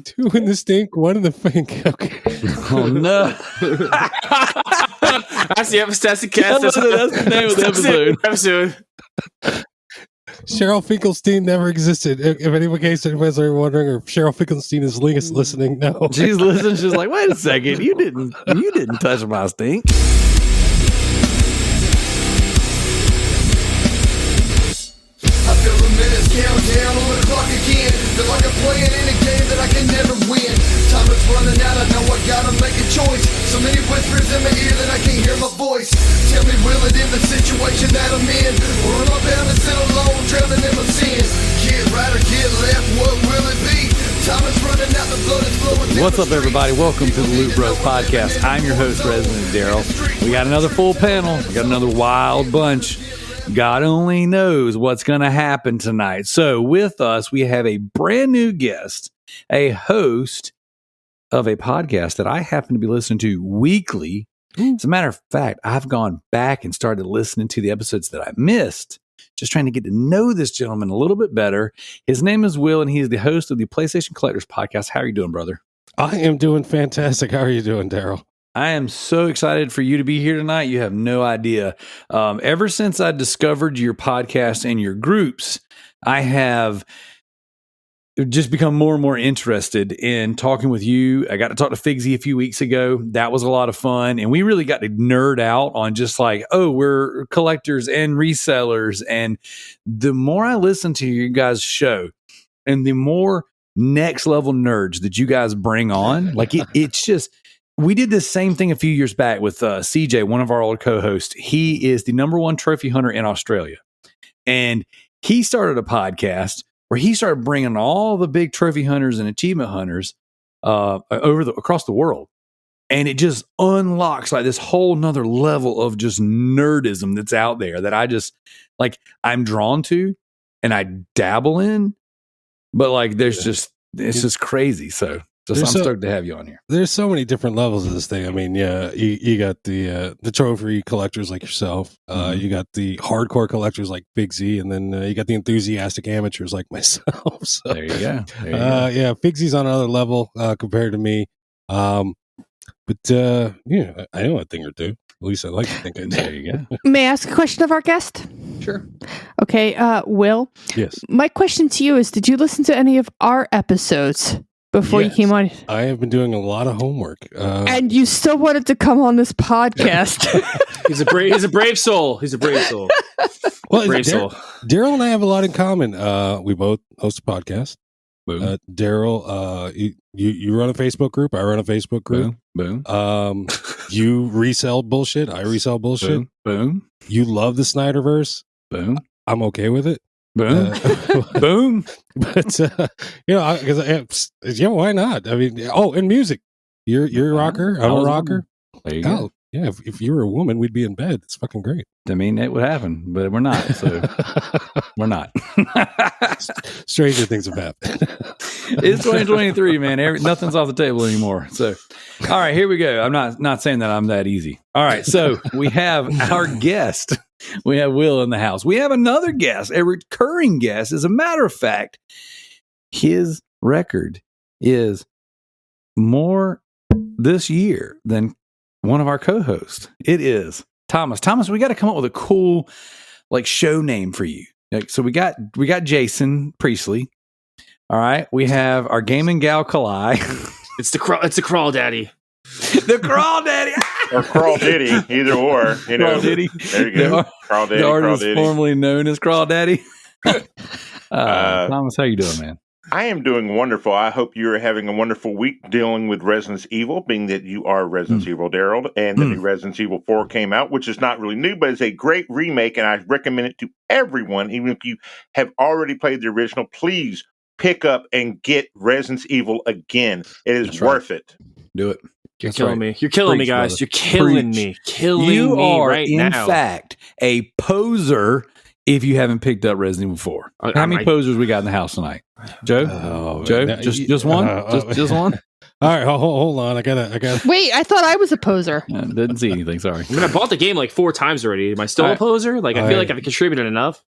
Two in the stink, one in the Fink. Okay. Oh no! That's the episode. That's the name of the episode. Cheryl Finkelstein never existed. If anybody's wondering, or if Cheryl Finkelstein is listening, no. She's listening. She's like, wait a second, you didn't touch my stink. I feel the minutes count down on the clock again. Feel like I'm playing in a game that I can never win. Time is running out, I know I gotta make a choice. So many whispers in my ear that I can't hear my voice. Tell me, will it end the situation that I'm in? Or am I bound to sit alone, drowning in my sins? Get right or get left, what will it be? Time is running out, the blood is flowing. What's up, everybody? Welcome to the Loot Bros Podcast. I'm your host, Resident Darrell. We got another full panel. We got another wild bunch. God only knows what's going to happen tonight. So with us, we have a brand new guest, a host of a podcast that I happen to be listening to weekly. As a matter of fact, I've gone back and started listening to the episodes that I missed, just trying to get to know this gentleman a little bit better. His name is Will, and he is the host of the PlayStation Collectors Podcast. How are you doing, brother? I am doing fantastic. How are you doing, Darrell? I am so excited for you to be here tonight. You have no idea. Ever since I discovered your podcast and your groups, I have just become more and more interested in talking with you. I got to talk to Figsy a few weeks ago. That was a lot of fun. And we really got to nerd out on just like, oh, we're collectors and resellers. And the more I listen to your guys' show and the more next level nerds that you guys bring on, like it's just... We did this same thing a few years back with CJ, one of our old co-hosts. He is the number one trophy hunter in Australia. And he started a podcast where he started bringing all the big trophy hunters and achievement hunters across the world. And it just unlocks like this whole nother level of just nerdism that's out there that I just like, I'm drawn to and I dabble in. But like, it's just crazy. So I'm stoked to have you on here. There's so many different levels of this thing. I mean, yeah, you got the trophy collectors like yourself. You got the hardcore collectors like Figsy, and then you got the enthusiastic amateurs like myself. So, there you go. Yeah, Figsy's on another level compared to me. But yeah, I know a thing or two. At least I like to think I do. There you go. May I ask a question of our guest? Sure. Okay, Will. Yes. My question to you is, did you listen to any of our episodes before you came on? I have been doing a lot of homework. And you still wanted to come on this podcast. He's a brave soul. He's a brave soul. Well, brave soul. Darrell and I have a lot in common. We both host a podcast. Boom. Darrell, you run a Facebook group. I run a Facebook group. Boom. You resell bullshit. I resell bullshit. Boom. You love the Snyderverse. Boom. I'm okay with it. Boom. Boom. But why not? I mean, and music. You're a rocker. I'm a rocker. There you go. Yeah, if you were a woman, we'd be in bed. It's fucking great. I mean, it would happen, but we're not. So we're not. Stranger things have happened. It's 2023, man. Nothing's off the table anymore. So, all right, here we go. I'm not saying that I'm that easy. All right, so we have our guest. We have Will in the house. We have another guest, a recurring guest. As a matter of fact, his record is more this year than one of our co-hosts. It is Thomas. Thomas, we got to come up with a cool like show name for you. Like, so we got Jason Priestley. All right, we have our gaming gal Kalai. It's the Crawdaddy. The Crawdaddy. Or Crawdaddy, either or. You know, Crawdaddy. There you go. Crawdaddy. The artist Crawdaddy. formerly known as Crawdaddy. Thomas, how you doing, man? I am doing wonderful. I hope you're having a wonderful week dealing with Resident Evil, being that you are Resident Evil Darrell, and the new Resident Evil 4 came out, which is not really new, but it's a great remake, and I recommend it to everyone, even if you have already played the original. Please pick up and get Resident Evil again. It is worth it. Do it. You're killing me. You're killing me, guys. Brother. You're killing me. You are, right in now. fact, a poser if you haven't picked up Resident Evil 4. How many posers we got in the house tonight? Joe? Just one? Just one? All right, hold on. I gotta. Wait, I thought I was a poser. Didn't see anything. Sorry. I mean, I bought the game like 4 times already. Am I still a poser? Like, I feel like I've contributed enough.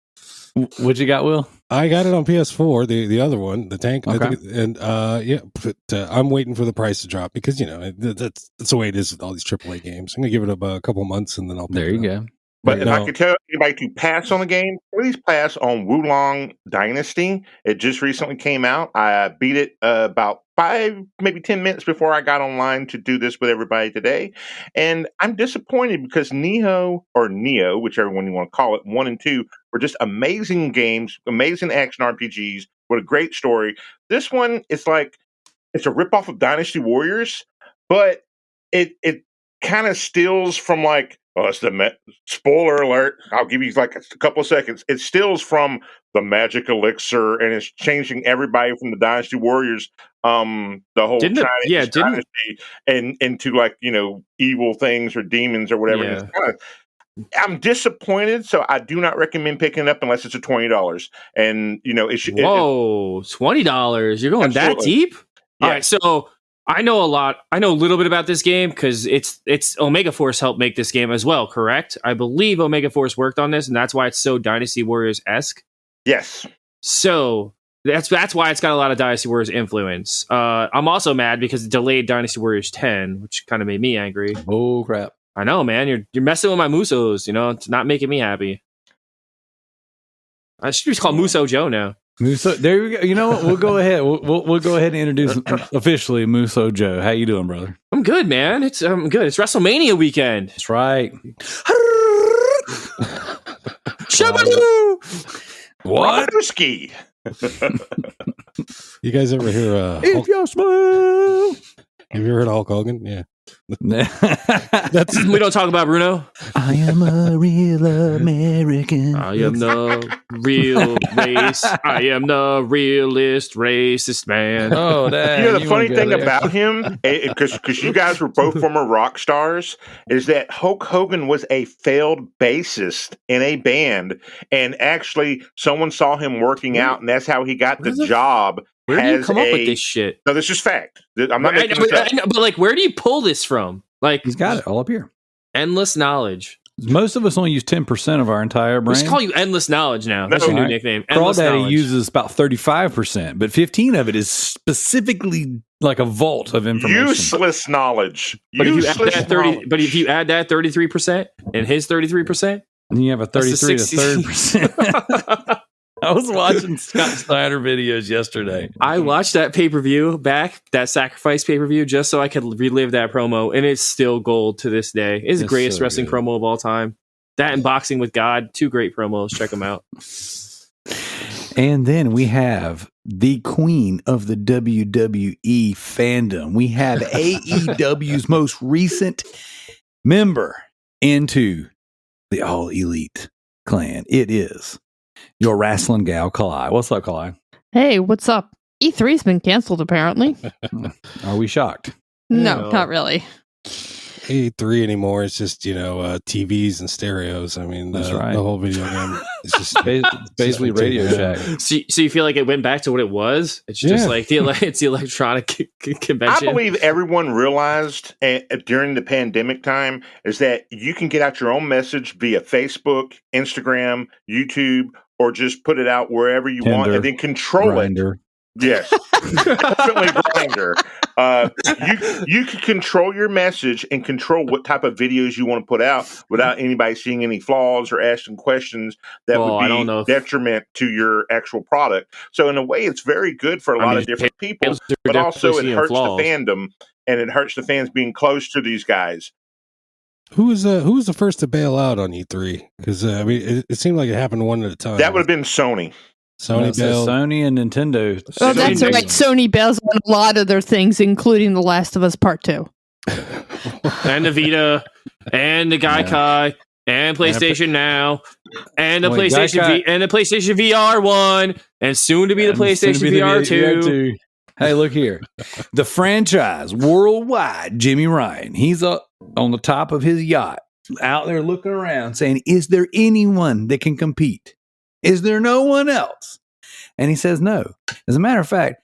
What you got, Will? I got it on PS4, the other one, the tank. Okay. I think, and but I'm waiting for the price to drop because that's the way it is with all these AAA games. I'm gonna give it a couple months and then I'll. There you go. But if I No. could tell anybody to pass on the game, please pass on Wulong Dynasty. It just recently came out. I beat it about 5, maybe 10 minutes before I got online to do this with everybody today. And I'm disappointed because Neo, whichever one you want to call it, 1 and 2, were just amazing games, amazing action RPGs with a great story. This one, it's like, it's a ripoff of Dynasty Warriors, but it kind of steals from like, it's the spoiler alert. I'll give you like a couple of seconds. It steals from the magic elixir and it's changing everybody from the Dynasty Warriors, the whole Dynasty and into like, evil things or demons or whatever. Yeah. I'm disappointed, so I do not recommend picking it up unless it's $20. And it should. Whoa, $20! You're going that deep? Yeah. All right, so I know a lot. I know a little bit about this game because it's Omega Force helped make this game as well. Correct? I believe Omega Force worked on this, and that's why it's so Dynasty Warriors-esque. Yes. So that's why it's got a lot of Dynasty Warriors influence. I'm also mad because it delayed Dynasty Warriors 10, which kind of made me angry. Oh crap! I know, man. You're messing with my Musos. It's not making me happy. I should be called Muso Joe now. Muso, there we go. You know what? We'll go ahead. We'll go ahead and introduce officially Muso Joe. How you doing, brother? I'm good, man. I'm good. It's WrestleMania weekend. That's right. What? Ski. You guys ever hear? If you smile. Have you ever heard of Hulk Hogan? Yeah. That's we don't talk about Bruno. I am a real American. I am the real race. I am the realest racist man. Oh, the funny thing about him, because you guys were both former rock stars, is that Hulk Hogan was a failed bassist in a band, and actually someone saw him working out, and that's how he got the job. Where do you come up with this shit? No, this is fact. I'm not making this up. But like, where do you pull this from? Like, he's got it all up here. Endless knowledge. Most of us only use 10% of our entire brain. Let's call you Endless Knowledge now. That's your new nickname. Crawdaddy uses about 35%, but 15 of it is specifically like a vault of information. Useless knowledge. But if you add that 33% and his 33%, then you have a 33 to 30%. I was watching Scott Snyder videos yesterday. I watched that pay-per-view back, that Sacrifice pay-per-view, just so I could relive that promo, and it's still gold to this day. It's the greatest wrestling promo of all time. That and Boxing with God, 2 great promos. Check them out. And then we have the queen of the WWE fandom. We have AEW's most recent member into the All Elite clan. It is your wrestling gal, Kalai. What's up, Kalai? Hey, what's up? E3's been canceled, apparently. Are we shocked? No, not really. E3 anymore. It's just, TVs and stereos. I mean, That's right. The whole video game is just basically Radio Shack. So you feel like it went back to what it was? It's just like it's the electronic convention. I believe everyone realized during the pandemic time is that you can get out your own message via Facebook, Instagram, YouTube, or just put it out wherever you want and then control Grindr. it. Yes, definitely Grindr. You can control your message and control what type of videos you want to put out without anybody seeing any flaws or asking questions that would be detriment to your actual product. So in a way, it's very good for a lot of different people, but also it hurts the fandom and it hurts the fans being close to these guys. Who was the first to bail out on E3? Because it seemed like it happened one at a time. That would have been Sony. Sony and Nintendo. Oh, that's right. Sony bails on a lot of their things, including The Last of Us Part 2. And the Vita, and the Gaikai, and PlayStation Now, and the PlayStation and the PlayStation VR 1, and soon to be the PlayStation VR 2. Hey, look here. The franchise worldwide, Jimmy Ryan, he's up on the top of his yacht, out there looking around saying, is there anyone that can compete? Is there no one else? And he says no. As a matter of fact,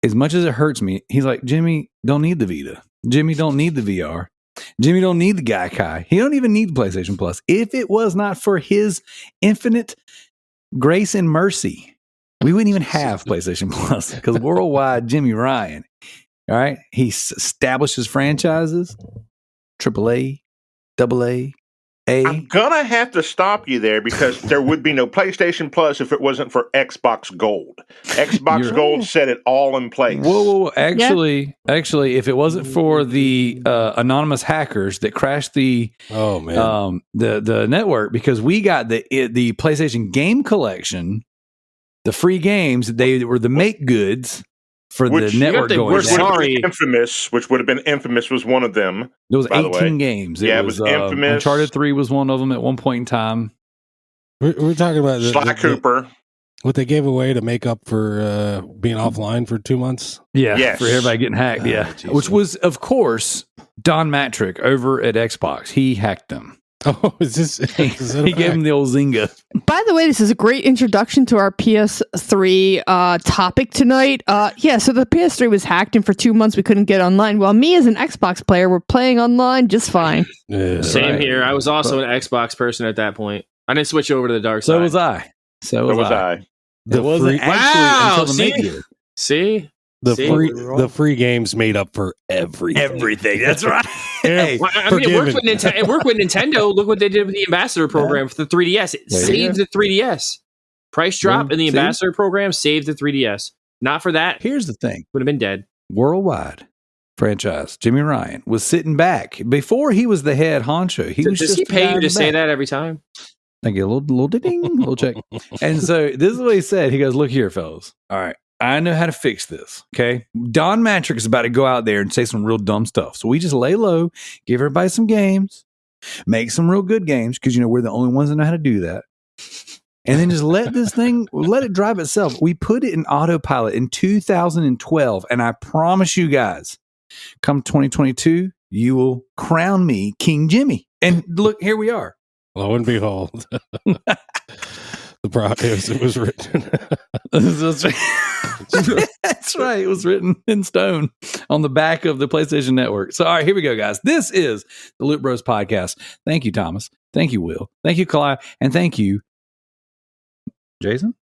as much as it hurts me, he's like, Jimmy don't need the Vita. Jimmy don't need the VR. Jimmy don't need the Gaikai. He don't even need the PlayStation Plus. If it was not for his infinite grace and mercy we wouldn't even have PlayStation Plus because worldwide Jimmy Ryan, all right, he establishes franchises, AAA, AA, A. I'm gonna have to stop you there because there would be no PlayStation Plus if it wasn't for Xbox Gold. Xbox Gold set it all in place. Whoa. Actually, if it wasn't for the anonymous hackers that crashed the the network, because we got the PlayStation Game Collection, the free games, they were the make goods for the network going sorry. Infamous, which would have been Infamous, was one of them. There was 18 games. It was Infamous. Uncharted 3 was one of them at one point in time. We're talking about Sly Cooper. What they gave away to make up for being offline for 2 months. Yeah, yes. For everybody getting hacked. Which was, of course, Don Matrick over at Xbox. He hacked them. Oh, is this? He gave him the old Zynga. By the way, this is a great introduction to our PS3 topic tonight. So the PS3 was hacked, and for 2 months we couldn't get online. Well, me as an Xbox player, we're playing online just fine. Same here. I was also an Xbox person at that point. I didn't switch over to the dark side. So was I. It wasn't actually until the make good. See? The free games made up for everything. Everything. That's right. Hey, it worked with Nintendo. Look what they did with the Ambassador program for the 3DS. It saved the 3DS. Price drop in the Ambassador program saved the 3DS. Not for that. Here's the thing. Would have been dead. Worldwide franchise. Jimmy Ryan was sitting back. Before he was the head honcho. Does he pay you to say that every time? I get a little ding, a little check. And so this is what he said. He goes, look here, fellas. All right. I know how to fix this. Okay. Don Matrick is about to go out there and say some real dumb stuff. So we just lay low, give everybody some games, make some real good games, because, we're the only ones that know how to do that. And then just let it drive itself. We put it in autopilot in 2012. And I promise you guys, come 2022, you will crown me King Jimmy. And look, here we are. Lo and behold. It was written. That's right. It was written in stone on the back of the PlayStation Network. So, all right, here we go, guys. This is the Loot Bros Podcast. Thank you, Thomas. Thank you, Will. Thank you, Kalai. And thank you, Jason,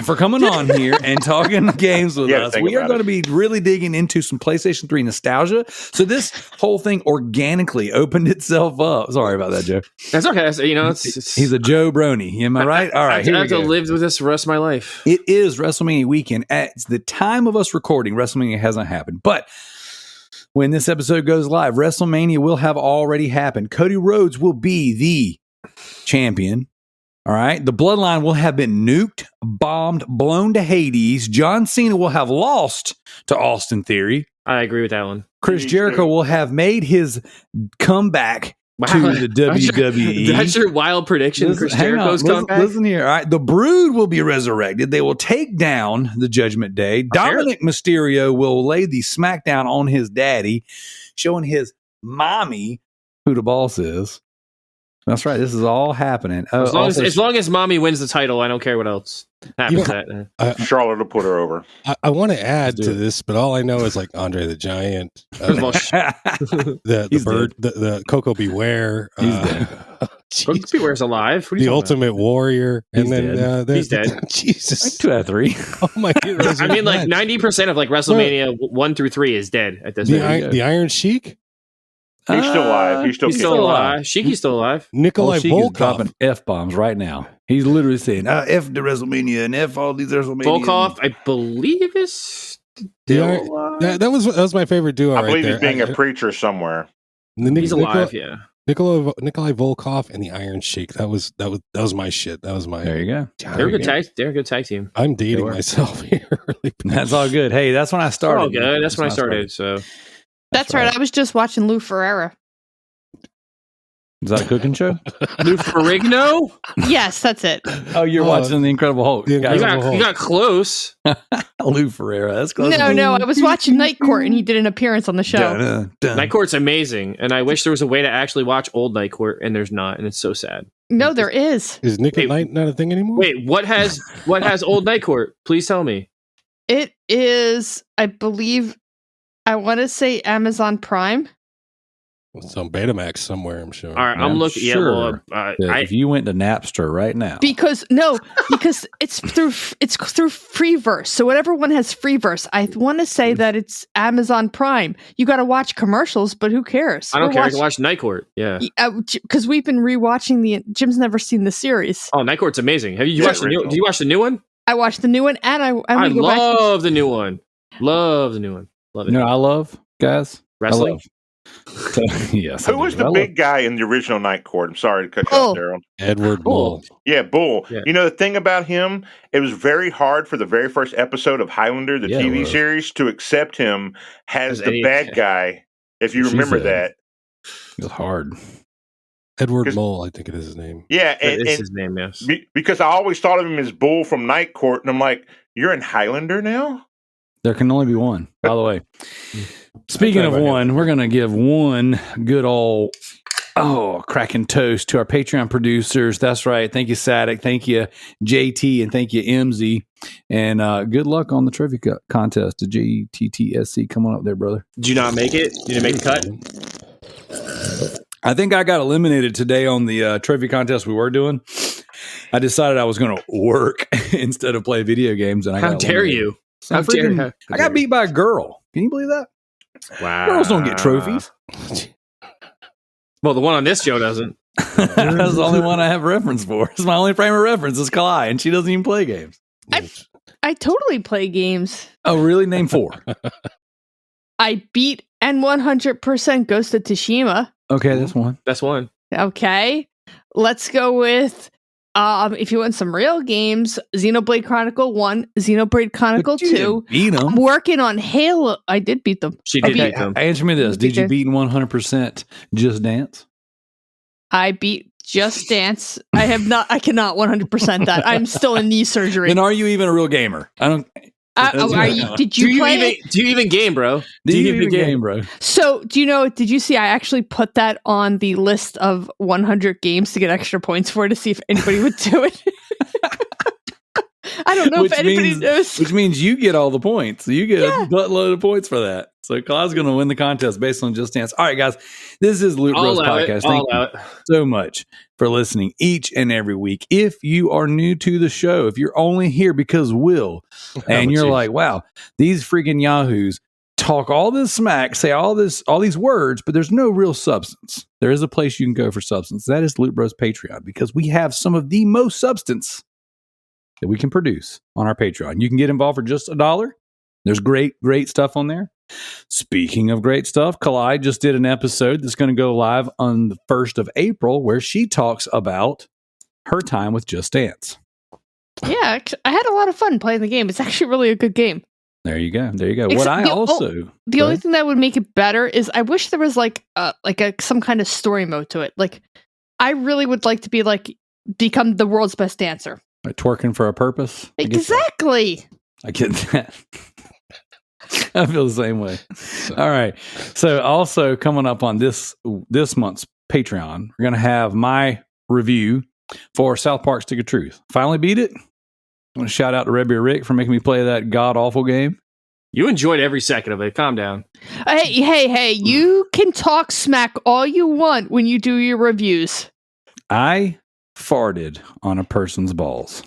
for coming on here and talking games with us. We are going to be really digging into some PlayStation 3 nostalgia. So this whole thing organically opened itself up. Sorry about that, Joe. That's okay. He's a Joe Brony. Am I right? All right. I have to live with this for the rest of my life. It is WrestleMania weekend. At the time of us recording, WrestleMania hasn't happened. But when this episode goes live, WrestleMania will have already happened. Cody Rhodes will be the champion. All right. The bloodline will have been nuked, bombed, blown to Hades. John Cena will have lost to Austin Theory. I agree with that one. Chris Jericho will have made his comeback to the WWE. That's your wild prediction. Chris Jericho's comeback. Listen here. All right. The Brood will be resurrected. They will take down the Judgment Day. Dominic Mysterio will lay the smackdown on his daddy, showing his mommy who the boss is. That's right. This is all happening. As long as mommy wins the title, I don't care what else happens. Charlotte will put her over. I want to add to this, but all I know is like Andre the Giant, the bird, the Coco Beware. Coco Beware's alive. The Ultimate Warrior, and then he's dead. Jesus, like 2 out of 3. Oh my goodness! I mean, like 90% of like WrestleMania 1 through 3 is dead at this point. The Iron Sheik. He's still alive. He's still alive. Sheiky's still alive. Nikolai Volkov dropping F-bombs right now. He's literally saying, F the WrestleMania and F all these WrestleMania. Volkov, I believe, is still alive. That was my favorite duo. I believe he's being a preacher somewhere. He's alive, yeah. Nikolai Volkov and the Iron Sheik. That was my shit. That was my. There you go. They're a good tag team. I'm dating myself here. Really. That's all good. Hey, that's when I started. Oh, good. That's when I started. So. That's right. I was just watching Lou Ferreira. Is that a cooking show? Lou Ferrigno? Yes, that's it. Oh, you're watching The Incredible Hulk. You got close. Lou Ferreira. That's close. No. I was watching Night Court and he did an appearance on the show. Night Court's amazing. And I wish there was a way to actually watch old Night Court, and there's not. And it's so sad. No, there is. Is Nick at Night not a thing anymore? Wait, what has old Night Court? Please tell me. It is, I believe, I want to say Amazon Prime. It's on Betamax somewhere, I'm sure. All right, I'm looking. Sure Yeah, if you went to Napster right now, because it's through Freeverse. So whatever one has Freeverse, I want to say that it's Amazon Prime. You got to watch commercials, but who cares? I don't care. I can watch Night Court. Yeah, because we've been rewatching Jim's never seen the series. Oh, Night Court's amazing. Have you watched the new? Do you watch the new one? I watched the new one, and I love the new one. Love the new one. Love it. You know, I love guys wrestling. Yes. Who was the big guy in the original Night Court? I'm sorry to cut you off, Darrell. Edward Bull. Yeah, Bull. Yeah. You know, the thing about him, it was very hard for the very first episode of Highlander, the TV series, to accept him as the bad guy, if you remember that. It was hard. Edward Mole, I think it is his name. Yeah. It's his name, yes. Because I always thought of him as Bull from Night Court, and I'm like, you're in Highlander now? There can only be one, by the way. Speaking of one, we're going to give one good old cracking toast to our Patreon producers. That's right. Thank you, Sadek. Thank you, JT. And thank you, MZ. And good luck on the trivia contest. The JTTSC. Come on up there, brother. Did you not make it? Did you make the cut? I think I got eliminated today on the trivia contest we were doing. I decided I was going to work instead of play video games. And How dare you? I got beat by a girl. Can you believe that? Wow. Girls don't get trophies. Well, the one on this show doesn't. That's the only one I have reference for. It's my only frame of reference is Kalai, and she doesn't even play games. I totally play games. Oh, really? Name 4. I beat N100% Ghost of Tsushima. Okay, that's one. That's one. Okay. Let's go with, if you want some real games, Xenoblade Chronicle 1, Xenoblade Chronicle 2. Beat them. I'm working on Halo. I did beat them. She did beat them. Answer me this. Did you beat 100% Just Dance? I beat Just Dance. I cannot 100% that. I'm still in knee surgery. Then are you even a real gamer? I don't. Did you play? Do you even game, bro? Do you even game, bro? So, did you see I actually put that on the list of 100 games to get extra points for to see if anybody would do it? I don't know if anybody knows. Which means you get all the points. You get a buttload of points for that. So Kalai's going to win the contest based on Just Dance. All right, guys. This is Loot Bros Podcast. Thank you so much for listening each and every week. If you are new to the show, if you're only here because Will, and you're like, wow, these freaking yahoos talk all this smack, say all these words, but there's no real substance. There is a place you can go for substance. That is Loot Bros Patreon, because we have some of the most substance that we can produce on our Patreon. You can get involved for just $1. There's great stuff on there. Speaking of great stuff, Kalai just did an episode that's going to go live on the 1st of April where she talks about her time with Just Dance. Yeah, I had a lot of fun playing the game. It's actually really a good game. There you go. The only thing that would make it better is I wish there was some kind of story mode to it. Like, I really would like to become the world's best dancer. Like twerking for a purpose. Exactly. I get that. I feel the same way. All right. So also coming up on this month's Patreon, we're going to have my review for South Park Stick of Truth. Finally beat it. I want to shout out to Rebby Rick for making me play that god-awful game. You enjoyed every second of it. Calm down. Hey, you can talk smack all you want when you do your reviews. I farted on a person's balls.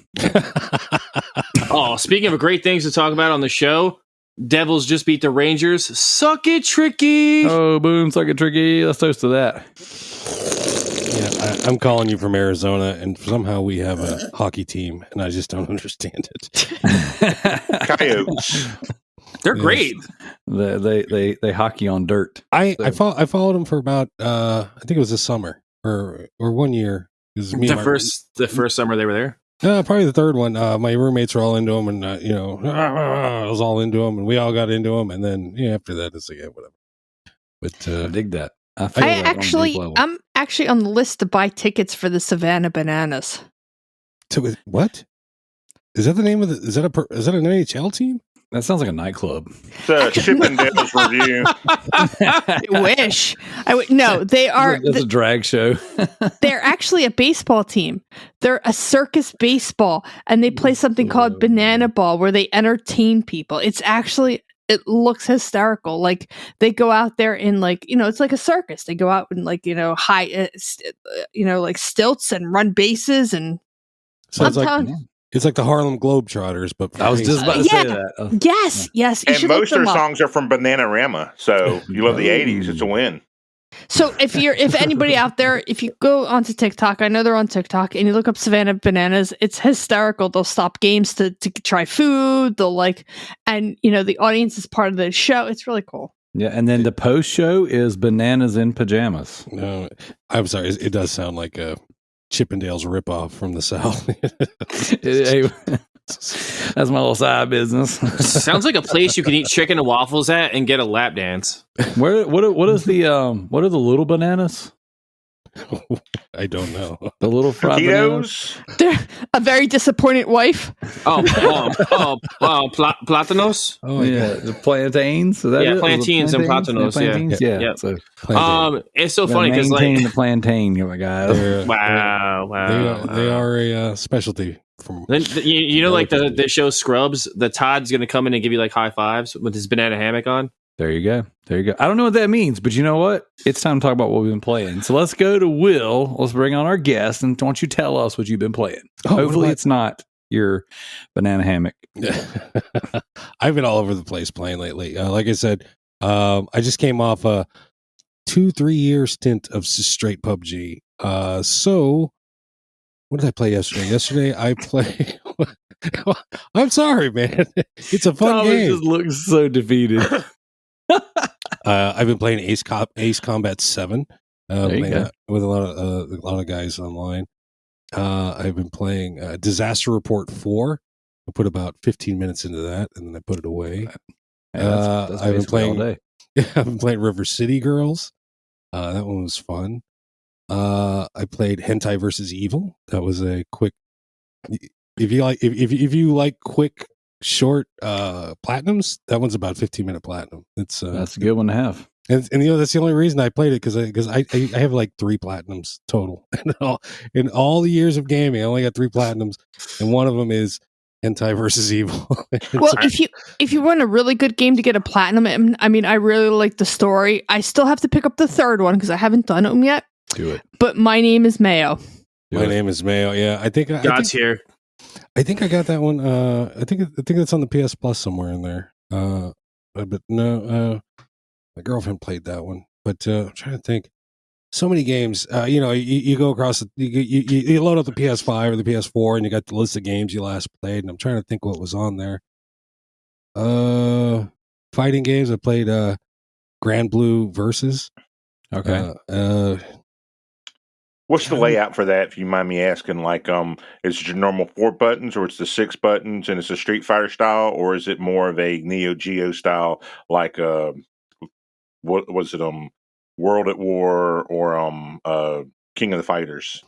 Oh, speaking of great things to talk about on the show, Devils just beat the Rangers. Suck it, Tricky. Oh, boom, suck it, Tricky. Let's toast to that. Yeah, I'm calling you from Arizona, and somehow we have a hockey team, and I just don't understand it. Coyotes. They're great. They hockey on dirt. I followed them for about I think it was this summer or 1 year. The first summer they were there. Probably the third one. My roommates were all into them, and I was all into them, and we all got into them, and then after that, it's like whatever. But I dig that. I'm actually on the list to buy tickets for the Savannah Bananas. What? Is that the name of is that an NHL team? That sounds like a nightclub. It's a Chippendales review. No, they are. It's a drag show. They're actually a baseball team. They're a circus baseball, and they play something called Banana Ball, where they entertain people. It's actually it looks hysterical. Like they go out there in like, it's like a circus. They go out in like, high, like stilts and run bases and. Sounds like it's like the Harlem Globetrotters, but I was just about to say that. Yes. And most of their songs are from Bananarama. So you love the 80s, it's a win. So if anybody out there, if you go onto TikTok, I know they're on TikTok, and you look up Savannah Bananas, it's hysterical. They'll stop games to try food. They'll and the audience is part of the show. It's really cool. Yeah, and then the post show is Bananas in Pajamas. No, I'm sorry. It does sound like a Chippendales ripoff from the South. That's my little side business. Sounds like a place you can eat chicken and waffles at and get a lap dance. What are the little bananas? I don't know. The little fried bananas? They're a very disappointed wife. Platanos? Oh yeah, the plantains. Is that it? Plantains and platanos. Yeah. So, it's so funny because the plantain, my guys. Wow. They are a specialty. From like the show Scrubs. The Todd's going to come in and give you like high fives with his banana hammock on. There you go. I don't know what that means, but you know what? It's time to talk about what we've been playing. So let's go to Will. Let's bring on our guest, and why don't you tell us what you've been playing? Hopefully it's not your banana hammock. I've been all over the place playing lately. Like I said, I just came off a 2-3 year stint of straight PUBG. So what did I play yesterday? Yesterday I played... I'm sorry, man. It's a fun game. Just looks so defeated. I've been playing Ace Combat 7 with a lot of guys online. I've been playing Disaster Report 4. I put about 15 minutes into that, and then I put it away. That's I've been playing all day. I've been playing River City Girls. That one was fun. I played Hentai versus Evil. That was a quick. If you like quick short platinums, that one's about 15-minute platinum. That's a good one to have. And that's the only reason I played it, because I have like 3 platinums total. In all the years of gaming, I only got 3 platinums, and one of them is Hentai versus Evil. Well, if you want a really good game to get a platinum, I mean, I really like the story. I still have to pick up the third one because I haven't done them yet. Do it. But My Name is Mayo. My Name is Mayo. Yeah, I think God's here. I think I got that one. I think it's on the PS Plus somewhere in there. But no, my girlfriend played that one. But I'm trying to think. So many games. You go across. You load up the PS5 or the PS4, and you got the list of games you last played. And I'm trying to think what was on there. Fighting games. I played Grand Blue Versus. Okay. What's the layout for that, if you mind me asking? Like, is it your normal 4 buttons, or it's the 6 buttons, and it's a Street Fighter style, or is it more of a Neo Geo style, like what was it, World at War, or King of the Fighters?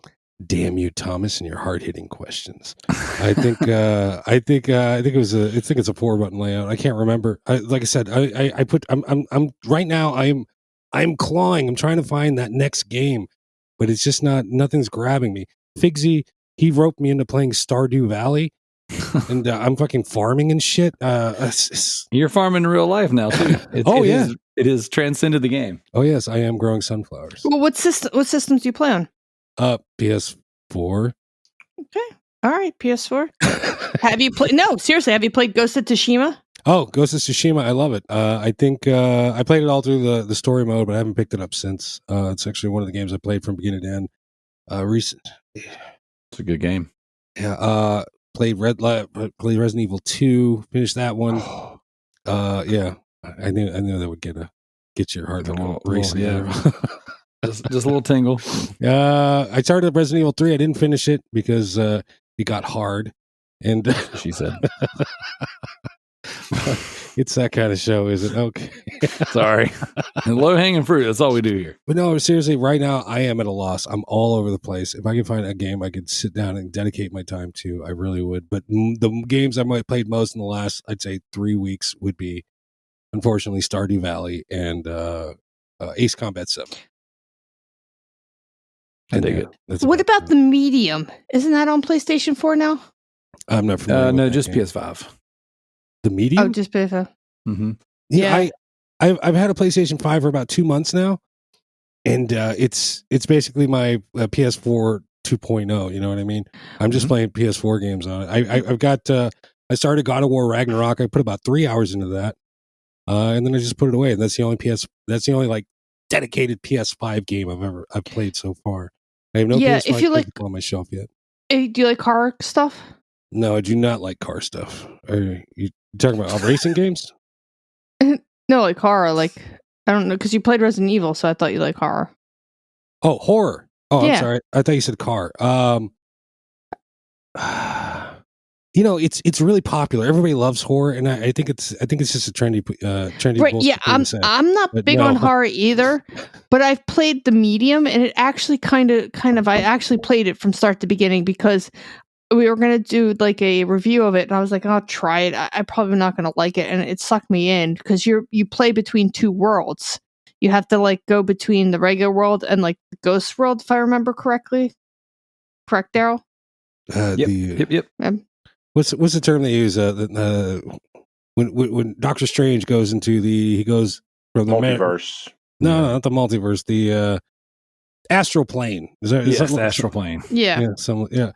Damn you, Thomas, and your hard-hitting questions. I think it's a 4-button layout. I can't remember. Like I said, I'm right now. I'm clawing. I'm trying to find that next game. But it's just nothing's grabbing me. Figsy, he roped me into playing Stardew Valley, and I'm fucking farming and shit. You're farming in real life now too. It has transcended the game. Oh yes, I am growing sunflowers. Well, what systems do you play on? PS4. Okay, all right, PS4. Have you played? No, seriously, have you played Ghost of Tsushima? Oh, Ghost of Tsushima, I love it. I think I played it all through the story mode, but I haven't picked it up since. It's actually one of the games I played from beginning to end. Recent. It's a good game. Yeah. Played Resident Evil 2. Finished that one. Yeah. I knew that would get your heart racing. Yeah. just a little tingle. I started Resident Evil 3. I didn't finish it because it got hard. And she said. It's that kind of show, is it? Okay. Sorry. Low-hanging fruit. That's all we do here. But no, seriously, right now I am at a loss. I'm all over the place. If I can find a game I could sit down and dedicate my time to, I really would. But the games I might have played most in the last, I'd say 3 weeks would be, unfortunately, Stardew Valley and Ace Combat 7. I dig it. What about the Medium? Isn't that on PlayStation 4 now? I'm not familiar with no, that just game. PS5. The Medium? Oh, just PS5. Mm-hmm. Yeah, I've had a PlayStation 5 for about 2 months now, and it's basically my PS4 2.0. You know what I mean? I'm just playing PS4 games on it. I've got I started God of War Ragnarok. I put about 3 hours into that, and then I just put it away. And that's the only like dedicated PS5 game I've played so far. I have no PS5 if you like on my shelf yet. Do you like car stuff? No, I do not like car stuff. Are you talking about racing games? No, like horror. Like, I don't know, because you played Resident Evil, so I thought you like horror. Oh, horror. Oh, Yeah. I'm sorry. I thought you said car. You know, it's really popular. Everybody loves horror, and I think it's just a trendy Right? bullshit Yeah, thing to say. I'm not But big no. on horror either, but I've played the medium, and it actually kind of I actually played it from start to beginning because we were gonna do like a review of it, and I was like, I'll try it. I'm probably not gonna like it, and it sucked me in because you play between two worlds. You have to like go between the regular world and like the ghost world, if I remember correctly. Correct, Darrell? Yep. What's the term they use? When Doctor Strange goes into he goes from the multiverse. No, not the multiverse. The astral plane. Is that the astral plane? Yeah. Yeah.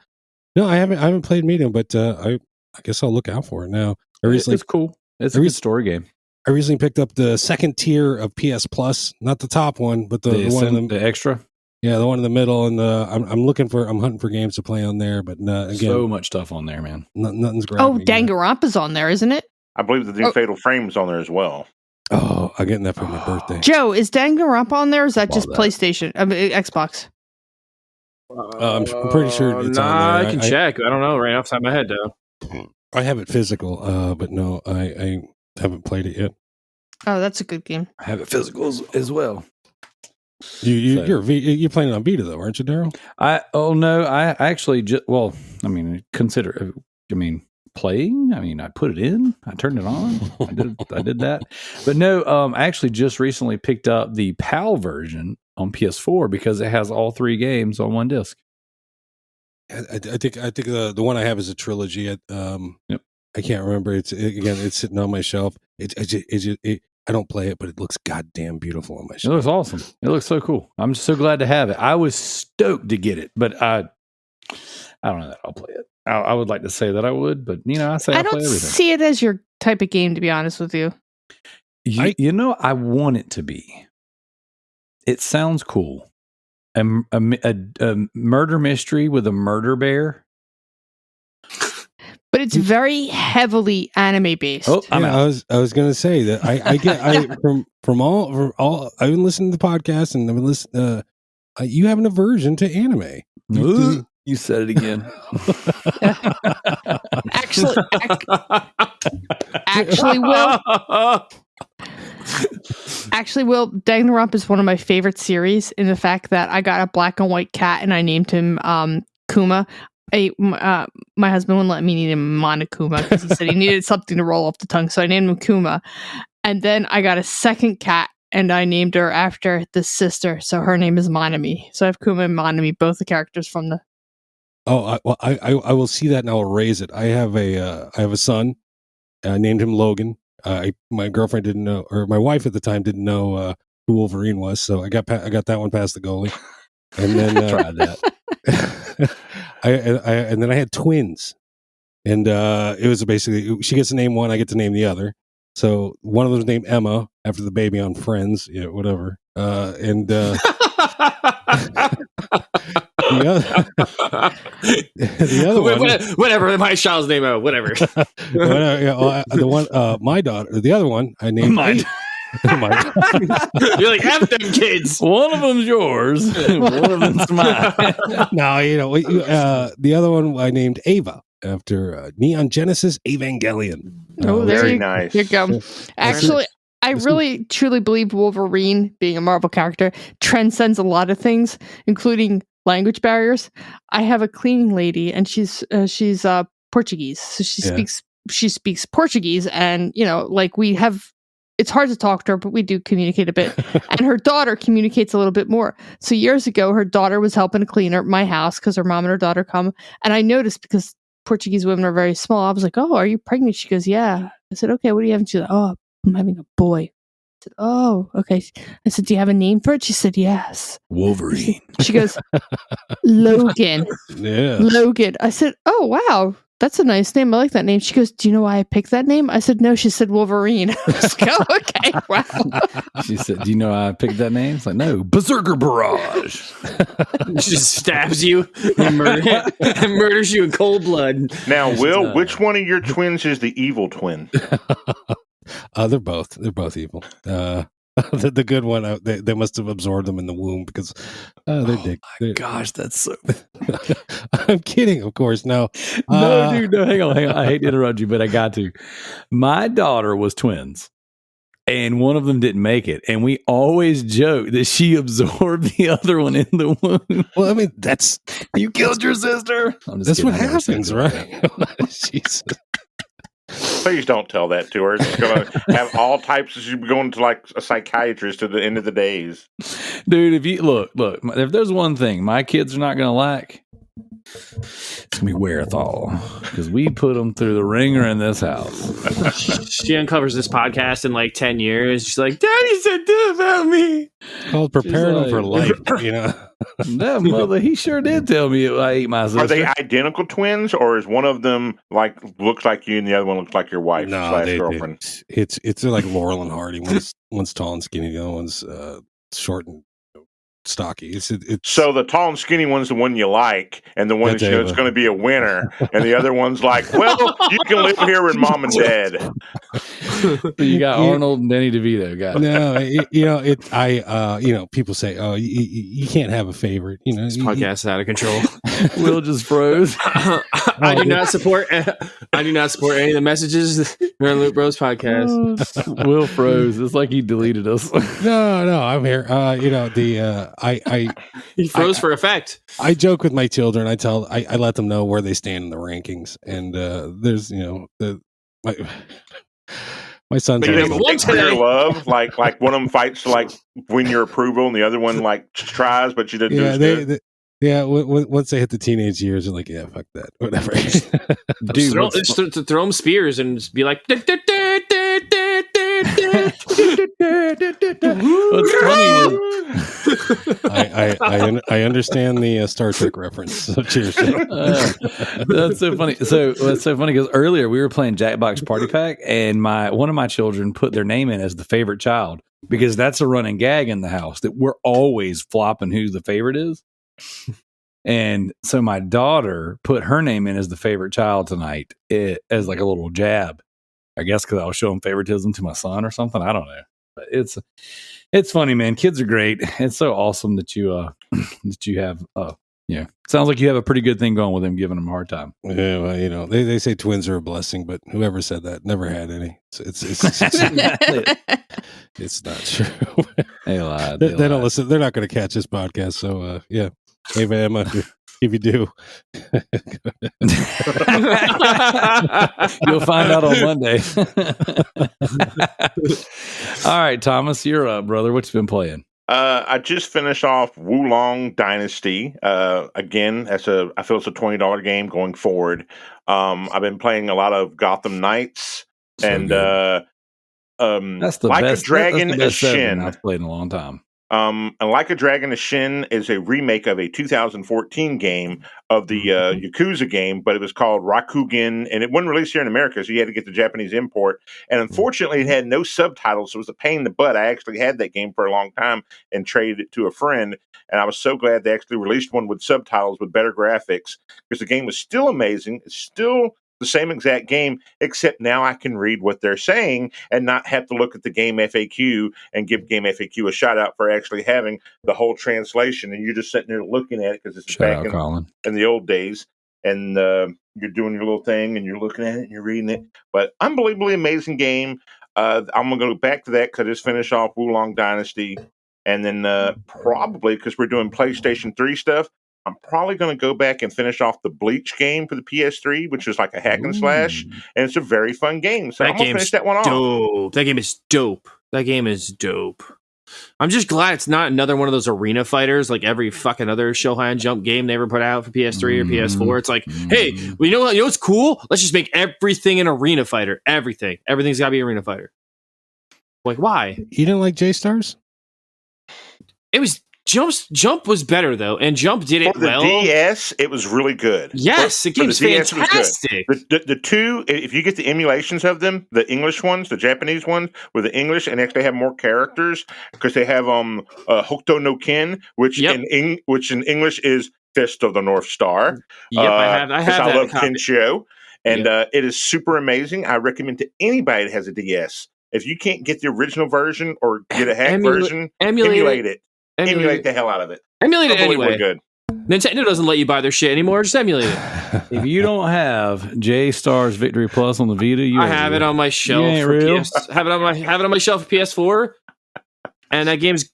No, I haven't played Medium, but I guess I'll look out for it now. It's cool. It's a good story game. I recently picked up the second tier of PS Plus, not the top one, but the one the extra. Yeah, the one in the middle, and I'm hunting for games to play on there, but again, so much stuff on there, man. Nothing's grabbing me. Danganronpa's on there, isn't it? I believe the new Fatal Frame's on there as well. Oh, I'm getting that for my birthday. Joe, is Danganronpa on there? Or is that just PlayStation? Xbox. I'm pretty sure it's on there. I can check. I don't know right off the top of my head though. I have it physical, but no, I haven't played it yet. Oh, that's a good game. I have it physical as well. You're playing it on Vita though, aren't you, Darrell? I actually consider. Playing. I put it in. I turned it on. I did that. But no, I actually just recently picked up the PAL version on PS4 because it has all 3 games on one disc. I think the one I have is a trilogy. Yep. I can't remember. It's sitting on my shelf. I don't play it, but it looks goddamn beautiful on my shelf. It looks awesome. It looks so cool. I'm so glad to have it. I was stoked to get it, but I don't know that I'll play it. I would like to say that I would, but I don't play everything. See it as your type of game, to be honest with you. I want it to be. It sounds cool. A murder mystery with a murder bear. But it's very heavily anime based. Oh, I was going to say that from all I've been listening to the podcast and I've been listening. You have an aversion to anime. You said it again. Will Danganronpa is one of my favorite series in the fact that I got a black and white cat and I named him Kuma. My husband wouldn't let me name him Monokuma because he said he needed something to roll off the tongue, so I named him Kuma. And then I got a second cat and I named her after the sister, so her name is Monami. So I have Kuma and Monami, both the characters from the. Oh, I will see that and I will raise it. I have a son. I named him Logan. My girlfriend didn't know, or my wife at the time didn't know who Wolverine was, so I got that one past the goalie, and then tried that. And then I had twins, and it was basically she gets to name one, I get to name the other. So one of them was named Emma after the baby on Friends, whatever, and. The other one, whatever. My child's name, whatever. The one, my daughter. The other one, I named mine. You're like, F them kids. One of them's yours. One of them's mine. No, the other one I named Ava after Neon Genesis Evangelion. Very nice. Here you go. Actually, I really truly believe Wolverine, being a Marvel character, transcends a lot of things, including language barriers. I have a cleaning lady, and she's Portuguese, so she speaks Portuguese, and we have. It's hard to talk to her, but we do communicate a bit. And her daughter communicates a little bit more. So years ago, her daughter was helping to clean my house because her mom and her daughter come, and I noticed because Portuguese women are very small. I was like, "Oh, are you pregnant?" She goes, "Yeah." I said, "Okay, what do you have?" And she's like, "Oh, I'm having a boy. I said, oh, okay. I said, do you have a name for it? She said, yes. Wolverine. She goes, Logan. Yeah. Logan. I said, oh, wow. That's a nice name. I like that name. She goes, do you know why I picked that name? I said, no. She said, Wolverine. I was like, oh, okay. Wow. She said, do you know why I picked that name? It's like, no, Berserker Barrage. She just stabs you and murders you in cold blood. Now, Will, which one of your twins is the evil twin? They're both evil. The good one, they must have absorbed them in the womb because they're Gosh, that's so. I'm kidding, of course. No, No, dude, no, hang on. I hate to interrupt you, but I got to. My daughter was twins, and one of them didn't make it, and we always joke that she absorbed the other one in the womb. well, I mean, that's You killed your sister. that's what happens, right? Jesus. Please don't tell that to her. It's going to have all types of, she'll be going to like a psychiatrist to the end of the days. Dude, if you look, if there's one thing my kids are not going to lack, it's going to be wherewithal, because we put them through the ringer in this house. She uncovers this podcast in like 10 years. She's like, Daddy said this about me. Called preparing them for life, you know. That mother, he sure did tell me I ate my sister. Are they identical twins, or is one of them like looks like you and the other one looks like your wife slash girlfriend? It's like Laurel and Hardy. One's tall and skinny, the other one's short and stocky. It's So the tall and skinny one's the one you like, and the one that's going to be a winner, and the other one's like, well, you can live here with mom and dad. You got Arnold and Danny DeVito. People say, oh, you can't have a favorite. You know, This podcast is out of control. Will just froze. I do not support any of the messages in the Loot Bros podcast. Will froze. It's like he deleted us. No, I'm here. He froze for effect. I joke with my children. I let them know where they stand in the rankings, and there's my son's But your love, like one of them fights to like win your approval, and the other one like tries, but you didn't do it. Once they hit the teenage years, they're like, yeah, fuck that, whatever. Dude, throw them spears and just be like, What's funny is I understand the Star Trek reference. So cheers. That's so funny. So it's so funny because earlier we were playing Jackbox Party Pack, and one of my children put their name in as the favorite child, because that's a running gag in the house that we're always flopping who the favorite is. And so my daughter put her name in as the favorite child tonight, as like a little jab, I guess, because I was showing favoritism to my son or something. I don't know, but it's funny, man. Kids are great. It's so awesome that you have sounds like you have a pretty good thing going with them, giving them a hard time. Yeah, well, they say twins are a blessing, but whoever said that never had any. It's not true. They lied. They don't listen. They're not going to catch this podcast. So yeah. Hey, man, if you do, you'll find out on Monday. All right, Thomas, you're up, brother. What you been playing? I just finished off Wulong Dynasty. Again, I feel it's a $20 game going forward. I've been playing a lot of Gotham Knights and that's the Like best, a Dragon that's the best Shin. I've played in a long time. And Like a Dragon Shin is a remake of a 2014 game of the Yakuza game, but it was called Rakugan, and it wasn't released here in America, so you had to get the Japanese import. And unfortunately, it had no subtitles, so it was a pain in the butt. I actually had that game for a long time and traded it to a friend, and I was so glad they actually released one with subtitles with better graphics, because the game was still amazing. It's still the same exact game, except now I can read what they're saying and not have to look at the game FAQ and give Game FAQ a shout out for actually having the whole translation. And you're just sitting there looking at it because it's back in the old days. And you're doing your little thing and you're looking at it and you're reading it. But unbelievably amazing game. I'm going to go back to that because I just finished off Wulong Dynasty. And then probably, because we're doing PlayStation 3 stuff, I'm probably going to go back and finish off the Bleach game for the PS3, which is like a hack and slash, and it's a very fun game. So I'm going to finish that one off. That game is dope. I'm just glad it's not another one of those arena fighters like every fucking other Shohan Jump game they ever put out for PS3 or PS4. It's like, hey, well, you know what's cool? Let's just make everything an arena fighter. Everything's got to be arena fighter. Like, why? You didn't like J-Stars? It was Jump was better though, and Jump did it For the well. DS, it was really good. Yes, the game's fantastic. The two, if you get the emulations of them, the English ones, the Japanese ones with the English, and actually have more characters because they have Hokuto no Ken, which in English is Fist of the North Star. Yep, I have that. I love Kenshio, and it is super amazing. I recommend to anybody that has a DS. If you can't get the original version or get a hack version, emulate it. Emulate the hell out of it. Emulate it anyway. Good. Nintendo doesn't let you buy their shit anymore. Just emulate it. If you don't have J-Stars Victory Plus on the Vita, I have it on my shelf. Have it on my shelf for PS4. And that game's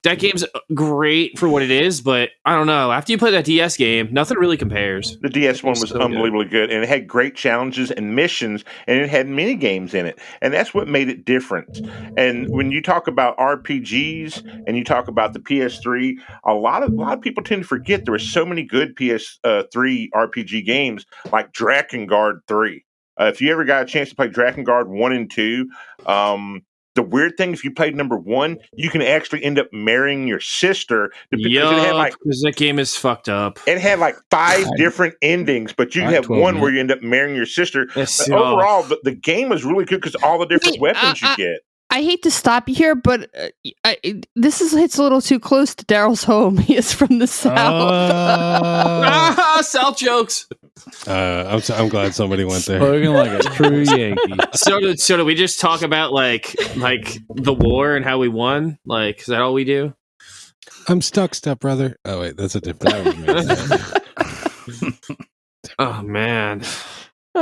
great for what it is, but I don't know. After you play that DS game, nothing really compares. The DS one was unbelievably good, and it had great challenges and missions, and it had mini games in it, and that's what made it different. And when you talk about RPGs and you talk about the PS3, a lot of people tend to forget there were so many good PS3 RPG games like Drakengard 3. If you ever got a chance to play Drakengard 1 and 2, the weird thing, if you played number 1, you can actually end up marrying your sister. Because that game is fucked up. It had like 5 different endings, but you have one where you end up marrying your sister. Overall, the game was really good because all the different weapons you get. I hate to stop you here, but this hits a little too close to Darrell's home. He is from the South. South jokes. I'm glad somebody went there. Spoken like a true Yankee. So do we just talk about like the war and how we won? Like, is that all we do? I'm stuck, stepbrother. Oh wait, that's a different. Oh man.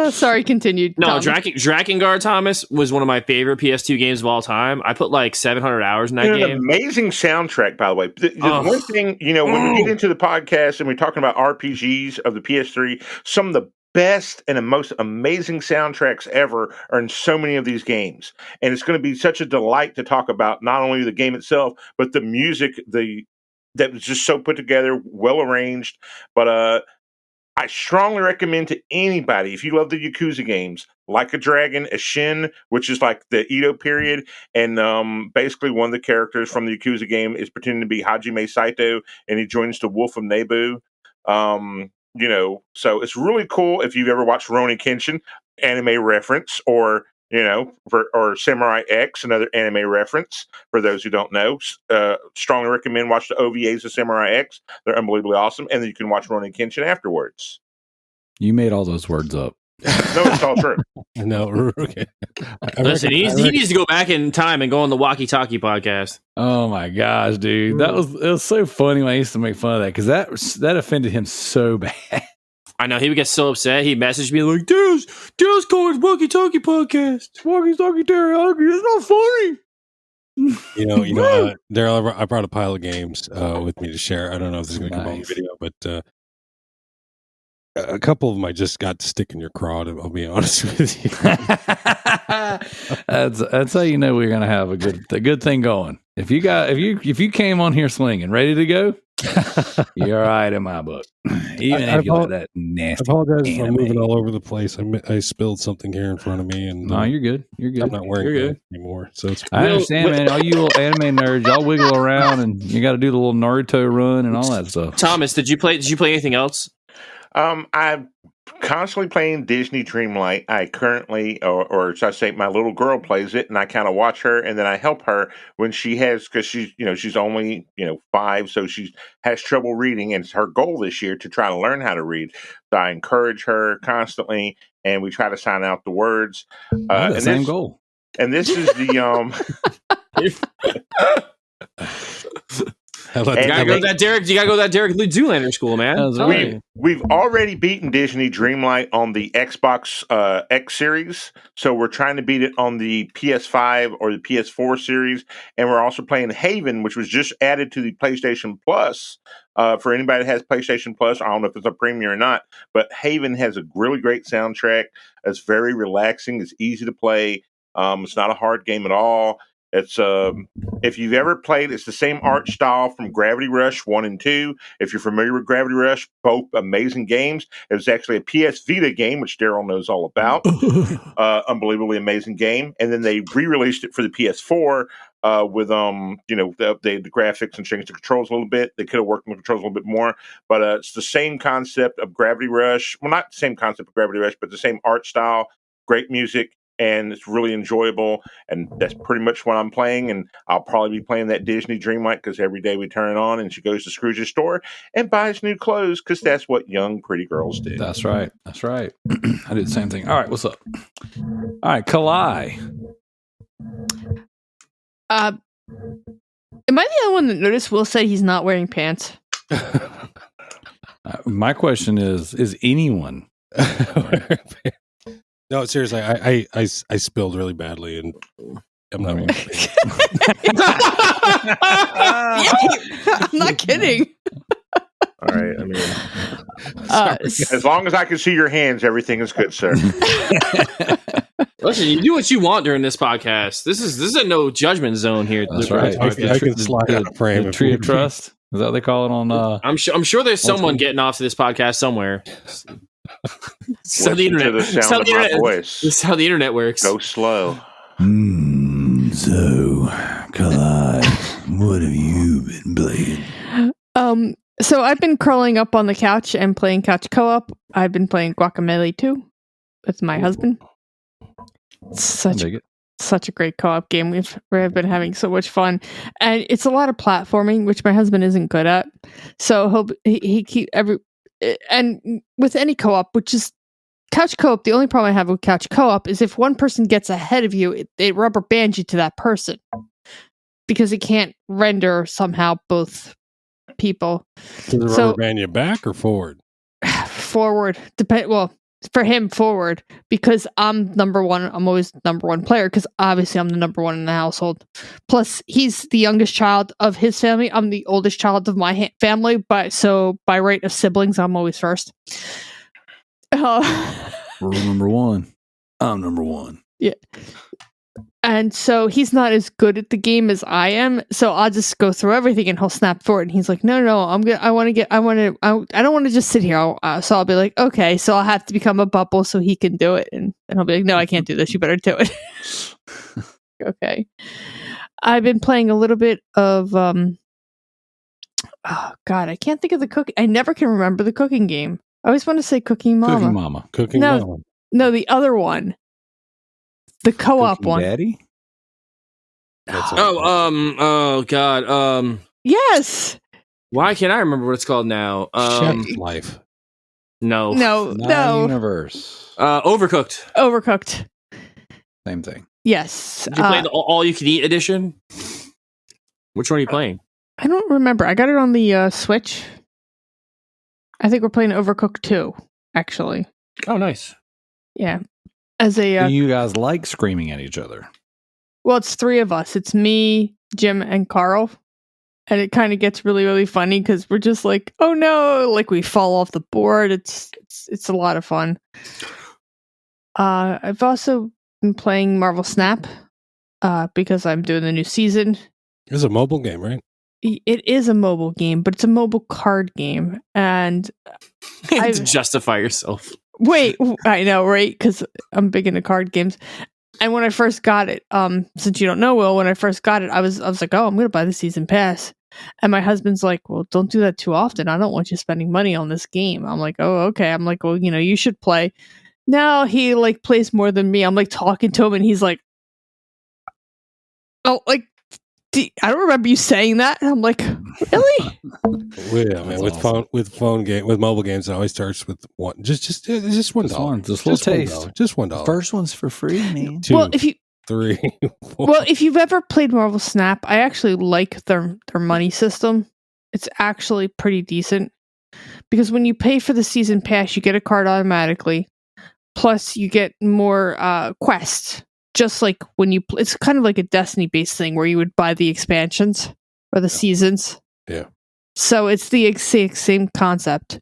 Sorry, continued. No, Drakengard, Thomas, was one of my favorite PS2 games of all time. I put like 700 hours in that game. An amazing soundtrack, by the way. The one thing, when we get into the podcast and we're talking about RPGs of the PS3, some of the best and the most amazing soundtracks ever are in so many of these games. And it's going to be such a delight to talk about not only the game itself, but the music, that was just so put together, well arranged. But I strongly recommend to anybody, if you love the Yakuza games, Like a Dragon, a Shin, which is like the Edo period, and basically one of the characters from the Yakuza game is pretending to be Hajime Saito, and he joins the Wolf of Nebu. So it's really cool if you've ever watched Rurouni Kenshin, anime reference, or Samurai X, another anime reference. For those who don't know, strongly recommend watch the OVAs of Samurai X. They're unbelievably awesome, and then you can watch Rurouni Kenshin afterwards. You made all those words up. No, it's all true. No, okay. Listen, he needs to go back in time and go on the Walkie Talkie podcast. Oh my gosh, dude, it was so funny when I used to make fun of that because that offended him so bad. I know, he would get so upset. He messaged me like, Darrell's going Walkie Talkie podcast. Walkie Talkie Darrell. It's not funny. Darrell, I brought a pile of games with me to share. I don't know if this is going to come on the video, but a couple of them I just got to stick in your craw. I'll be honest with you. That's how you know we're going to have a good thing going. If you came on here swinging, ready to go, you're all right in my book. Even if you like that nasty. I apologize if I'm moving all over the place. I spilled something here in front of me, and no, you're good. You're good. I'm not wearing it anymore, so it's. I understand, man. All you little anime nerds, y'all wiggle around, and you got to do the little Naruto run and all that stuff. Thomas, did you play anything else? I'm constantly playing Disney Dreamlight. I currently, or should I say, my little girl plays it, and I kind of watch her, and then I help her when she has, because she's only 5, so she has trouble reading, and it's her goal this year to try to learn how to read. So I encourage her constantly, and we try to sign out the words. Same goal. And this is the You gotta go to that Derek Zoolander school, man. We've already beaten Disney Dreamlight on the Xbox X series, so we're trying to beat it on the PS5 or the PS4 series, and we're also playing Haven, which was just added to the PlayStation Plus. For anybody that has PlayStation Plus, I don't know if it's a premium or not, but Haven has a really great soundtrack. It's very relaxing. It's easy to play. It's not a hard game at all. It's if you've ever played, it's the same art style from Gravity Rush 1 and 2. If you're familiar with Gravity Rush, both amazing games. It was actually a PS Vita game, which Darrell knows all about. Unbelievably amazing game. And then they re-released it for the PS4 with the graphics and changed the controls a little bit. They could have worked on the controls a little bit more, but it's the same concept of Gravity Rush. Well, not the same concept of Gravity Rush, but the same art style, great music, and it's really enjoyable. And that's pretty much what I'm playing. And I'll probably be playing that Disney Dreamlight because every day we turn it on and she goes to Scrooge's store and buys new clothes because that's what young, pretty girls do. That's right. That's right. I did the same thing. All right, what's up? All right, Kalai. Am I the only one that noticed Will said he's not wearing pants? My question is anyone? No, seriously, I spilled really badly, and I'm not. I'm not kidding. All right, I mean, as long as I can see your hands, everything is good, sir. Listen, you do what you want during this podcast. This is a no judgment zone here. That's right. I can slide out of frame. The tree of trust. Is that what they call it on? I'm sure there's someone getting off to this podcast somewhere. So the internet. To the sound of my voice. This is how the internet works. Go slow. So, Kalai, what have you been playing? So I've been curling up on the couch and playing couch co-op. I've been playing Guacamelee 2 with my husband. Such a great co-op game. We've been having so much fun, and it's a lot of platforming, which my husband isn't good at. So he keep and with any co-op, which is couch co-op. The only problem I have with couch co-op is if one person gets ahead of you, it rubber bands you to that person because it can't render somehow both people. Does the rubber band you back or forward? Forward. Well, for him, forward, because I'm number one. I'm always number one player because obviously I'm the number one in the household. Plus, he's the youngest child of his family. I'm the oldest child of my family, so by right of siblings, I'm always first. Rule number one. I'm number one. Yeah. And so he's not as good at the game as I am. So I'll just go through everything and he'll snap forward. And he's like, no, I don't want to just sit here. So I'll be like, okay, so I'll have to become a bubble so he can do it. And he'll be like, no, I can't do this. You better do it. Okay. I've been playing a little bit of, oh God, I can't think of the cooking. I never can remember the cooking game. I always want to say Cooking Mama. Cooking Mama. No, the other one. The co-op Cooking one. Daddy? Oh God. Yes. Why can't I remember what it's called now? Chef Life. No. Universe. Overcooked. Same thing. Yes. Did you play the all-you-can-eat edition? Which one are you playing? I don't remember. I got it on the Switch. I think we're playing Overcooked 2, actually. Oh, nice. Yeah. As a you guys like screaming at each other? Well, it's three of us. It's me, Jim, and Carl. And it kind of gets really, really funny because we're just like, oh no, like we fall off the board. It's a lot of fun. I've also been playing Marvel Snap because I'm doing the new season. It's a mobile game, right? It is a mobile game, but it's a mobile card game. And to justify yourself. Wait, I know, right? Because I'm big into card games. And when I first got it, since you don't know, Will, when I first got it, I was like, oh, I'm going to buy the season pass. And my husband's like, well, don't do that too often. I don't want you spending money on this game. I'm like, oh, okay. I'm like, well, you should play. Now he like plays more than me. I'm like talking to him and he's like, oh, like, I don't remember you saying that. And I'm like, really? Yeah, man. With mobile games, it always starts with one. Just $1. Just a little taste. Just $1. The first one's for free, man. 2, well, 3, 4. Well, if you've ever played Marvel Snap, I actually like their money system. It's actually pretty decent because when you pay for the season pass, you get a card automatically. Plus, you get more quests. Just like when it's kind of like a Destiny based thing where you would buy the expansions or the seasons. Yeah. So it's the exact same concept.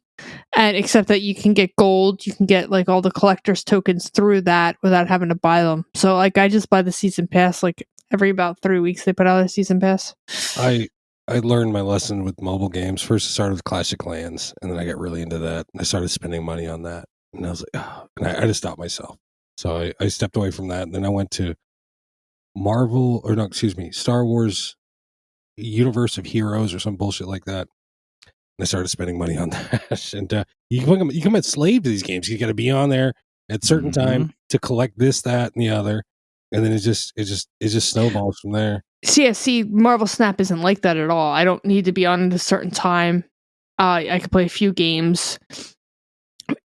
And except that you can get gold, you can get like all the collector's tokens through that without having to buy them. So like I just buy the season pass like every about 3 weeks they put out a season pass. I learned my lesson with mobile games. First I started with Clash of Clans and then I got really into that. And I started spending money on that. And I was like, oh, and I just stopped myself. So I stepped away from that, and then I went to Star Wars Universe of Heroes or some bullshit like that. And I started spending money on that. And you become a slave to these games. You got to be on there at certain time to collect this, that, and the other. And then it just snowballs from there. See, Marvel Snap isn't like that at all. I don't need to be on at a certain time. I can play a few games.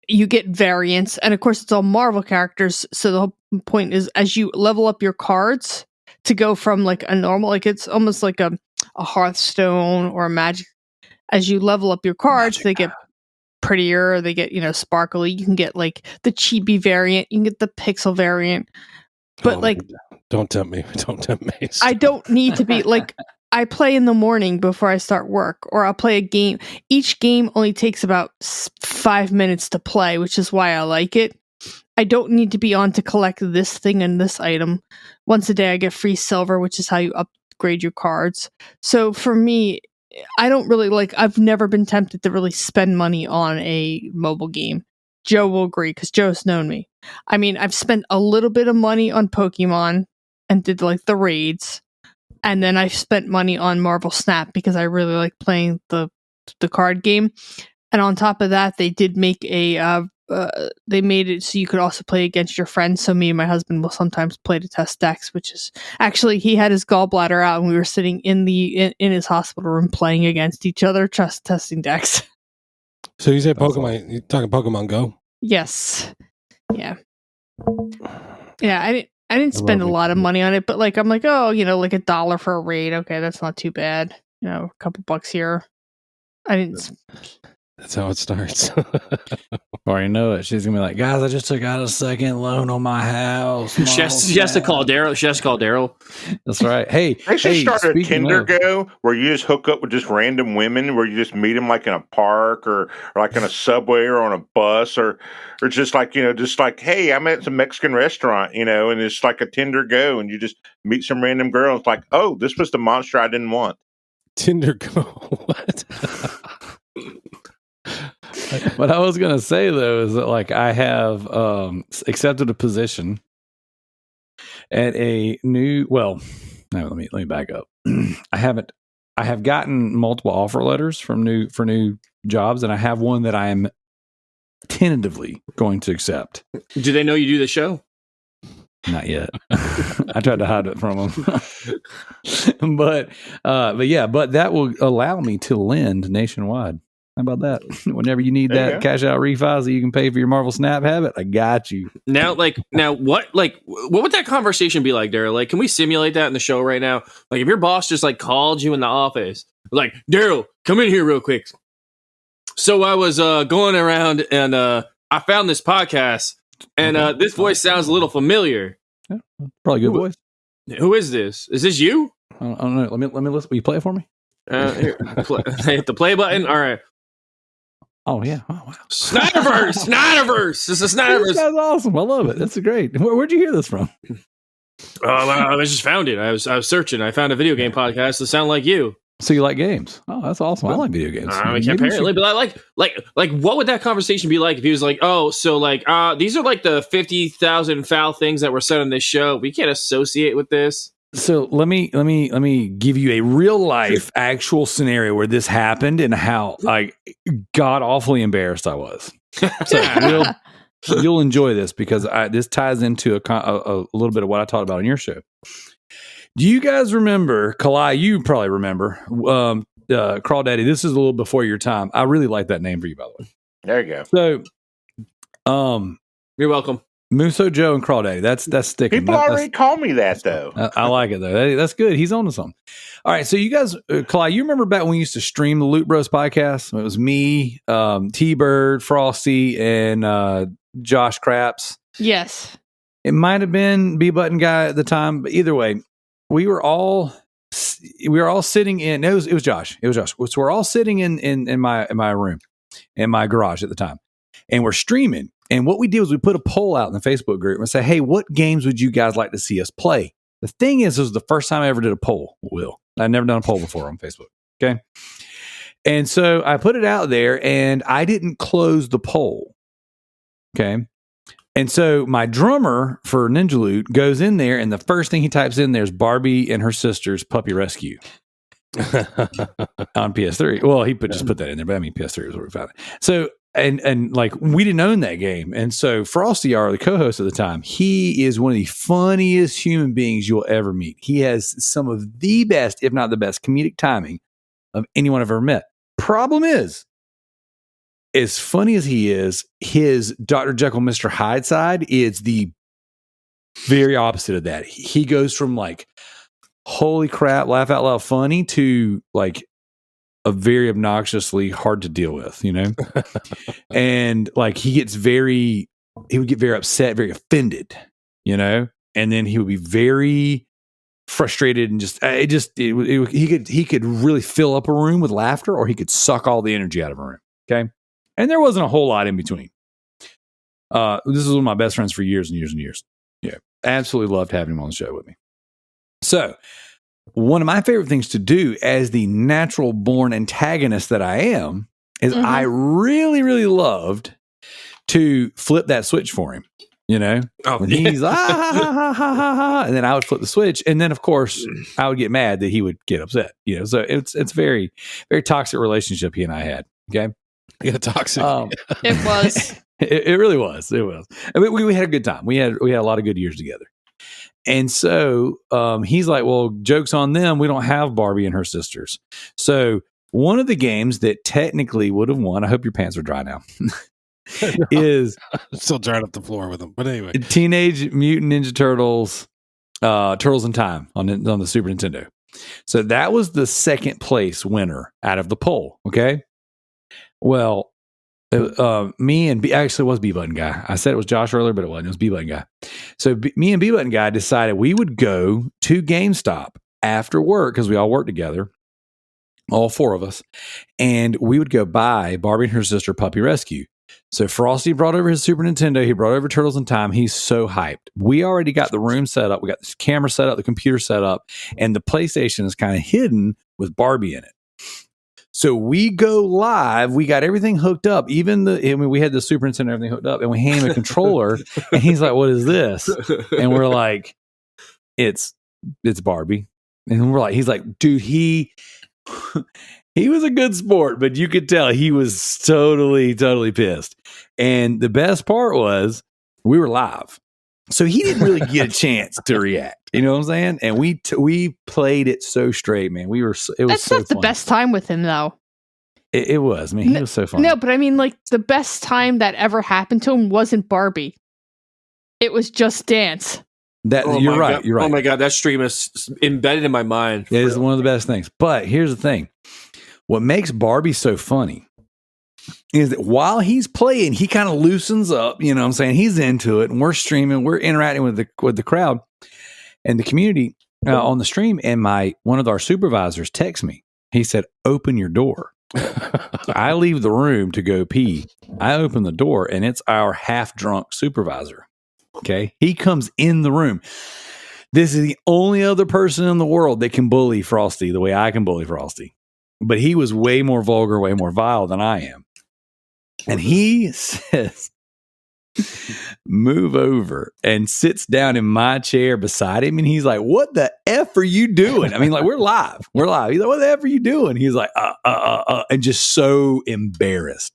You get variants, and of course, it's all Marvel characters. So the whole point is, as you level up your cards to go from like a normal, like it's almost like a Hearthstone or a Magic. As you level up your cards, they get prettier. They get sparkly. You can get like the chibi variant. You can get the pixel variant. But don't tempt me. Don't tempt me. I don't need to be like, I play in the morning before I start work, or I'll play a game. Each game only takes about 5 minutes to play, which is why I like it. I don't need to be on to collect this thing and this item. Once a day, I get free silver, which is how you upgrade your cards. So for me, I don't really I've never been tempted to really spend money on a mobile game. Joe will agree, because Joe's known me. I mean, I've spent a little bit of money on Pokemon and did like the raids. And then I've spent money on Marvel Snap because I really like playing the card game. And on top of that, they did make they made it so you could also play against your friends. So me and my husband will sometimes play to test decks, which is actually, he had his gallbladder out and we were sitting in his hospital room playing against each other, just testing decks. So you say Pokemon? You talking Pokemon Go? Yes. Yeah. Yeah. I didn't spend a lot of money on it, but like I'm like, oh, like $1 for a raid. Okay, that's not too bad. A couple bucks here. I didn't. That's how it starts. Or you know it. She's gonna be like, guys, I just took out a second loan on my house. She has to call Darrell. She has to call Darrell. That's right. Hey, they should start a Tinder go where you just hook up with just random women, where you just meet them like in a park or like in a subway or on a bus or just like just like, hey, I'm at some Mexican restaurant, and it's like a Tinder go, and you just meet some random girl. It's like, oh, this was the monster I didn't want. Tinder go. What? What I was gonna say though is that like I have accepted a position at a new. Well, no, let me back up. I have gotten multiple offer letters for new jobs, and I have one that I am tentatively going to accept. Do they know you do the show? Not yet. I tried to hide it from them, but that will allow me to lend nationwide. How about that? Whenever you need that cash out refi so you can pay for your Marvel Snap habit, I got you. Now what would that conversation be like, Darrell? Like, can we simulate that in the show right now? Like, if your boss just like called you in the office, like, Darrell, come in here real quick. So I was going around and I found this podcast, and this voice sounds a little familiar. Yeah, probably a good voice. Who is this? Is this you? I don't know. Let me listen. Will you play it for me? Here, hit the play button. All right. Oh yeah! Oh wow! Snyderverse. This is Snyderverse. That's awesome. I love it. That's great. Where'd you hear this from? I just found it. I was searching. I found a video game podcast that sound like you. So you like games? Oh, that's awesome. I like video games. Apparently, but I like what would that conversation be like if he was like, oh, so like these are like the 50,000 foul things that were said on this show. We can't associate with this. So let me give you a real life actual scenario where this happened and how god awfully embarrassed I was. So you'll enjoy this because this ties into a little bit of what I talked about on your show. Do you guys remember, Kalai? You probably remember Crawdaddy. This is a little before your time. I really like that name for you, by the way. There you go. So, you're welcome. Muso Joe and Crawdaddy. That's sticking. People already call me that, though. I like it, though. That's good. He's on to something. All right. So you guys, Kalai, you remember back when we used to stream the Loot Bros podcast? It was me, T-Bird, Frosty, and Josh Craps. Yes. It might have been B-Button Guy at the time, but either way, we were all sitting in. It was Josh. It was Josh. So we're all sitting in my room, in my garage at the time, and we're streaming. And what we did was we put a poll out in the Facebook group and say, hey, what games would you guys like to see us play? The thing is, it was the first time I ever did a poll, Will. I'd never done a poll before on Facebook. Okay. And so I put it out there and I didn't close the poll. Okay. And so my drummer for Ninja Loot goes in there, and the first thing he types in there is Barbie and her sister's Puppy Rescue on PS3. Well, he just put that in there, but I mean, PS3 was where we found it. So, and like, we didn't own that game. And so Frosty, the co-host at the time, he is one of the funniest human beings you'll ever meet. He has some of the best, if not the best, comedic timing of anyone I've ever met. Problem is, as funny as he is, his Dr. Jekyll, Mr. Hyde side is the very opposite of that. He goes from like, holy crap, laugh out loud funny to like a very obnoxiously hard to deal with, you know? And like he would get very upset, very offended, you know? And then he would be very frustrated and he could really fill up a room with laughter, or he could suck all the energy out of a room. Okay. And there wasn't a whole lot in between. This is one of my best friends for years and years and years. Yeah. Absolutely loved having him on the show with me. So one of my favorite things to do as the natural born antagonist that I am is I really, really loved to flip that switch for him. You know, when he's and then I would flip the switch, and then of course I would get mad that he would get upset. You know, so it's very, very toxic relationship he and I had. Okay. Yeah, toxic. It was. It really was. It was. I mean, we had a good time. We had a lot of good years together. And so he's like, well, joke's on them. We don't have Barbie and her sisters. So one of the games that technically would have won, I hope your pants are dry now, is still drying up the floor with them. But anyway, Teenage Mutant Ninja Turtles, Turtles in Time on the Super Nintendo. So that was the second place winner out of the poll. Okay. Well, me and actually it was B Button Guy. I said it was Josh earlier, but it wasn't. It was B Button Guy. So me and B Button Guy decided we would go to GameStop after work, because we all work together, all four of us, and we would go buy Barbie and her sister Puppy Rescue. So Frosty brought over his Super Nintendo. He brought over Turtles in Time. He's so hyped. We already got the room set up. We got the camera set up, the computer set up, and the PlayStation is kind of hidden with Barbie in it. So we go live. We got everything hooked up. We had the Super Nintendo, everything hooked up, and we hand him a controller, and he's like, "What is this?" And we're like, "It's Barbie." And we're like, he's like, "Dude, he was a good sport, but you could tell he was totally pissed." And the best part was we were live, so he didn't really get a chance to react. You know what I'm saying? And we played it so straight, man. That's not the best time with him, though. It was, man. He was so funny. No, but I mean, like, the best time that ever happened to him wasn't Barbie. It was Just Dance. You're right. Oh my God, that stream is embedded in my mind. It is one of the best things. But here's the thing: what makes Barbie so funny is that while he's playing, he kind of loosens up. You know what I'm saying? He's into it, and we're streaming, we're interacting with the crowd and the community on the stream. And one of our supervisors texts me. He said, "Open your door." So I leave the room to go pee. I open the door, and it's our half-drunk supervisor. Okay, he comes in the room. This is the only other person in the world that can bully Frosty the way I can bully Frosty. But he was way more vulgar, way more vile than I am. And he says, "Move over," and sits down in my chair beside him. And he's like, "What the F are you doing?" I mean, like, we're live. He's like, "What the F are you doing?" He's like, and just so embarrassed.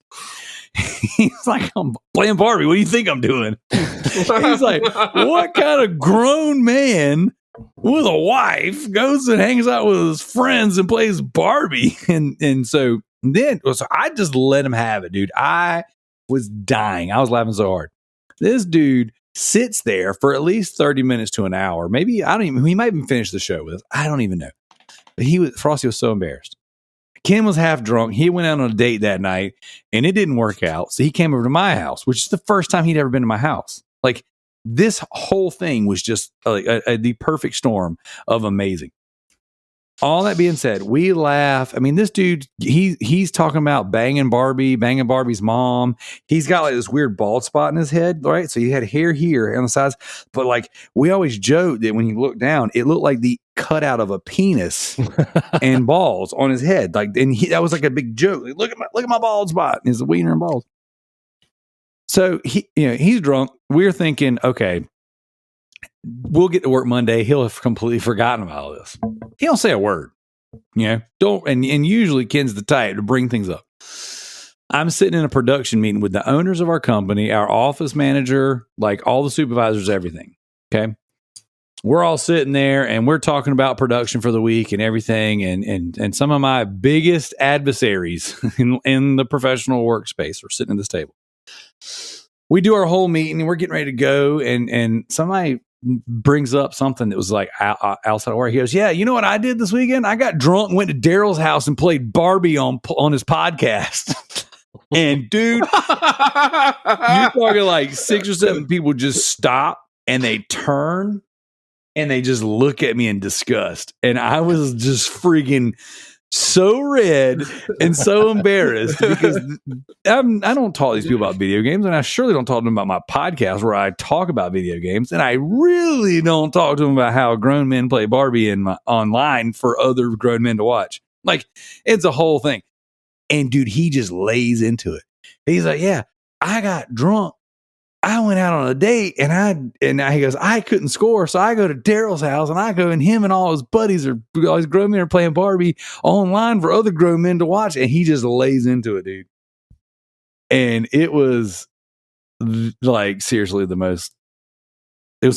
He's like, "I'm playing Barbie. What do you think I'm doing?" He's like, "What kind of grown man with a wife goes and hangs out with his friends and plays Barbie?" And so I just let him have it, dude. I was dying. I was laughing so hard. This dude sits there for at least 30 minutes to an hour. Maybe he might even finish the show with us. I don't even know. But Frosty was so embarrassed. Ken was half drunk. He went out on a date that night and it didn't work out. So he came over to my house, which is the first time he'd ever been to my house. Like, this whole thing was just the perfect storm of amazing. All that being said, we laugh. I mean, this dude, he's talking about banging Barbie's mom. He's got like this weird bald spot in his head, right? So he had hair here on the sides. But like, we always joke that when you look down, it looked like the cutout of a penis and balls on his head. Like, and that was like a big joke. Like, look at my bald spot. And his wiener and balls. So he's drunk. We're thinking, okay, we'll get to work Monday. He'll have completely forgotten about all this. He don't say a word. And usually Ken's the type to bring things up. I'm sitting in a production meeting with the owners of our company, our office manager, like all the supervisors, everything. Okay. We're all sitting there and we're talking about production for the week and everything. And some of my biggest adversaries in the professional workspace are sitting at this table. We do our whole meeting and we're getting ready to go. And somebody brings up something that was like outside of work. He goes, yeah, you know what I did this weekend? I got drunk and went to Darrell's house and played Barbie on his podcast. And dude, you're talking like 6 or 7 people just stop and they turn and they just look at me in disgust. And I was just freaking so red and so embarrassed because I don't talk to these people about video games, and I surely don't talk to them about my podcast where I talk about video games, and I really don't talk to them about how grown men play Barbie online for other grown men to watch. Like, it's a whole thing. And dude, he just lays into it. He's like, yeah, I got drunk. I went out on a date and he goes, I couldn't score. So I go to Darrell's house and I go, and him and all his buddies all his grown men are playing Barbie online for other grown men to watch. And he just lays into it, dude. And it was like, seriously, it was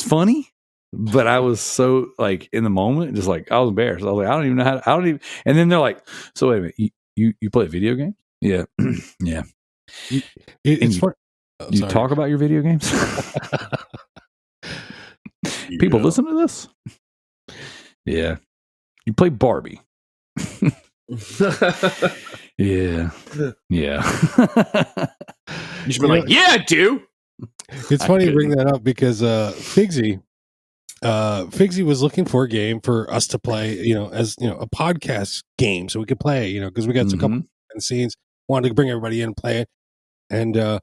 funny, but I was so like in the moment, just like, I was embarrassed. I was like, I don't even know and then they're like, so wait a minute, you play video games? Yeah. Yeah. It's fun. You talk about your video games? People listen to this? Yeah. You play Barbie. Yeah. Yeah. You should be like, yeah, dude. It's funny you bring that up because Figsy was looking for a game for us to play, as a podcast game, so we could play, because we got some couple scenes, wanted to bring everybody in and play it, and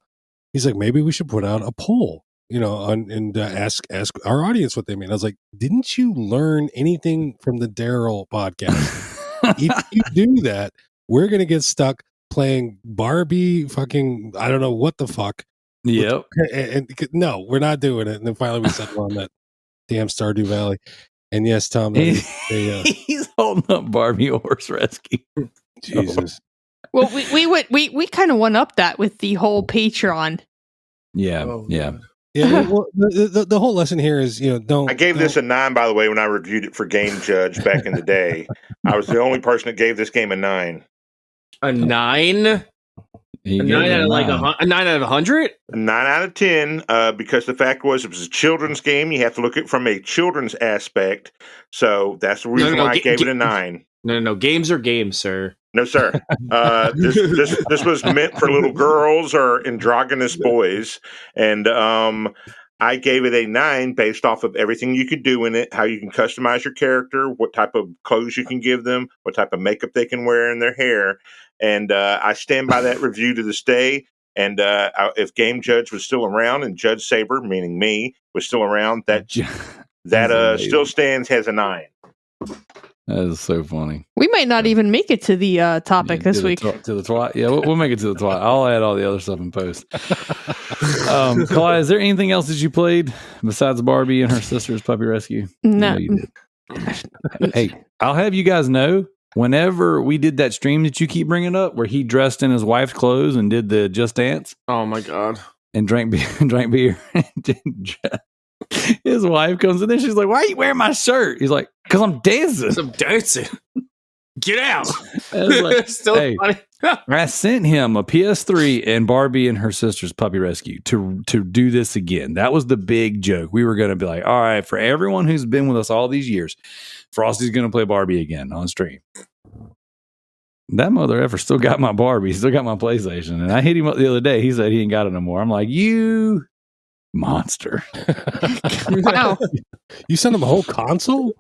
he's like, maybe we should put out a poll, and ask our audience what they mean. I was like, didn't you learn anything from the Darrell podcast? If you do that, we're gonna get stuck playing Barbie, fucking, I don't know what the fuck. Yep. And no, we're not doing it. And then finally we settled on that damn Stardew Valley. And yes, Tom, he's holding up Barbie Horse Rescue. Jesus. Well, we kind of one up that with the whole Patreon. Yeah, yeah. Well, the whole lesson here is, don't. I gave this a 9, by the way, when I reviewed it for Game Judge back in the day. I was the only person that gave this game a 9. A 9? A 9 out of like a 9 out of 100? A 9 out of 10, because the fact was it was a children's game. You have to look at it from a children's aspect. So that's the reason why I gave it a 9. No. Games are games, sir. No, sir. This was meant for little girls or androgynous boys. And I gave it a 9 based off of everything you could do in it, how you can customize your character, what type of clothes you can give them, what type of makeup they can wear in their hair. And I stand by that review to this day. And if Game Judge was still around and Judge Saber, meaning me, was still around, that still stands as a 9. That is so funny. We might not even make it to the topic this week. To the twat. Yeah, we'll make it to the twat. I'll add all the other stuff in post. Kalai, is there anything else that you played besides Barbie and her sister's Puppy Rescue? No. You did. Hey, I'll have you guys know, whenever we did that stream that you keep bringing up, where he dressed in his wife's clothes and did the Just Dance. Oh my God. And drank beer. His wife comes in there. She's like, why are you wearing my shirt? He's like, because I'm dancing. Get out. Like, still funny. I sent him a PS3 and Barbie and her sister's Puppy Rescue to do this again. That was the big joke. We were going to be like, all right, for everyone who's been with us all these years, Frosty's going to play Barbie again on stream. That mother effer still got my Barbie, still got my PlayStation. And I hit him up the other day. He said he ain't got it no more. I'm like, you monster. Wow. You sent him a whole console?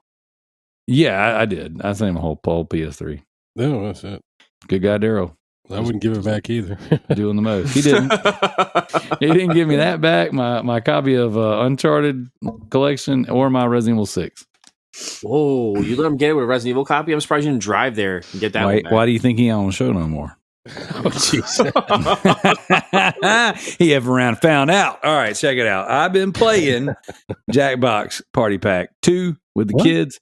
Yeah, I did. I sent him a whole PS3. No, that's it. Good guy, Darrell. I wouldn't give it back either. Doing the most. He didn't. He didn't give me that back. My copy of Uncharted collection or my Resident Evil 6. Whoa, you let him get it with a Resident Evil copy? I'm surprised you didn't drive there and get that one back. Why do you think he don't show no more? Oh, jeez. He ever around found out. All right, check it out. I've been playing Jackbox Party Pack 2 with the kids.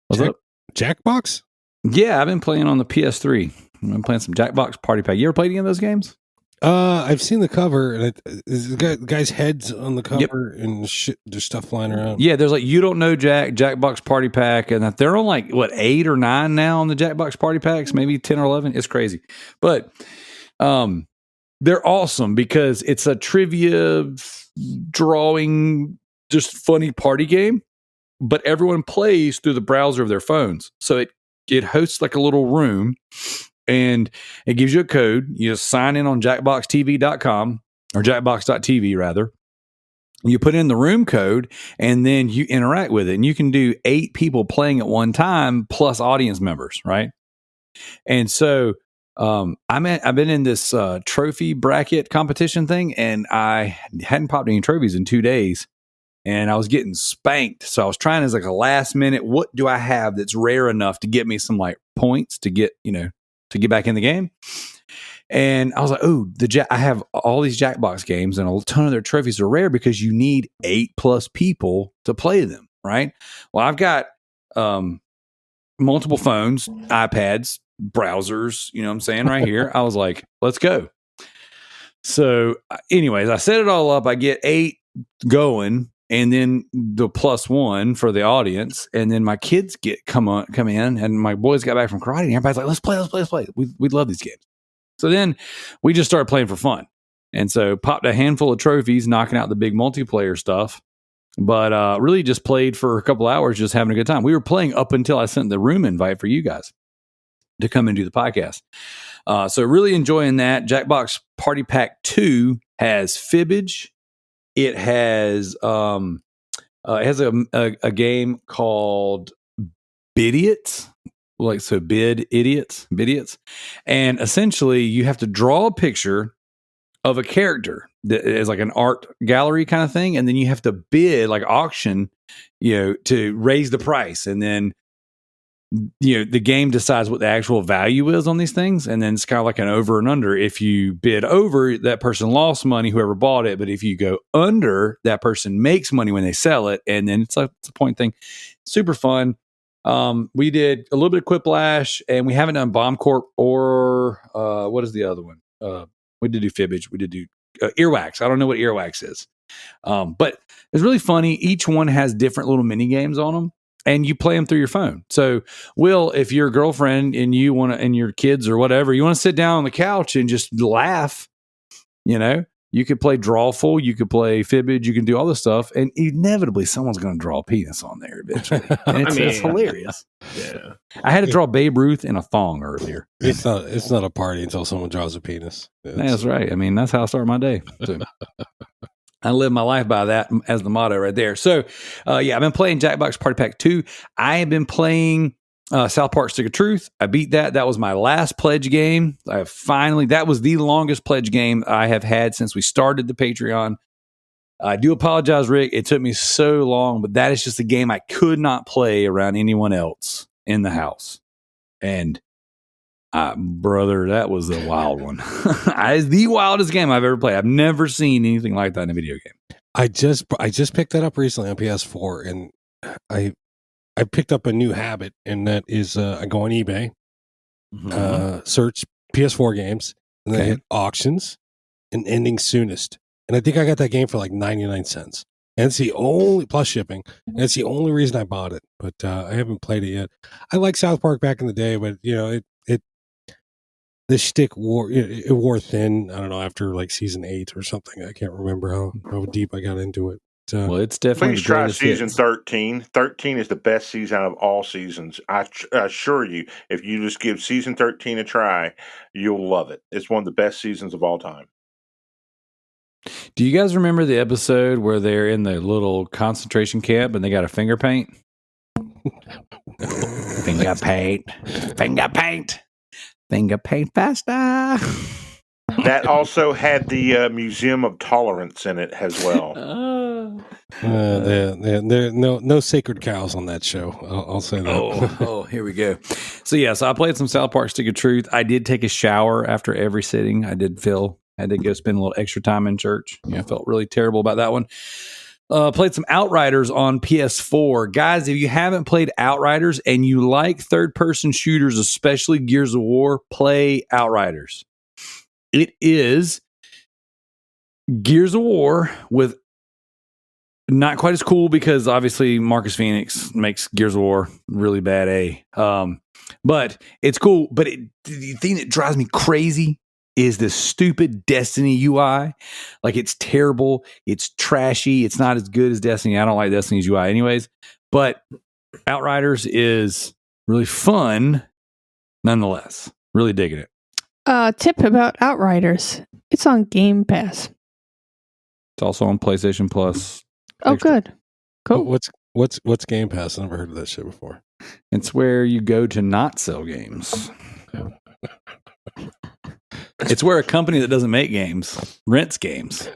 What's up? Jackbox? Yeah, I've been playing on the PS3. I've been playing some Jackbox Party Pack. You ever played any of those games? I've seen the cover, and is the guy's heads on the cover and shit. There's stuff flying around. Yeah, there's like You Don't Know Jackbox Party Pack, and they're on like 8 or 9 now on the Jackbox Party Packs, maybe 10 or 11. It's crazy, but they're awesome because it's a trivia drawing, just funny party game. But everyone plays through the browser of their phones, so it hosts like a little room. And it gives you a code. You just sign in on jackboxtv.com or jackbox.tv rather. You put in the room code and then you interact with it. And you can do 8 people playing at one time plus audience members, right? And so I've been in this trophy bracket competition thing, and I hadn't popped any trophies in 2 days. And I was getting spanked. So I was trying as like a last minute, what do I have that's rare enough to get me some like points to get, to get back in the game. And I was like, oh, I have all these Jackbox games, and a ton of their trophies are rare because you need 8+ people to play them, right? Well, I've got multiple phones, iPads, browsers, you know what I'm saying, right here. I was like, let's go. So anyways, I set it all up. I get 8 going, and then the +1 for the audience, and then my kids come in, and my boys got back from karate, and everybody's like, let's play. We love these games. So then we just started playing for fun, and so popped a handful of trophies, knocking out the big multiplayer stuff, but really just played for a couple hours, just having a good time. We were playing up until I sent the room invite for you guys to come and do the podcast. So really enjoying that. Jackbox Party Pack 2 has Fibbage. It has a game called Bidiots, Bidiots, and essentially you have to draw a picture of a character that is like an art gallery kind of thing, and then you have to bid, like auction, to raise the price, and then the game decides what the actual value is on these things, and then it's kind of like an over and under. If you bid over, that person lost money, whoever bought it, but if you go under, that person makes money when they sell it, and then it's a point thing. Super fun. We did a little bit of Quiplash, and we haven't done Bomb Corp or what is the other one? We did do Fibbage. We did do Earwax. I don't know what Earwax is, but it's really funny. Each one has different little mini games on them, and you play them through your phone. So, Will, if your girlfriend and you want to, and your kids or whatever, you want to sit down on the couch and just laugh, you could play Drawful, you could play Fibbage, you can do all this stuff, and inevitably someone's going to draw a penis on there eventually. And it's hilarious. Yeah, I had to draw Babe Ruth in a thong earlier. It's not a party until someone draws a penis. That's right. I mean, that's how I start my day. So. I live my life by that as the motto right there. So, I've been playing Jackbox Party Pack 2. I have been playing South Park Stick of Truth. I beat that. That was my last pledge game. That was the longest pledge game I have had since we started the Patreon. I do apologize, Rick. It took me so long, but that is just a game I could not play around anyone else in the house. And brother, that was a wild one. It's the wildest game I've ever played. I've never seen anything like that in a video game. I just picked that up recently on PS4, and I picked up a new habit, and that is I go on eBay, search PS4 games, and then I hit auctions and ending soonest. And I think I got that game for like 99 cents. And it's the only, plus shipping, and it's the only reason I bought it. But I haven't played it yet. I like South Park back in the day, but the shtick wore thin. I don't know, after like season 8 or something. I can't remember how deep I got into it. Well, it's definitely please try season 13. 13 is the best season out of all seasons. I assure you, if you just give season 13 a try, you'll love it. It's one of the best seasons of all time. Do you guys remember the episode where they're in the little concentration camp and they got a finger paint? Finger paint faster. That also had the Museum of Tolerance in it as well. There no sacred cows on that show. I'll say that. Here we go. So I played some South Park Stick of Truth. I did take a shower after every sitting. I did go spend a little extra time in church. I felt really terrible about that one. Played some Outriders on PS4. Guys, if you haven't played Outriders and you like third-person shooters, especially Gears of War, play Outriders. It is Gears of War with not quite as cool because obviously Marcus Phoenix makes Gears of War really bad. But it's cool. But the thing that drives me crazy is this stupid Destiny UI. Like, it's terrible. It's trashy. It's not as good as Destiny. I don't like Destiny's UI anyways. But Outriders is really fun nonetheless. Really digging it. Tip about Outriders. It's on Game Pass. It's also on PlayStation Plus. Oh, good. Cool. What's Game Pass? I never heard of that shit before. It's where you go to not sell games. It's where a company that doesn't make games rents games.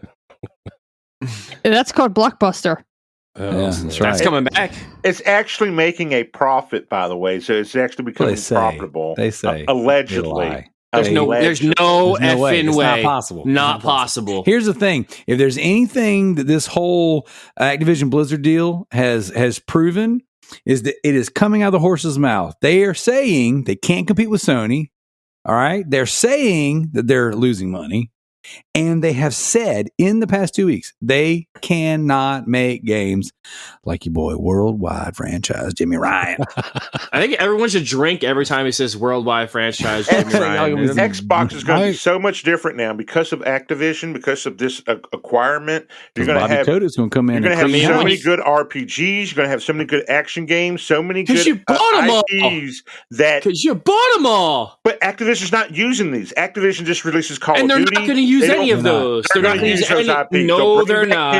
That's called Blockbuster. That's right. That's coming back. It's actually making a profit, by the way. So it's actually becoming profitable. They say allegedly. There's no effing way. Not possible. Not possible. Here's the thing: if there's anything that this whole Activision Blizzard deal has proven, is that it is coming out of the horse's mouth. They are saying they can't compete with Sony. All right, they're saying that they're losing money. And they have said in the past 2 weeks, they cannot make games like your boy worldwide franchise, Jimmy Ryan. I think everyone should drink every time he says worldwide franchise, Jimmy Ryan. Xbox is going to be so much different now because of Activision, because of this acquirement. You're going to have Coda's going to come in. You're going to have so many good RPGs. You're going to have so many good action games. So many good you bought them IPs because you bought them all. But Activision's not using these. Activision just releases Call and of Duty. They're not going to use any of those. They're not going to use those any. IPs. No, they're not.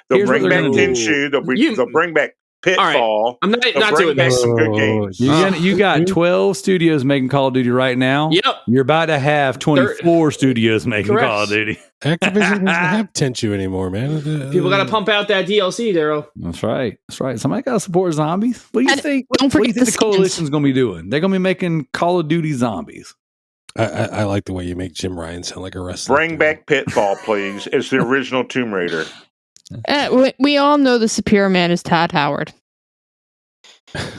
They'll bring back Tenchu. They'll bring back Pitfall. Right. I'm not doing back this. Some good games. You got 12 studios making Call of Duty right now. Yep. You're about to have 24 studios making Call of Duty. Activision doesn't have Tenchu anymore, man. People got to pump out that DLC, Darrell. That's right. Somebody got to support zombies. What do you think? Don't What do you forget think the coalition's going to be doing? They're going to be making Call of Duty zombies. I like the way you make Jim Ryan sound like a wrestler. Bring back Pitfall, please. It's the original Tomb Raider. We all know the superior man is Todd Howard.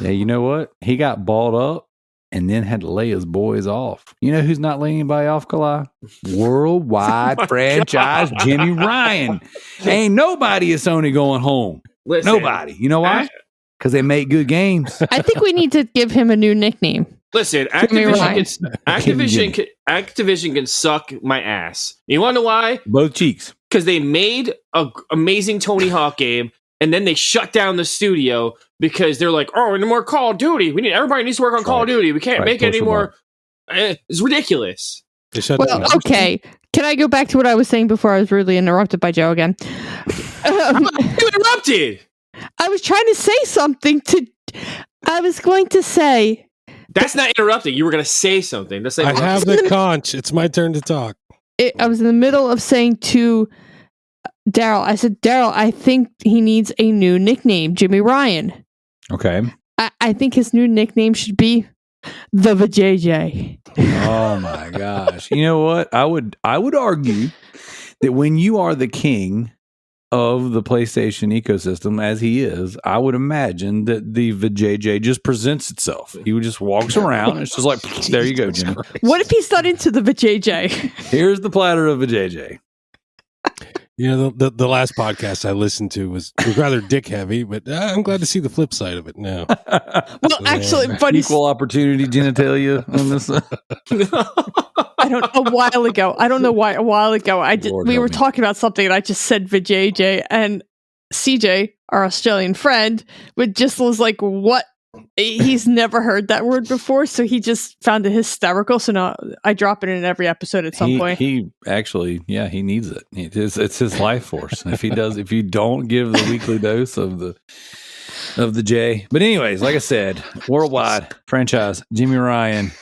Yeah, you know what? He got balled up and then had to lay his boys off. You know who's not laying anybody off, Kalai? Worldwide franchise Jimmy Ryan. Ain't nobody at Sony going home. Listen, nobody. You know why? Because they make good games. I think we need to give him a new nickname. Listen, Activision can suck my ass. You want to know why? Both cheeks. Because they made an amazing Tony Hawk game, and then they shut down the studio because they're like, "Oh, no more Call of Duty. Everybody needs to work on Call of Duty. We can't make it anymore." It's ridiculous. Well, okay. Can I go back to what I was saying before I was rudely interrupted by Joe again? Interrupted. I was trying to say something I was going to say. That's not interrupting. You were going to say something. That's I have the conch. It's my turn to talk. I was in the middle of saying to Darrell, I said, Darrell, I think he needs a new nickname, Jimmy Ryan. Okay. I think his new nickname should be the VJJ. Oh my gosh. You know what? I would argue that when you are the king of the PlayStation ecosystem, as he is, I would imagine that the VJJ just presents itself. He just walks around and it's just like, there you go, Jimmy. What if he's not into the VJJ? Here's the platter of VJJ. You know, the last podcast I listened to was rather dick heavy, but I'm glad to see the flip side of it now. Well, actually, but equal opportunity genitalia on this. I don't know. A while ago, I don't know why. A while ago, we were talking about something, and I just said VJJ, and CJ, our Australian friend, was like, "What?" He's never heard that word before, so he just found it hysterical. So now I drop it in every episode at some point. He actually, he needs it. It's his life force. If you don't give the weekly dose of the J. But anyways, like I said, worldwide franchise Jimmy Ryan.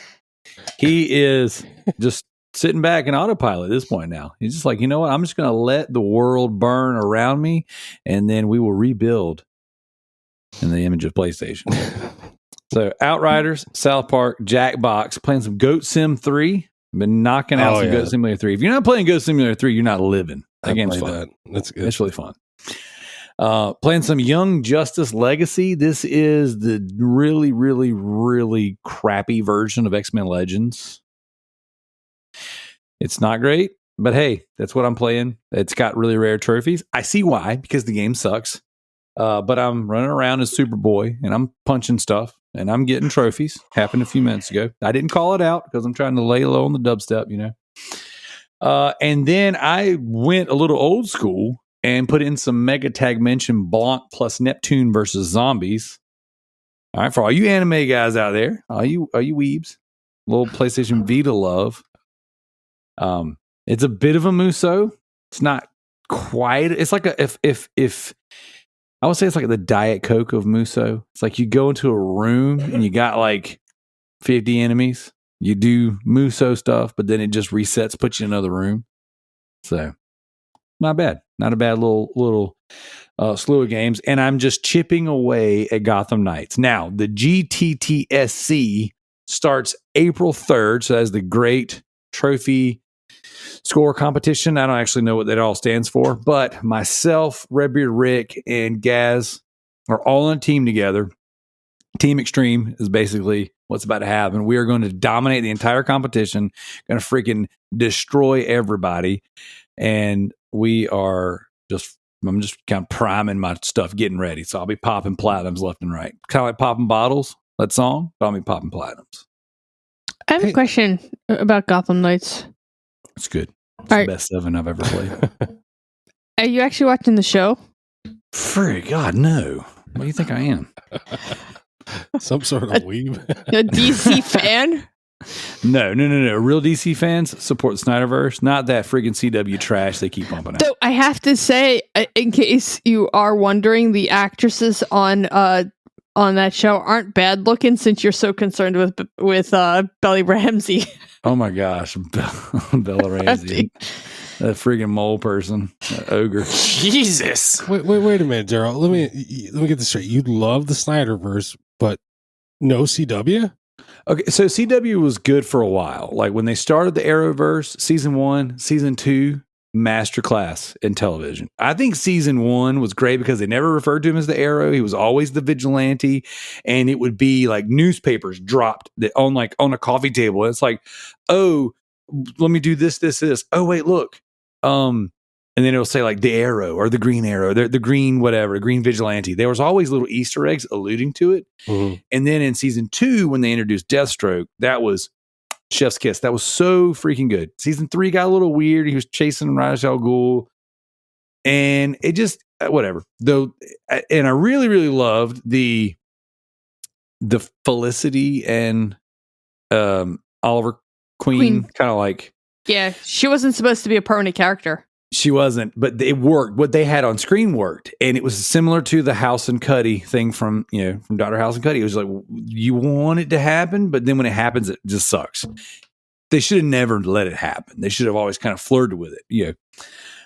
He is just sitting back in autopilot at this point now. He's just like, you know what? I'm just going to let the world burn around me, and then we will rebuild in the image of PlayStation. So Outriders, South Park, Jackbox, playing some Goat Sim 3. Been knocking out some Goat Simulator 3. If you're not playing Goat Simulator 3, you're not living. That game's fun. That's good. It's really fun. Playing some Young Justice Legacy. This is the really, really, really crappy version of X-Men Legends. It's not great, but hey, that's what I'm playing. It's got really rare trophies. I see why, because the game sucks. But I'm running around as Superboy, and I'm punching stuff, and I'm getting trophies. Happened a few minutes ago. I didn't call it out because I'm trying to lay low on the dubstep, you know. And then I went a little old school and put in some Mega Tag Mention Blanc plus Neptune versus Zombies. All right, for all you anime guys out there, all you weebs, little PlayStation Vita love. It's a bit of a Muso. It's not quite. It's like if I would say it's like the Diet Coke of Muso. It's like you go into a room and you got like 50 enemies. You do Muso stuff, but then it just resets, puts you in another room. So not bad. Not a bad little slew of games. And I'm just chipping away at Gotham Knights. Now, the GTTSC starts April 3rd. So that's the Great Trophy Score Competition. I don't actually know what that all stands for, but myself, Redbeard Rick, and Gaz are all on a team together. Team Extreme is basically what's about to happen. We are going to dominate the entire competition, going to freaking destroy everybody. And I'm just kind of priming my stuff, getting ready. So I'll be popping platinums left and right. Kind of like popping bottles, that song, but I'll be popping platinums. I have a question about Gotham Knights. It's good. It's the best 7 I've ever played. Are you actually watching the show? Frig, God, no. What do you think I am? Some sort of weeb. A DC fan? No. Real DC fans support the Snyderverse, not that friggin' CW trash they keep pumping out. So I have to say, in case you are wondering, the actresses on that show aren't bad looking, since you're so concerned with Belly Ramsey. Oh my gosh, Bella Ramsey, that friggin' mole person, that ogre. Jesus. Wait a minute, Darrell. Let me get this straight. You love the Snyderverse, but no CW? Okay, so CW was good for a while. Like when they started the Arrowverse, season 1, season 2, masterclass in television. I think season 1 was great because they never referred to him as the Arrow. He was always the vigilante, and it would be like newspapers dropped on a coffee table. It's like, oh, let me do this. Oh, wait, look. And then it'll say like the Arrow or the Green Arrow, the green whatever, green vigilante. There was always little Easter eggs alluding to it. Mm-hmm. And then in season 2, when they introduced Deathstroke, that was chef's kiss. That was so freaking good. Season 3 got a little weird. He was chasing Ra's al Ghul, and it just whatever. Though, and I really, really loved the Felicity and Oliver Queen. Kind of like, yeah, she wasn't supposed to be a permanent character. She wasn't, but it worked. What they had on screen worked, and it was similar to the House and Cuddy thing from Dr. House and Cuddy. It was like you want it to happen, but then when it happens, it just sucks. They should have never let it happen. They should have always kind of flirted with it. Yeah,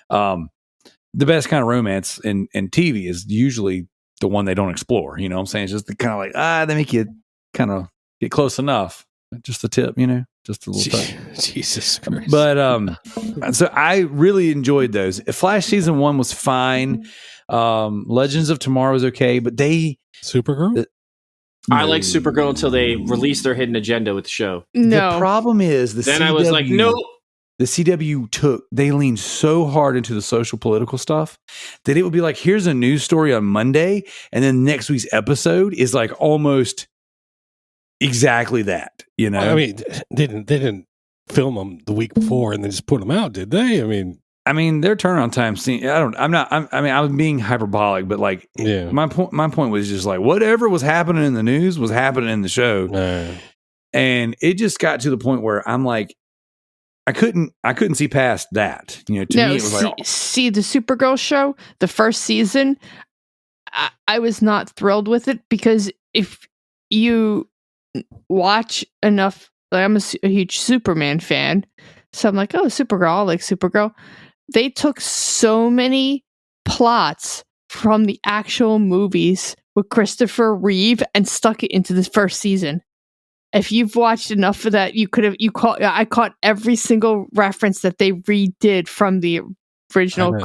the best kind of romance in TV is usually the one they don't explore. You know what I'm saying? It's just the kind of like they make you kind of get close enough, just the tip. Just a little touch. Jesus Christ. But so I really enjoyed those. Flash season 1 was fine. Legends of Tomorrow was okay, but Supergirl? I like Supergirl until they released their hidden agenda with the show. No. The problem is then I was like, nope. The CW they leaned so hard into the social political stuff that it would be like, here's a news story on Monday, and then next week's episode is like almost exactly that. I mean, they didn't film them the week before and then just put them out, did they? I mean, their turnaround time. I was being hyperbolic, but like, yeah. My point was just like whatever was happening in the news was happening in the show, and it just got to the point where I'm like, I couldn't see past that. To me, it was like, see the Supergirl show, the first season. I was not thrilled with it because if you watch enough, like I'm a huge Superman fan, So I'm like, oh, Supergirl, I like Supergirl. They took so many plots from the actual movies with Christopher Reeve and stuck it into the first season. If you've watched enough of that, I caught every single reference that they redid from the original.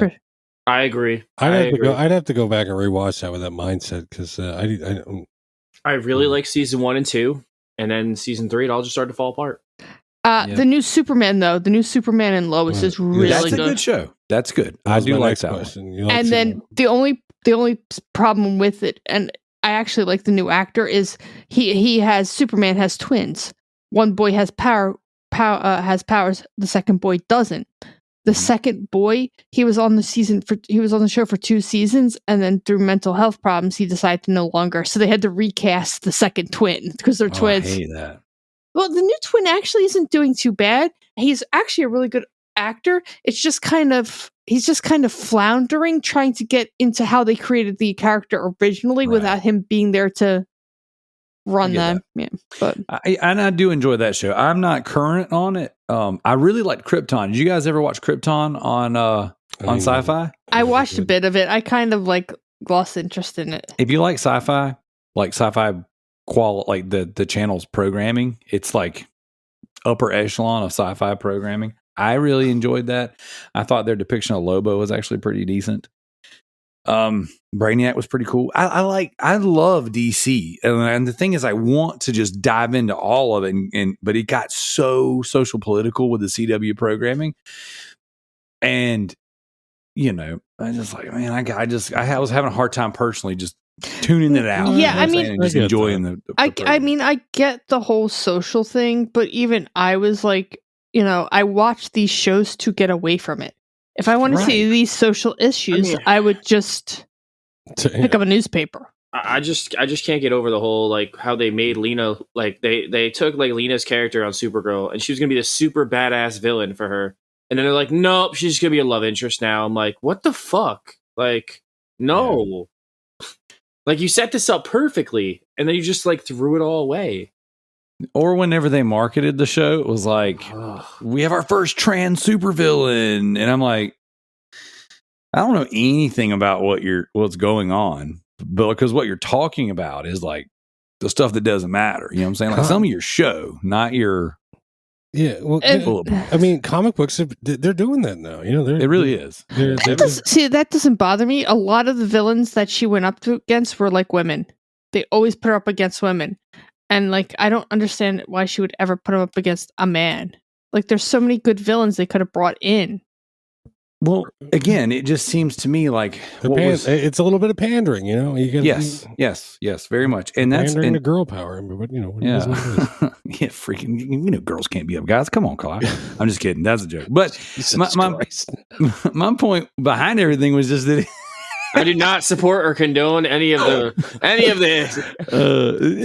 I agree. I'd have to go back and rewatch that with that mindset because I really like season 1 and 2, and then season 3 it all just started to fall apart. The new Superman, though, the new Superman and Lois is really That's good. a good show. That's good. I do like that one. And then the only problem with it, and I actually like the new actor, is Superman has twins. One boy has has powers. The second boy doesn't. The second boy, he was on the show for 2 seasons, and then through mental health problems, he decided to no longer. So they had to recast the second twin because they're twins. I hate that. Well, the new twin actually isn't doing too bad. He's actually a really good actor. He's just kind of floundering, trying to get into how they created the character originally without him being there to run them. Yeah, but I do enjoy that show. I'm not current on it. I really liked Krypton. Did you guys ever watch Krypton on Sci-Fi? I watched a bit of it. I kind of lost interest in it. If you like sci-fi like the channel's programming, it's like upper echelon of sci-fi programming. I really enjoyed that. I thought their depiction of Lobo was actually pretty decent. Brainiac was pretty cool. I love DC, and the thing is, I want to just dive into all of it, but it got so social political with the CW programming, and I just like, man, I was having a hard time personally just tuning it out. Yeah, I mean, just enjoying the I mean, I get the whole social thing, but even I was like, I watch these shows to get away from it. If I want to see these social issues, I would just pick up a newspaper. I just can't get over the whole how they made Lena they took Lena's character on Supergirl, and she was gonna be this super badass villain for her, and then they're like, nope, she's gonna be a love interest now. I'm like, what the fuck? No. You set this up perfectly, and then you just threw it all away. Or whenever they marketed the show, it was like, we have our first trans supervillain, and I'm like, I don't know anything about what's going on, but because what you're talking about is the stuff that doesn't matter. You know what I'm saying? Some of your show, not your. Yeah, well, I mean, comic books, they're doing that now. It really is. That doesn't bother me. A lot of the villains that she went up against were women. They always put her up against women. And I don't understand why she would ever put him up against a man. There's so many good villains they could have brought in. Well, again, it just seems to me it's a little bit of pandering, Yes, very much, and that's pandering to girl power. But yeah, freaking, girls can't beat up guys. Come on, Kalai. I'm just kidding. That's a joke. But my point behind everything was just that. I do not support or condone any of the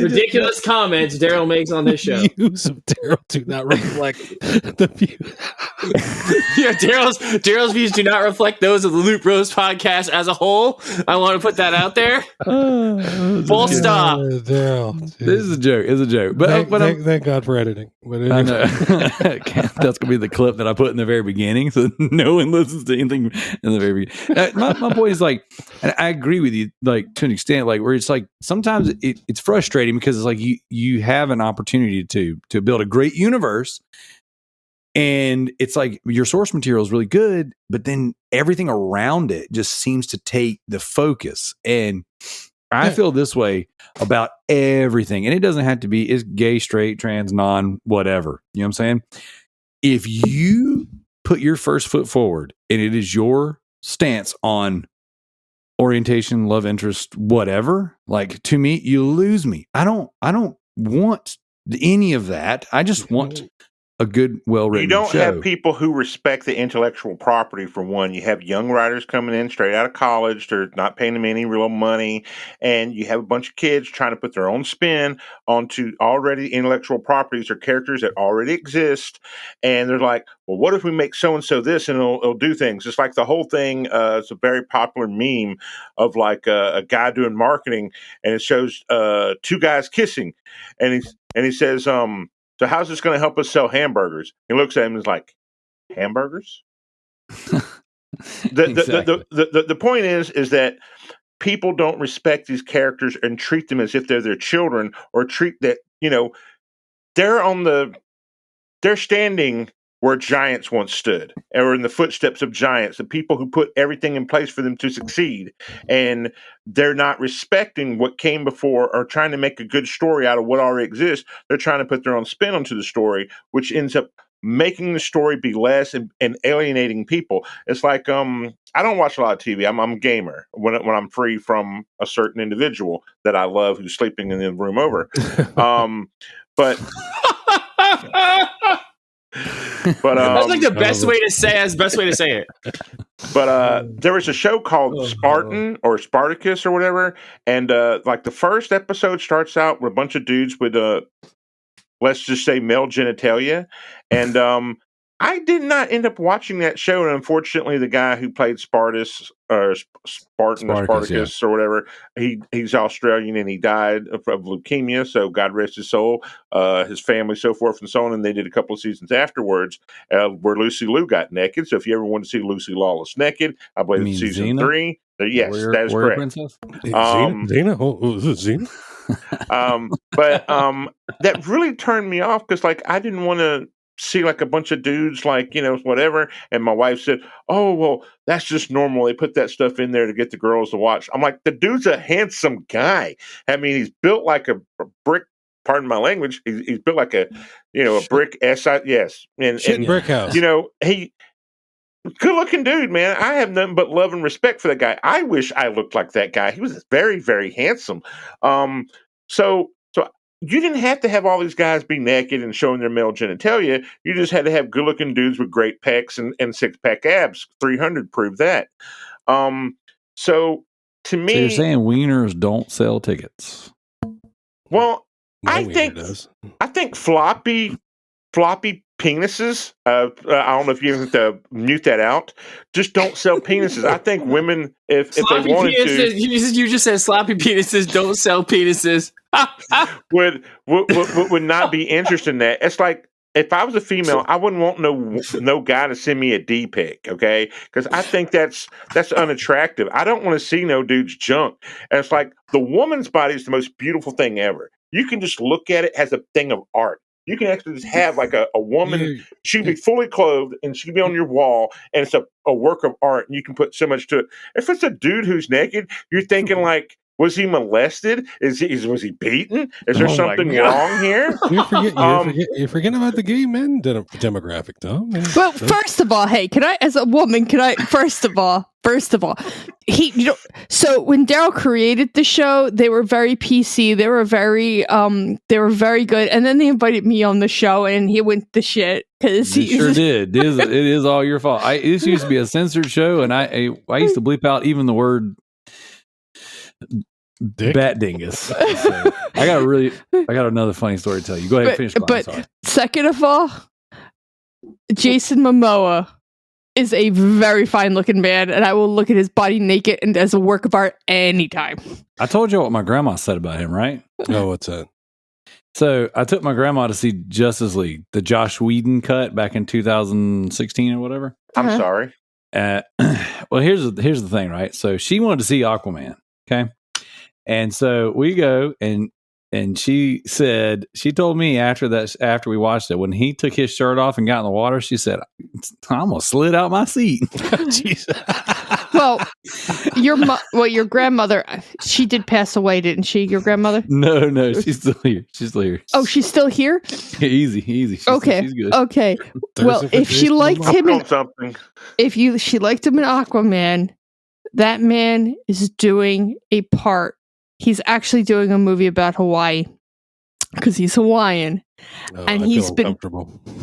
ridiculous comments Darrell makes on this show. The views of Darrell do not reflect the view. Yeah, Darrell's views do not reflect those of the Loot Bros podcast as a whole. I want to put that out there. Full stop. Darrell, this is a joke. It's a joke. But thank God for editing. But anyway. I know. That's gonna be the clip that I put in the very beginning, so no one listens to anything in the very beginning. My point is and I agree with you, to an extent, where it's sometimes it's frustrating because it's you have an opportunity to build a great universe, and it's your source material is really good, but then everything around it just seems to take the focus. And I feel this way about everything, and it doesn't have to be it's gay, straight, trans, non, whatever. You know what I'm saying? If you put your first foot forward and it is your stance on orientation, love interest, whatever, to me, you lose me. I don't want any of that. I just want a good, well-written show. You don't have people who respect the intellectual property, for one. You have young writers coming in straight out of college. They're not paying them any real money. And you have a bunch of kids trying to put their own spin onto already intellectual properties or characters that already exist. And they're like, well, what if we make so-and-so this and it'll do things? It's the whole thing. It's a very popular meme of a guy doing marketing, and it shows 2 guys kissing. And he says, so how's this going to help us sell hamburgers? He looks at him and is like, hamburgers. Exactly. The point is that people don't respect these characters and treat them as if they're their children, or treat that, they're standing where giants once stood, or in the footsteps of giants, the people who put everything in place for them to succeed. And they're not respecting what came before, or trying to make a good story out of what already exists. They're trying to put their own spin onto the story, which ends up making the story be less and alienating people. It's like, I don't watch a lot of TV. I'm a gamer when I'm free from a certain individual that I love who's sleeping in the room over. But that's like the best way to say it. That's the best way to say it. But there was a show called Spartan or Spartacus or whatever, and like the first episode starts out with a bunch of dudes with let's just say male genitalia, and I did not end up watching that show, and unfortunately, the guy who played Spartacus or Spartacus or whatever, he's Australian and he died of leukemia. So God rest his soul, his family, so forth and so on. And they did a couple of seasons afterwards where Lucy Liu got naked. So if you ever want to see Lucy Lawless naked, I believe it's season 3. Yes, that is correct. Princess? Xena? Xena? But that really turned me off, because like I didn't want to see like a bunch of dudes like, whatever. And my wife said, oh, well, that's just normal. They put that stuff in there to get the girls to watch. I'm like, the dude's a handsome guy. I mean, he's built like a brick, pardon my language. He's built like a brick SI. Yes. And brick house. He good looking dude, man. I have nothing but love and respect for that guy. I wish I looked like that guy. He was very, very handsome. So you didn't have to have all these guys be naked and showing their male genitalia. You just had to have good-looking dudes with great pecs and six-pack abs. 300 proved that. So to me, so you're saying wieners don't sell tickets? Well, I think floppy penises. I don't know if you have to mute that out. Just don't sell penises. I think women, if they wanted to, you just said sloppy penises don't sell penises. would not be interested in that. It's like, if I was a female, I wouldn't want no guy to send me a D pic, okay? Because I think that's unattractive. I don't want to see no dude's junk. And it's like, the woman's body is the most beautiful thing ever. You can just look at it as a thing of art. You can actually just have like a woman, she can be fully clothed and she can be on your wall, and it's a work of art, and you can put so much to it. If it's a dude who's naked, you're thinking like, was he molested? Was he beaten? Is there something wrong here? You're forgetting about the gay men demographic, though. Well, first of all, hey, as a woman, first of all, so when Darrell created the show, they were very PC. They were very good. And then they invited me on the show, and he went to shit because he sure did. It is all your fault. This used to be a censored show, and I used to bleep out even the word bat dingus. So, I got another funny story to tell you. Go ahead and finish. But second of all, Jason Momoa is a very fine looking man, and I will look at his body naked and as a work of art anytime. I told you what my grandma said about him, right? Oh, what's that? So I took my grandma to see Justice League, the Joss Whedon cut back in 2016 or whatever. I'm sorry. Well, here's the thing, right? So she wanted to see Aquaman. Okay. And so we go, and she said, she told me after we watched it, when he took his shirt off and got in the water, she said, I almost slid out my seat. Well, your grandmother, she did pass away, didn't she? Your grandmother? No, she's still here. Oh, she's still here? Yeah, easy. She's good. Okay. Well, if she liked him she liked him in Aquaman, that man is doing a part. He's actually doing a movie about Hawaii because he's Hawaiian. And he's been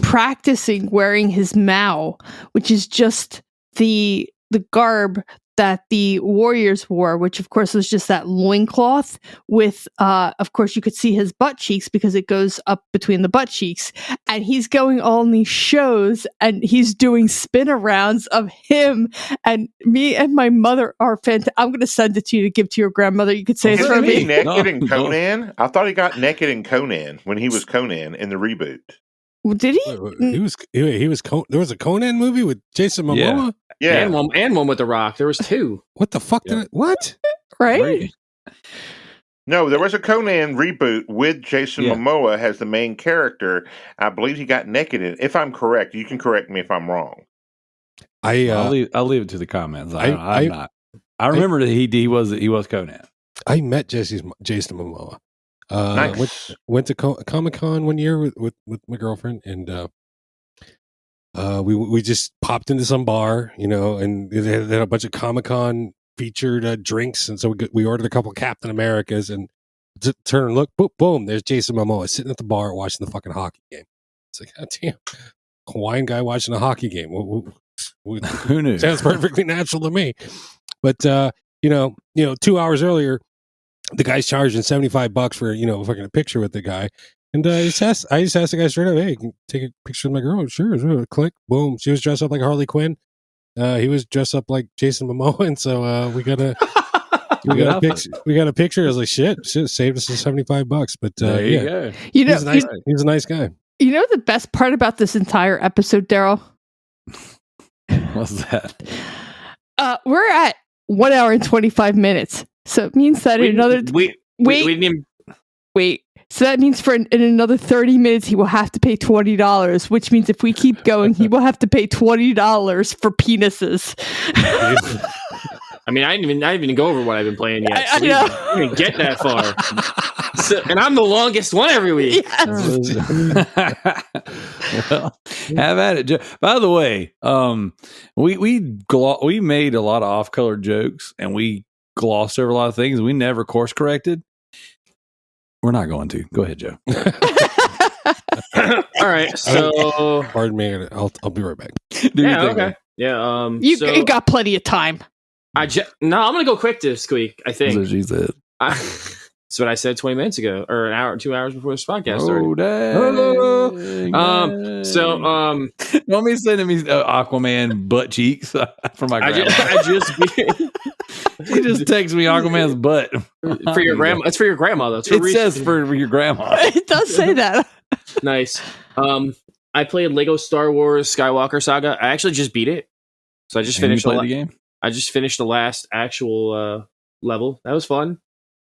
practicing wearing his Mao, which is just the garb that the warriors wore, which of course was just that loincloth with, of course you could see his butt cheeks because it goes up between the butt cheeks. And he's going on these shows and he's doing spin-arounds of him, and me and my mother are fantastic. I'm going to send it to you to give to your grandmother. You could say it's for me. Naked in Conan? I thought he got naked in Conan when he was Conan in the reboot. Did he? He was. There was a Conan movie with Jason Momoa. Yeah. And one with The Rock. There was two. What the fuck? What? Right? No, there was a Conan reboot with Jason Yeah. Momoa as the main character. I believe he got naked in it. If I'm correct, you can correct me if I'm wrong. I'll leave it to the comments. I'm not. I remember that he was Conan. I met Jason Momoa. Nice. Went to Comic-Con one year with my girlfriend, and we just popped into some bar, and they had a bunch of Comic-Con featured drinks, and so we ordered a couple Captain Americas, and turn and look, boom, there's Jason Momoa sitting at the bar watching the fucking hockey game. It's like, God damn, Hawaiian guy watching a hockey game. Who knew? Sounds perfectly natural to me. But 2 hours earlier, the guy's charging $75 for fucking a picture with the guy, and I just asked the guy straight up, "Hey, can you take a picture with my girl?" Sure. Click, boom. She was dressed up like Harley Quinn. He was dressed up like Jason Momoa, and so we got a picture. We got a picture. I was like, shit, saved us $75. But There you go. he's nice. He's a nice guy. You know the best part about this entire episode, Darrell? What's that? We're at 1 hour and 25 minutes. So it means that in another we didn't even, wait. So that means in another 30 minutes he will have to pay $20, which means if we keep going, he will have to pay $20 for penises. I mean, I didn't even go over what I've been playing yet. I So we didn't even get that far. And I'm the longest one every week. Yes. Well, have at it, Joe. By the way, we made a lot of off-color jokes, and we glossed over a lot of things. We never course corrected. We're not going to. Go ahead, Joe. All right, so Pardon me. I'll be right back. okay. Yeah. You got plenty of time. I'm gonna go quick to Squeak. I think That's what she said. that's what I said 20 minutes ago, or an hour, 2 hours before this podcast started. Don't be sending me Aquaman butt cheeks for my grandma. He just texts me Aquaman's butt for your grandma. It's for your grandma though. It says for your grandma. It does say that. Nice. I played Lego Star Wars Skywalker Saga. I actually just beat it, so I just finished the game. I just finished the last actual level. That was fun.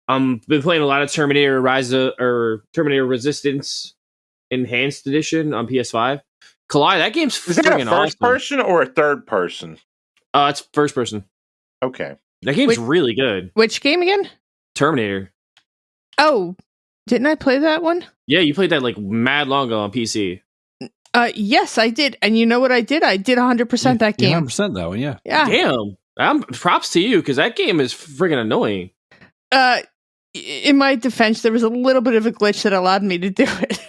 Been playing a lot of Terminator Terminator Resistance Enhanced Edition on PS5. Kalai, that game's Is that a freaking first awesome. person or a third person? It's first person. Okay. That game's really good. Which game again? Terminator. Oh, didn't I play that one? Yeah, you played that like mad long ago on PC. Yes, I did. And you know what I did? I did 100% that game. 100% that one, yeah. Yeah. Damn. Props to you, because that game is freaking annoying. In my defense, there was a little bit of a glitch that allowed me to do it.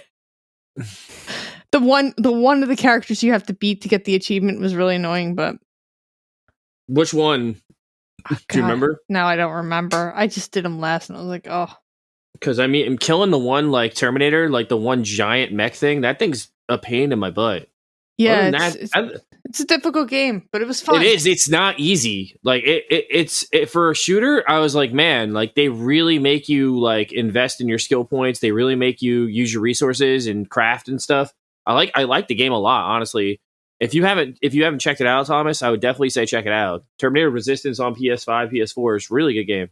The one of the characters you have to beat to get the achievement was really annoying, but Which one? Do you remember? No, I don't remember. I just did them last, and I was like, oh. Because I mean, I'm killing the one like Terminator, like the one giant mech thing. That thing's a pain in my butt. Yeah, it's a difficult game, but it was fun. It is. It's not easy. Like it's for a shooter. I was like, man, like they really make you like invest in your skill points. They really make you use your resources and craft and stuff. I like the game a lot, honestly. If you haven't checked it out, Thomas, I would definitely say check it out. Terminator Resistance on PS5, PS4 is a really good game.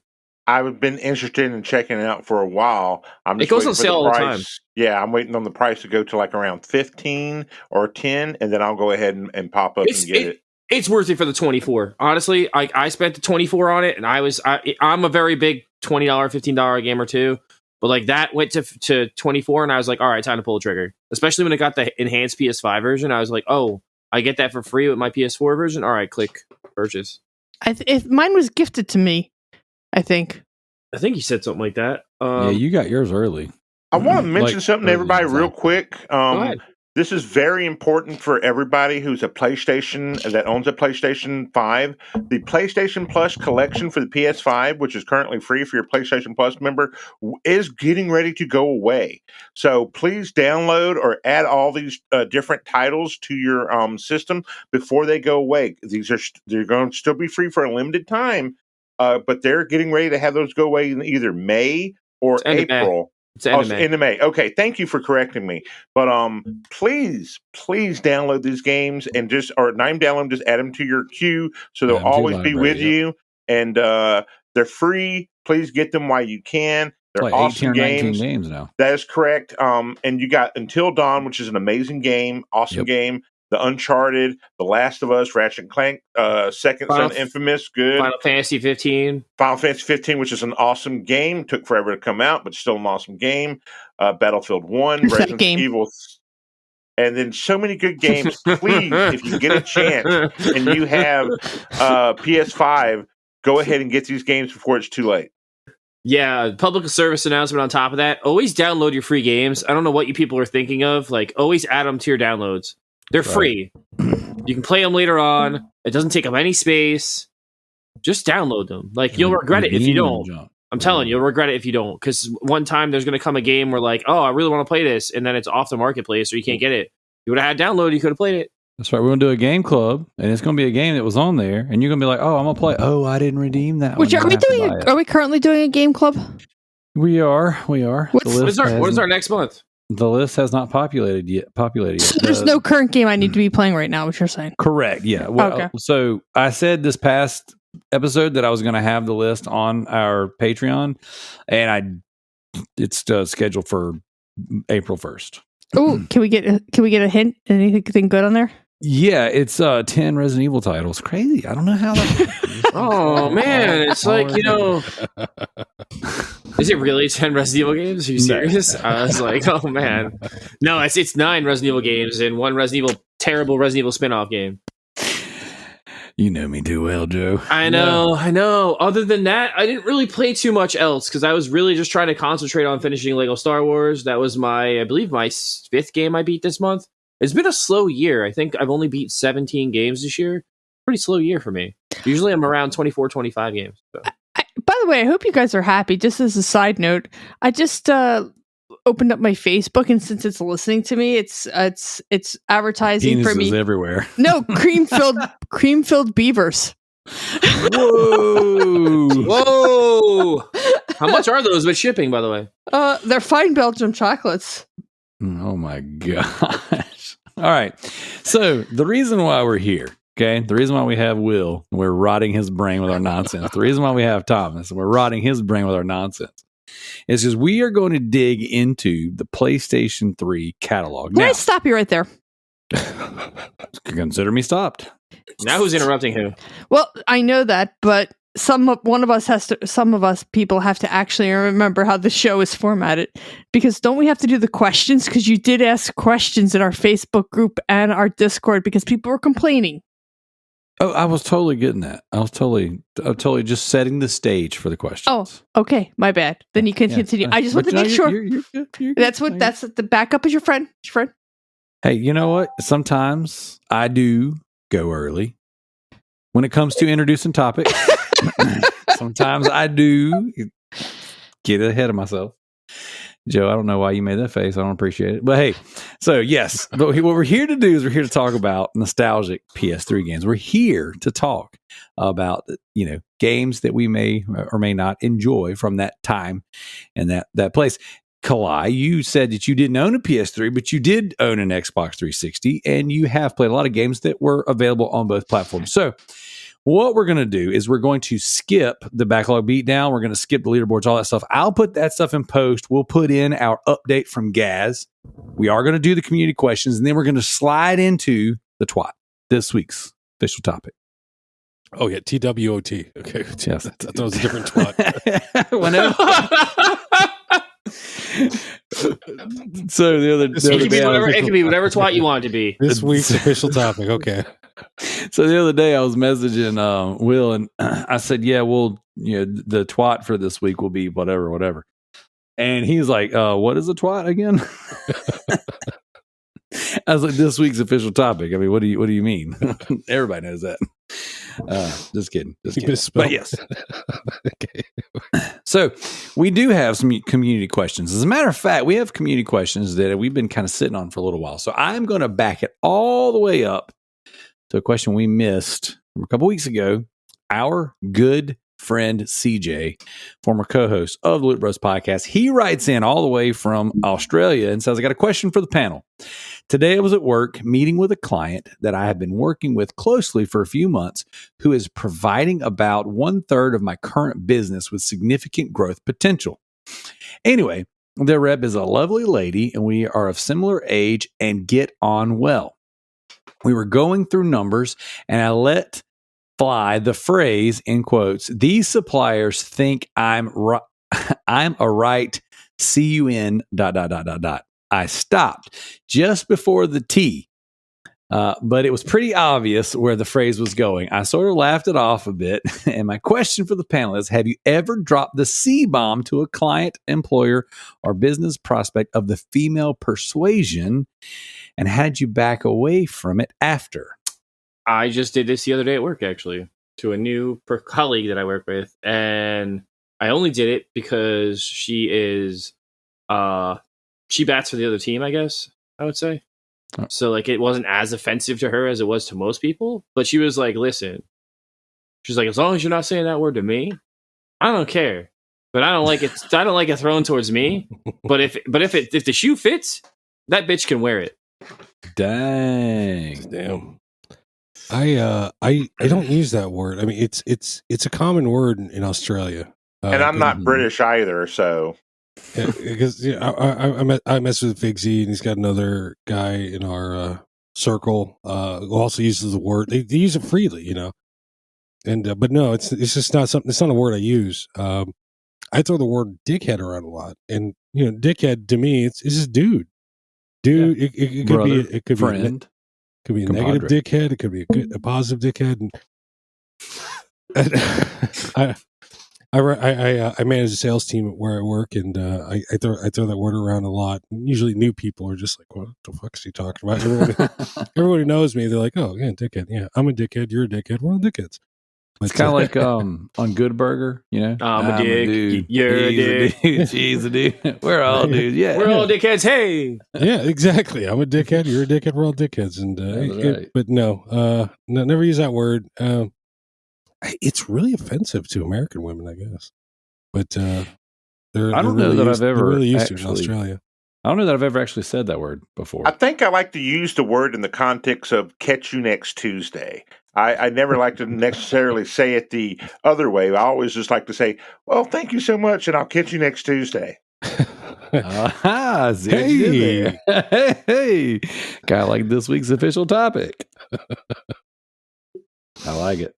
I've been interested in checking it out for a while. It goes on sale all the time. Yeah, I'm waiting on the price to go to like around 15 or 10, and then I'll go ahead and pop up and get it. It's worth it for the 24. Honestly, I spent the 24 on it, and I'm a very big $20, $15 gamer too. But like that went to 24, and I was like, all right, time to pull the trigger. Especially when it got the enhanced PS5 version, I was like, oh, I get that for free with my PS4 version. All right, click purchase. Mine was gifted to me. I think you said something like that. Yeah, you got yours early. I want to mention something to everybody real quick. Go ahead. This is very important for everybody who's that owns a PlayStation 5. The PlayStation Plus collection for the PS5, which is currently free for your PlayStation Plus member, is getting ready to go away. So please download or add all these different titles to your system before they go away. They're going to still be free for a limited time, but they're getting ready to have those go away in either May or April. It's end of it's May. end of May. Okay, thank you for correcting me. But please download these games and not even download them, just add them to your queue so they'll always be with you. And they're free. Please get them while you can. They're like awesome 18 or 19 games. games now. That is correct. And you got Until Dawn, which is an amazing game, awesome game. The Uncharted, The Last of Us, Ratchet & Clank, Second Son, Infamous, good. Final Fantasy 15. Final Fantasy 15, which is an awesome game. Took forever to come out, but still an awesome game. Battlefield 1, Resident Evil. And then so many good games. Please, if you get a chance and you have PS5, go ahead and get these games before it's too late. Yeah, public service announcement on top of that. Always download your free games. I don't know what you people are thinking of. Like, always add them to your downloads. They're free. You can play them later on. It doesn't take up any space. Just download them. Like, you'll regret it if you don't. I'm telling you, you'll regret it if you don't. Because one time there's going to come a game where like, oh, I really want to play this. And then it's off the marketplace or you can't get it. You would have had download. You could have played it. That's right. We're going to do a game club, and it's going to be a game that was on there, and you're going to be like, "Oh, I'm going to play. Oh, I didn't redeem that." Which are we doing? Are we currently doing a game club? We are. What is our next month? The list has not populated yet. So there's no current game I need to be playing right now. What you're saying? Correct. Yeah. Well, okay. So I said this past episode that I was going to have the list on our Patreon, and it's scheduled for April 1st. Oh, can we get a hint? Anything good on there? Yeah, it's 10 Resident Evil titles. Crazy. I don't know how that. Oh man, it's like, is it really 10 Resident Evil games? Are you serious? No. I was like, oh man, no, it's 9 Resident Evil games and 1 terrible Resident Evil spin-off game. You know me too well, Joe. I know. Other than that, I didn't really play too much else because I was really just trying to concentrate on finishing Lego Star Wars. That was I believe my 5th game I beat this month. It's been a slow year. I think I've only beat 17 games this year. Pretty slow year for me. Usually I'm around 24, 25 games. So. By the way, I hope you guys are happy. Just as a side note, I just opened up my Facebook, and since it's listening to me, it's advertising for me everywhere. No, cream filled beavers. Whoa! How much are those with shipping, by the way? They're fine Belgium chocolates. Oh my gosh! All right, so the reason why we're here. Okay, the reason why we have Will, we're rotting his brain with our nonsense. The reason why we have Thomas, we're rotting his brain with our nonsense. It's because we are going to dig into the PlayStation 3 catalog. Can I stop you right there? Consider me stopped. Now who's interrupting who? Well, I know that, but some of us people have to actually remember how the show is formatted. Because don't we have to do the questions? Because you did ask questions in our Facebook group and our Discord because people were complaining. Oh, I was totally getting that. I was totally just setting the stage for the questions. Oh, okay. My bad. Then you can continue. I just want to make sure. You're good. That's the backup is your friend. Hey, you know what? Sometimes I do go early when it comes to introducing topics. Sometimes I do get ahead of myself. Joe, I don't know why you made that face. I don't appreciate it. But hey, so yes, but what we're here to do is we're here to talk about nostalgic PS3 games. We're here to talk about, games that we may or may not enjoy from that time and that place. Kalai, you said that you didn't own a PS3, but you did own an Xbox 360, and you have played a lot of games that were available on both platforms. So what we're going to do is we're going to skip the backlog beatdown. We're going to skip the leaderboards, all that stuff. I'll put that stuff in post. We'll put in our update from Gaz. We are going to do the community questions, and then we're going to slide into the twat, this week's official topic. Oh, yeah, TWOT. Okay. Yes. That was a different twat. So the other day, it can be whatever twat you want it to be. This week's official topic. Okay. So the other day I was messaging Will, and I said, "Yeah, well, the twat for this week will be whatever." And he's like, "What is a twat again?" I was like, "This week's official topic." I mean, what do you mean? Everybody knows that. Just kidding. But yes. Okay. So we do have some community questions. As a matter of fact, we have community questions that we've been kind of sitting on for a little while. So I'm going to back it all the way up to a question we missed from a couple weeks ago. Our good friend CJ, former co-host of the Loot Bros podcast. He writes in all the way from Australia and says, I got a question for the panel. Today I was at work meeting with a client that I have been working with closely for a few months who is providing about 1/3 of my current business with significant growth potential. Anyway, their rep is a lovely lady and we are of similar age and get on well. We were going through numbers and I let fly the phrase, in quotes, these suppliers think I'm a right CUN ... I stopped just before the T, but it was pretty obvious where the phrase was going. I sort of laughed it off a bit. And my question for the panel is, have you ever dropped the C-bomb to a client, employer, or business prospect of the female persuasion? And how did you back away from it after? I just did this the other day at work, actually, to a new colleague that I work with. And I only did it because she is... she bats for the other team, I guess, I would say. Oh. So, like, it wasn't as offensive to her as it was to most people. But she was like, listen. She's like, as long as you're not saying that word to me, I don't care. But I don't like it. I don't like it thrown towards me. But if the shoe fits, that bitch can wear it. Damn. I don't use that word. I mean, it's a common word in Australia. And I'm not British either, so... Yeah, because I mess with Fink and he's got another guy in our circle who also uses the word. They use it freely, you know. And but no, it's just not something. It's not a word I use. I throw the word dickhead around a lot, and you know, dickhead to me, it's just dude. Yeah. It could Brother, be it could friend, be could be a compadre. negative dickhead. It could be a positive dickhead. And I manage a sales team where I work, and I throw that word around a lot. And usually, new people are just like, "What the fuck is he talking about?" Everybody knows me. They're like, "Oh, yeah, dickhead. Yeah, I'm a dickhead. You're a dickhead. We're all dickheads." It's kind of like on Good Burger, you know. I'm a dude. You're a dude. She's a dude. We're all dudes. Yeah, we're all dickheads. Hey. Yeah, exactly. I'm a dickhead. You're a dickhead. We're all dickheads. And right. but no, never use that word. It's really offensive to American women, I guess. But I don't know that I've ever really used to in Australia. I don't know that I've ever actually said that word before. I think I like to use the word in the context of catch you next Tuesday. I never like to necessarily say it the other way. I always just like to say, well, thank you so much, and I'll catch you next Tuesday. Hey, kind of like this week's official topic. I like it.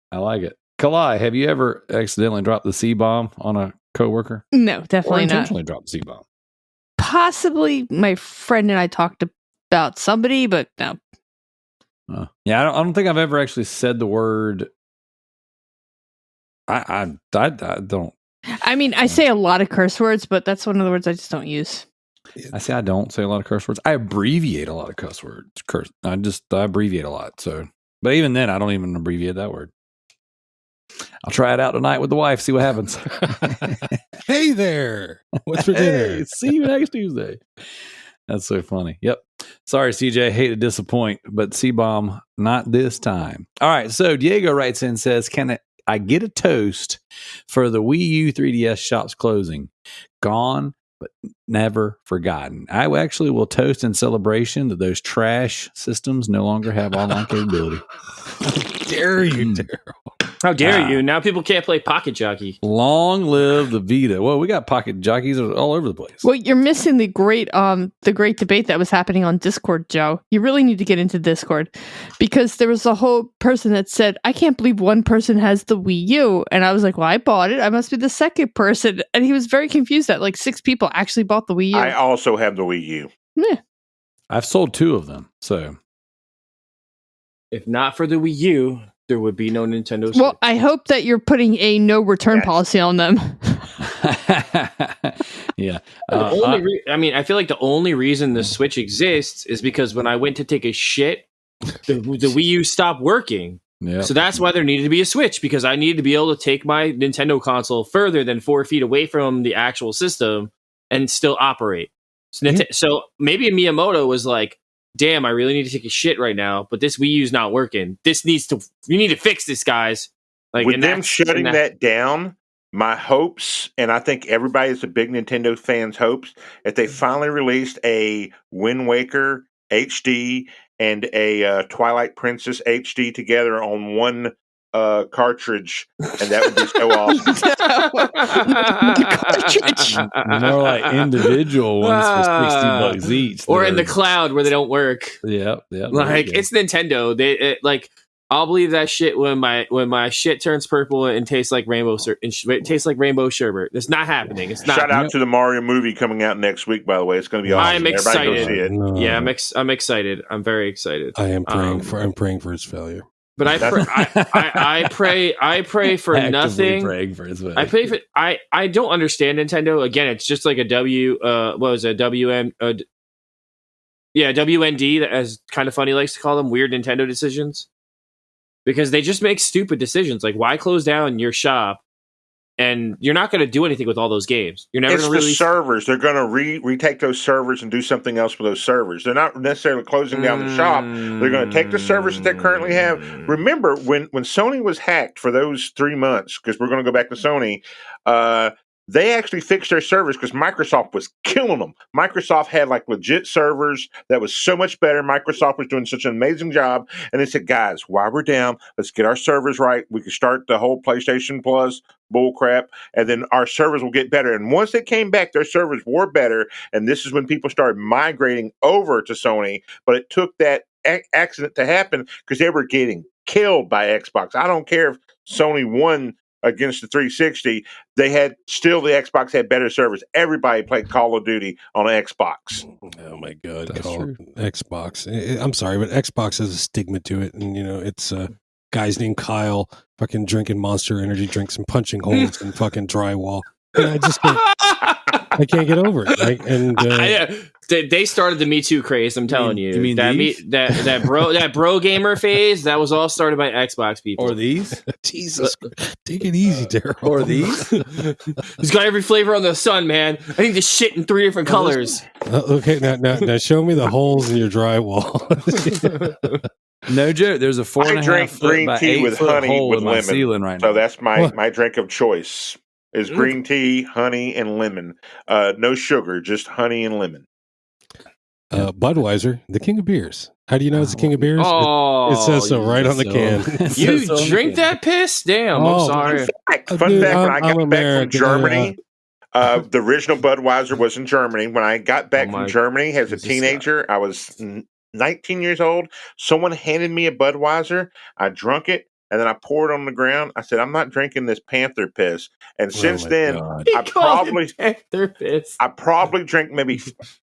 Kalai, have you ever accidentally dropped the C-bomb on a coworker? No, definitely or intentionally not. dropped the C-bomb? Possibly my friend and I talked about somebody, but no. Yeah, I don't think I've ever actually said the word. I don't. I mean, I say a lot of curse words, but that's one of the words I just don't use. I say I don't say a lot of curse words. I abbreviate a lot of cuss words. I abbreviate a lot. So, but even then, I don't even abbreviate that word. I'll try it out tonight with the wife. See what happens. Hey there! What's for dinner? Hey, see you next Tuesday. That's so funny. Yep. Sorry, CJ. Hate to disappoint, but C-bomb, not this time. All right. So Diego writes in and says, "Can I get a toast for the Wii U 3DS shops closing? Gone, but never forgotten. I actually will toast in celebration that those trash systems no longer have online capability." How dare you, Darrell? How dare you? Now people can't play Pocket Jockey. Long live the Vita. Well, we got Pocket Jockeys all over the place. Well, you're missing the great debate that was happening on Discord, Joe. You really need to get into Discord because there was a whole person that said, "I can't believe one person has the Wii U," and I was like, "Well, I bought it. I must be the second person." And he was very confused that like 6 people actually bought the Wii U. I also have the Wii U. Yeah. I've sold 2 of them, so if not for the Wii U, there would be no Nintendo Switch. Well, I hope that you're putting a no return policy on them. Yeah. I feel like the only reason the Switch exists is because when I went to take a shit, the Wii U stopped working. Yep. So that's why there needed to be a Switch, because I needed to be able to take my Nintendo console further than 4 feet away from the actual system and still operate. So maybe Miyamoto was like, damn, I really need to take a shit right now, but this Wii U's not working. You need to fix this, guys. Like, with them shutting that down, my hopes, and I think everybody is a big Nintendo fan's hopes, if they finally released a Wind Waker HD and a Twilight Princess HD together on one cartridge, and that would be so awesome. More like individual ones for $60 each, or in the cloud where they don't work. Yep. Like, it's Nintendo. Like, I'll believe that shit when my shit turns purple and tastes like rainbow it tastes like rainbow sherbet. It's not happening. It's not. Shout out to the Mario movie coming out next week. By the way, it's going to be awesome. I'm excited. Everybody go see it. No. Yeah, I'm excited. I'm very excited. I am praying for its failure. But I pray for nothing. Praying for his failure. I pray for. I don't understand Nintendo. Again, it's just like a WND, as Kind of Funny likes to call them, weird Nintendo decisions. Because they just make stupid decisions. Like, why close down your shop? And you're not going to do anything with all those games. You're never going to release the servers. They're going to retake those servers and do something else with those servers. They're not necessarily closing down the shop. They're going to take the servers that they currently have. Remember, when Sony was hacked for those 3 months, because we're going to go back to Sony, they actually fixed their servers because Microsoft was killing them. Microsoft had like legit servers that was so much better. Microsoft was doing such an amazing job. And they said, guys, while we're down, let's get our servers right. We can start the whole PlayStation Plus bull crap, and then our servers will get better. And once they came back, their servers were better. And this is when people started migrating over to Sony. But it took that accident to happen because they were getting killed by Xbox. I don't care if Sony won against the 360, the Xbox had better servers. Everybody played Call of Duty on Xbox. Oh my God, Xbox. I'm sorry, but Xbox has a stigma to it, and it's guys named Kyle fucking drinking Monster Energy drinks and punching holes in fucking drywall. I just I can't get over it. Right? And they started the Me Too craze. I'm telling you, that bro gamer phase, that was all started by Xbox people. Or these? Jesus, take it easy, Darrell. Or these? He's got every flavor on the sun, man. I need this shit in 3 different colors. Okay, now show me the holes in your drywall. No joke. There's a 4.5 foot green by tea 8 with foot honey hole with in my lemon. ceiling right now. So that's my drink of choice. Is green tea, honey, and lemon. No sugar, just honey and lemon. Budweiser, the king of beers. How do you know it's the king of beers? Oh, it says so right on the can. You drink that piss? Damn, I'm sorry. Fun fact, when I got back from Germany, the original Budweiser was in Germany. When I got back from Germany as a teenager, I was 19 years old. Someone handed me a Budweiser. I drunk it. And then I poured it on the ground. I said, I'm not drinking this Panther piss. And since then, I probably drink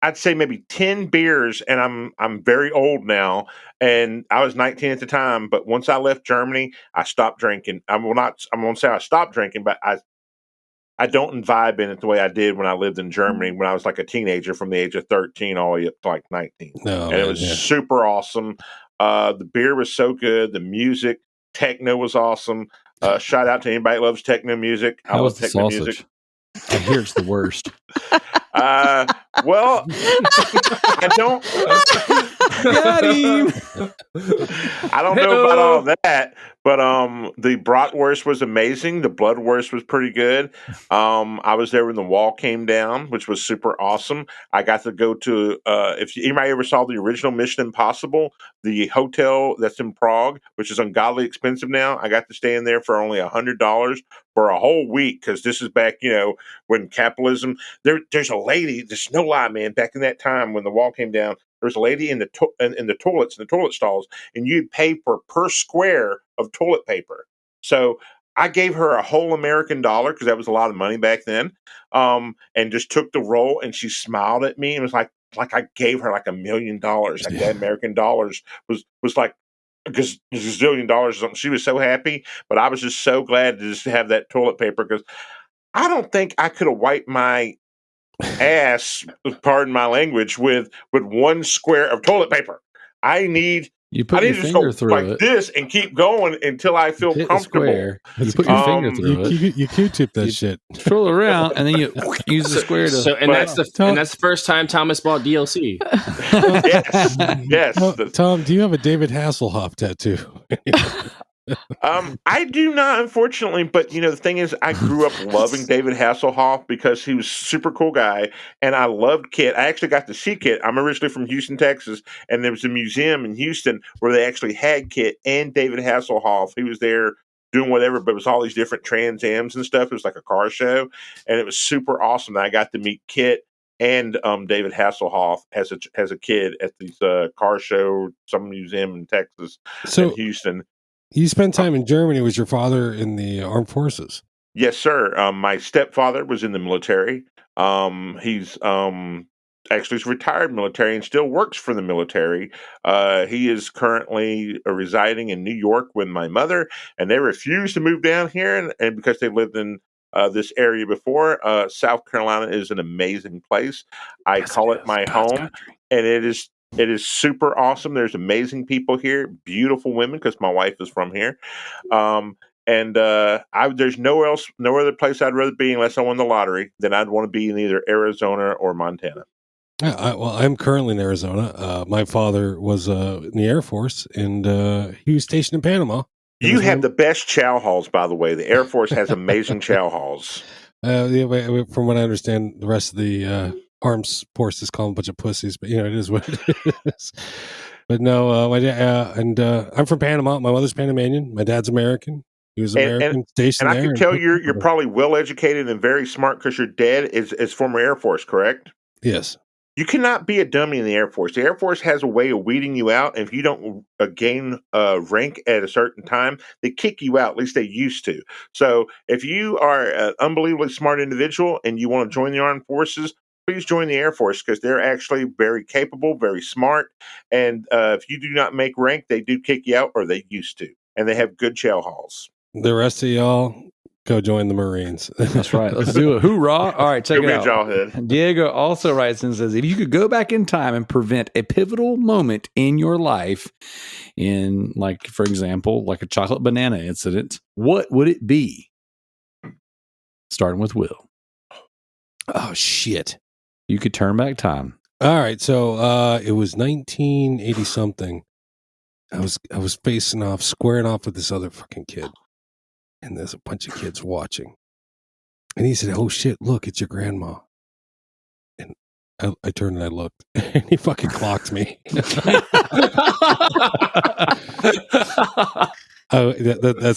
I'd say maybe 10 beers. And I'm very old now. And I was 19 at the time. But once I left Germany, I stopped drinking. I'm going to say I stopped drinking, but I don't imbibe in it the way I did when I lived in Germany when I was like a teenager from the age of 13 all the way up to like 19. It was super awesome. The beer was so good. The music. Techno was awesome. Shout out to anybody that loves techno music. I love techno music. I hear it's the worst. Well, I don't. Got him. I don't know about all that, but the bratwurst was amazing. The bloodwurst was pretty good. I was there when the wall came down, which was super awesome. I got to go to if anybody ever saw the original Mission Impossible, the hotel that's in Prague, which is ungodly expensive now. I got to stay in there for only $100 for a whole week because this is back, when capitalism. There's a lady. There's no lie, man. Back in that time when the wall came down, there was a lady in the toilets, in the toilet stalls, and you'd pay per square of toilet paper. So I gave her a whole American dollar because that was a lot of money back then, and just took the roll, and she smiled at me and was like I gave her like $1 million. Like that American dollars was like because $1 zillion or something. She was so happy, but I was just so glad to just have that toilet paper because I don't think I could have wiped my ass, pardon my language, with 1 square of toilet paper. I need your finger through like it. This and keep going until I feel comfortable. You put your finger through it. You Q-tip that shit. Twirl around and then you use the square to. That's the first time Thomas bought DLC. Yes. Tom, do you have a David Hasselhoff tattoo? I do not, unfortunately, but the thing is, I grew up loving David Hasselhoff because he was a super cool guy, and I loved Kit. I actually got to see Kit. I'm originally from Houston, Texas, and there was a museum in Houston where they actually had Kit and David Hasselhoff. He was there doing whatever, but it was all these different Trans Ams and stuff. It was like a car show, and it was super awesome. I got to meet Kit and David Hasselhoff as a kid at this car show, some museum in Texas, in Houston. You spent time in Germany. Was your father in the armed forces? Yes, sir. My stepfather was in the military. He's actually retired military and still works for the military. He is currently residing in New York with my mother, and they refuse to move down here, and because they lived in this area before. South Carolina is an amazing place. I call it my home, and it is super awesome. There's amazing people here, beautiful women, because my wife is from here. There's no other place I'd rather be unless I won the lottery than I'd want to be in either Arizona or Montana. I'm currently in Arizona. My father was in the Air Force, and he was stationed in Panama. You have the best chow halls, by the way. The Air Force has amazing chow halls. From what I understand, the rest of the arms forces call them a bunch of pussies, but it is what it is. But no, I'm from Panama. My mother's Panamanian. My dad's American. He was American, stationed there. And I can tell you're probably well educated and very smart because your dad is former Air Force, correct? Yes. You cannot be a dummy in the Air Force. The Air Force has a way of weeding you out. And if you don't gain rank at a certain time, they kick you out. At least they used to. So if you are an unbelievably smart individual and you want to join the armed forces, please join the Air Force because they're actually very capable, very smart. And if you do not make rank, they do kick you out, or they used to. And they have good chow halls. The rest of y'all, go join the Marines. That's right. Let's do it. Hoorah. All right, check it out. Diego also writes and says, if you could go back in time and prevent a pivotal moment in your life, in, like, for example, like a chocolate banana incident, what would it be? Starting with Will. Oh, shit. You could turn back time. All right. So it was 1980 something. I was squaring off with this other fucking kid. And there's a bunch of kids watching. And he said, "Oh shit, look, it's your grandma." And I turned and I looked, and he fucking clocked me. That's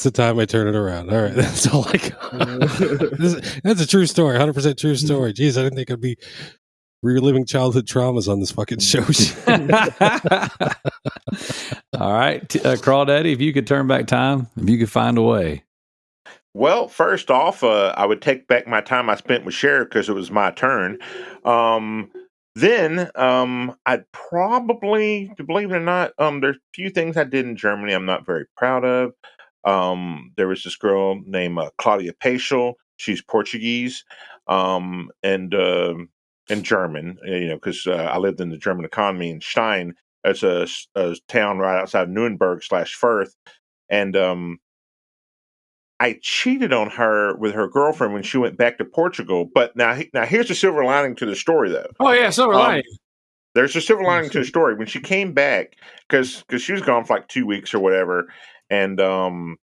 the time I turn it around. All right, that's all I got. That's a true story, 100% true story. Jeez, I didn't think I'd be reliving childhood traumas on this fucking show. All right, Crawdaddy, if you could turn back time, if you could find a way. Well, first off, I would take back my time I spent with Sheriff because it was my turn. Then I'd probably, believe it or not, there's a few things I did in Germany I'm not very proud of. There was this girl named Claudia Paschal. She's Portuguese and German, because I lived in the German economy in Stein. It's a town right outside Nuremberg/Fürth. And I cheated on her with her girlfriend when she went back to Portugal. But now here's the silver lining to the story, though. Oh, yeah, silver lining. There's a silver lining to the story. When she came back, because she was gone for like 2 weeks or whatever, and I'm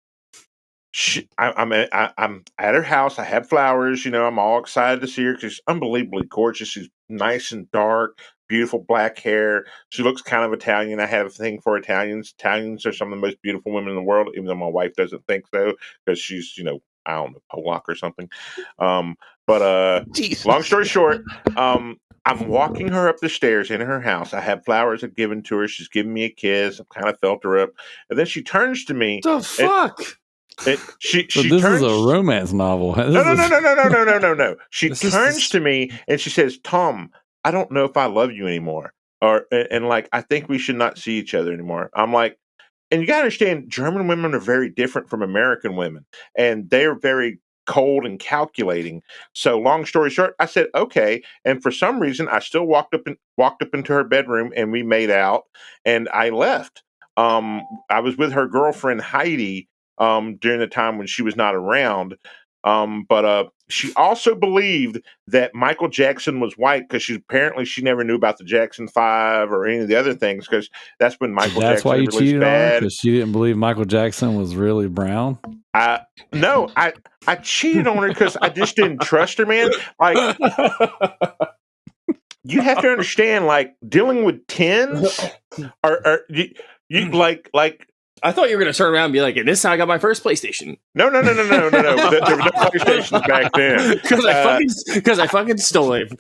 at her house. I have flowers. I'm all excited to see her because she's unbelievably gorgeous. She's nice and dark, beautiful black hair. She looks kind of Italian. I have a thing for Italians. Italians are some of the most beautiful women in the world, even though my wife doesn't think so because she's, I don't know, Polak or something. Long story short, I'm walking her up the stairs in her house. I have flowers I've given to her. She's giving me a kiss. I kind of felt her up. And then she turns to me. The fuck? She this turns, is a romance novel. No. She turns to me and she says, "Tom, I don't know if I love you anymore." And I think we should not see each other anymore. I'm like, and you got to understand, German women are very different from American women. And they're very cold and calculating. So long story short, I said, okay. And for some reason, I still walked up into her bedroom and we made out and I left. I was with her girlfriend, Heidi, during the time when she was not around. But she also believed that Michael Jackson was white because she never knew about the Jackson 5 or any of the other things, because that's when Michael That's Jackson why you released cheated on her, Bad. because she didn't believe Michael Jackson was really brown. No, I cheated on her because I just didn't trust her, man. Like, you have to understand, like, dealing with tens are you like. I thought you were going to turn around and be like, and this is how I got my first PlayStation. No. There were no PlayStations back then. Because I fucking stole it.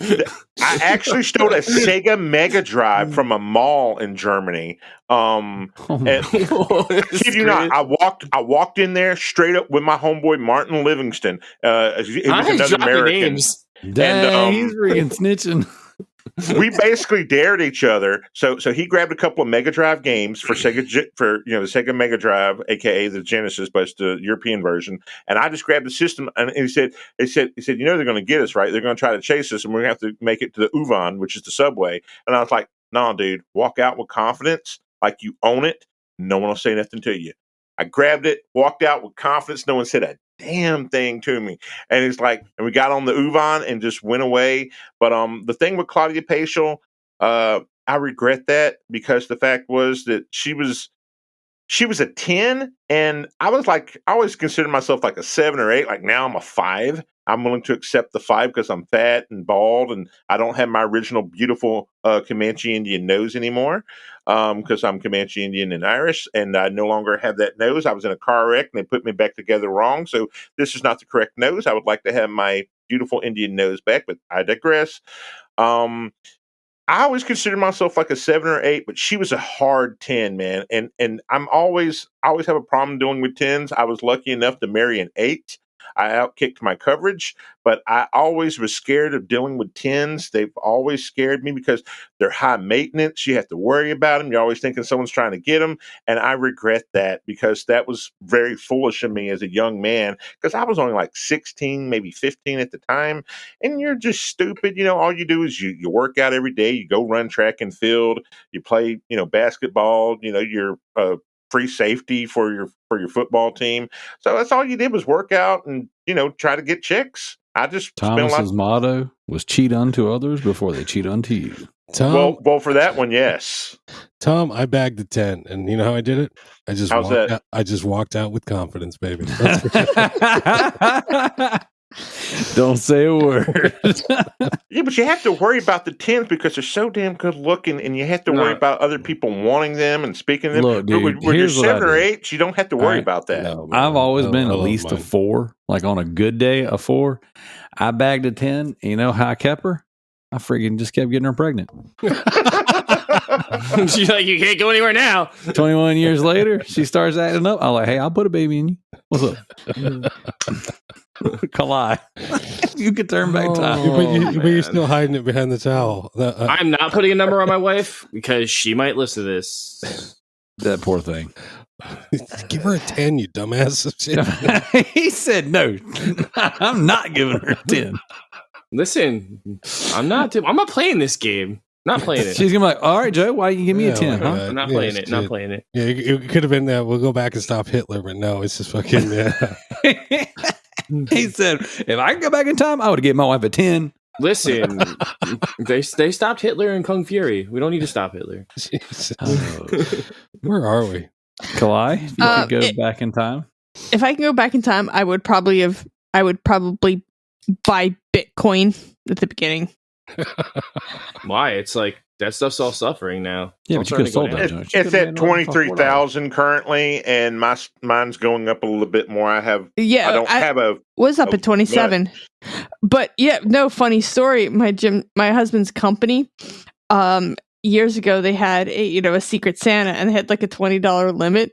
I actually stole a Sega Mega Drive from a mall in Germany. And kid you not, I walked in there straight up with my homeboy Martin Livingston. He was another American. Names. Dang, he's freaking snitching. We basically dared each other. So he grabbed a couple of Mega Drive games for Sega, the Sega Mega Drive, aka the Genesis, but it's the European version. And I just grabbed the system, and he said, they're going to get us, right? They're going to try to chase us, and we're going to have to make it to the U-Bahn, which is the subway. And I was like, no, dude, walk out with confidence, like you own it. No one will say nothing to you. I grabbed it, walked out with confidence. No one said a damn thing to me. And it's like, and we got on the U-Bahn and just went away. But the thing with Claudia Paschal, I regret that, because the fact was that she was a 10, and I always considered myself like a 7 or 8. Like, now I'm a 5. I'm willing to accept the 5 because I'm fat and bald and I don't have my original beautiful Comanche Indian nose anymore, because I'm Comanche Indian and Irish, and I no longer have that nose. I was in a car wreck and they put me back together wrong. So this is not the correct nose. I would like to have my beautiful Indian nose back, but I digress. I always considered myself like a 7 or 8, but she was a hard 10, man. And I always have a problem dealing with 10s. I was lucky enough to marry an 8. I outkicked my coverage, but I always was scared of dealing with 10s. They've always scared me because they're high maintenance. You have to worry about them. You're always thinking someone's trying to get them. And I regret that, because that was very foolish of me as a young man, because I was only like 16, maybe 15 at the time. And you're just stupid. All you do is you work out every day. You go run track and field. You play, basketball. You're free safety for your football team. So that's all you did was work out and, try to get chicks. I just Thomas's motto was cheat unto others before they cheat unto you. Tom, well, for that one, yes. Tom, I bagged the 10, and you know how I did it? I just walked out with confidence, baby. Don't say a word. Yeah, but you have to worry about the 10s because they're so damn good looking, and you have to worry about other people wanting them and speaking them. Look, dude, when you're 7 or 8, you don't have to worry about that. No, I've always been at least a 4. Like, on a good day, a 4. I bagged a 10. You know how I kept her? I freaking just kept getting her pregnant. She's like, you can't go anywhere now. 21 years later, she starts acting up. I'm like, hey, I'll put a baby in you. What's up? Kalai. You could turn back time. But you're still hiding it behind the towel. I'm not putting a number on my wife because she might listen to this. That poor thing. Give her a 10, you dumbass. He said, no, I'm not giving her a 10. Listen, I'm not playing this game. Not playing it. She's gonna be like, all right, Joe, why you give me a 10? Huh? I'm not playing it. Not playing it. Yeah, it could have been that. We'll go back and stop Hitler, but no, it's just fucking. He said, if I could go back in time, I would have given my wife a 10. Listen, they stopped Hitler in Kung Fury. We don't need to stop Hitler. Where are we? Kalai, if you could go back in time. If I can go back in time, I would probably buy Bitcoin at the beginning. Why? It's like that stuff's all suffering now. Yeah, but you could have sold that. It's at 23,000 currently, and mine's going up a little bit more. Was up at 27. But yeah, no, funny story. My husband's company, years ago they had a Secret Santa, and they had like a $20 limit.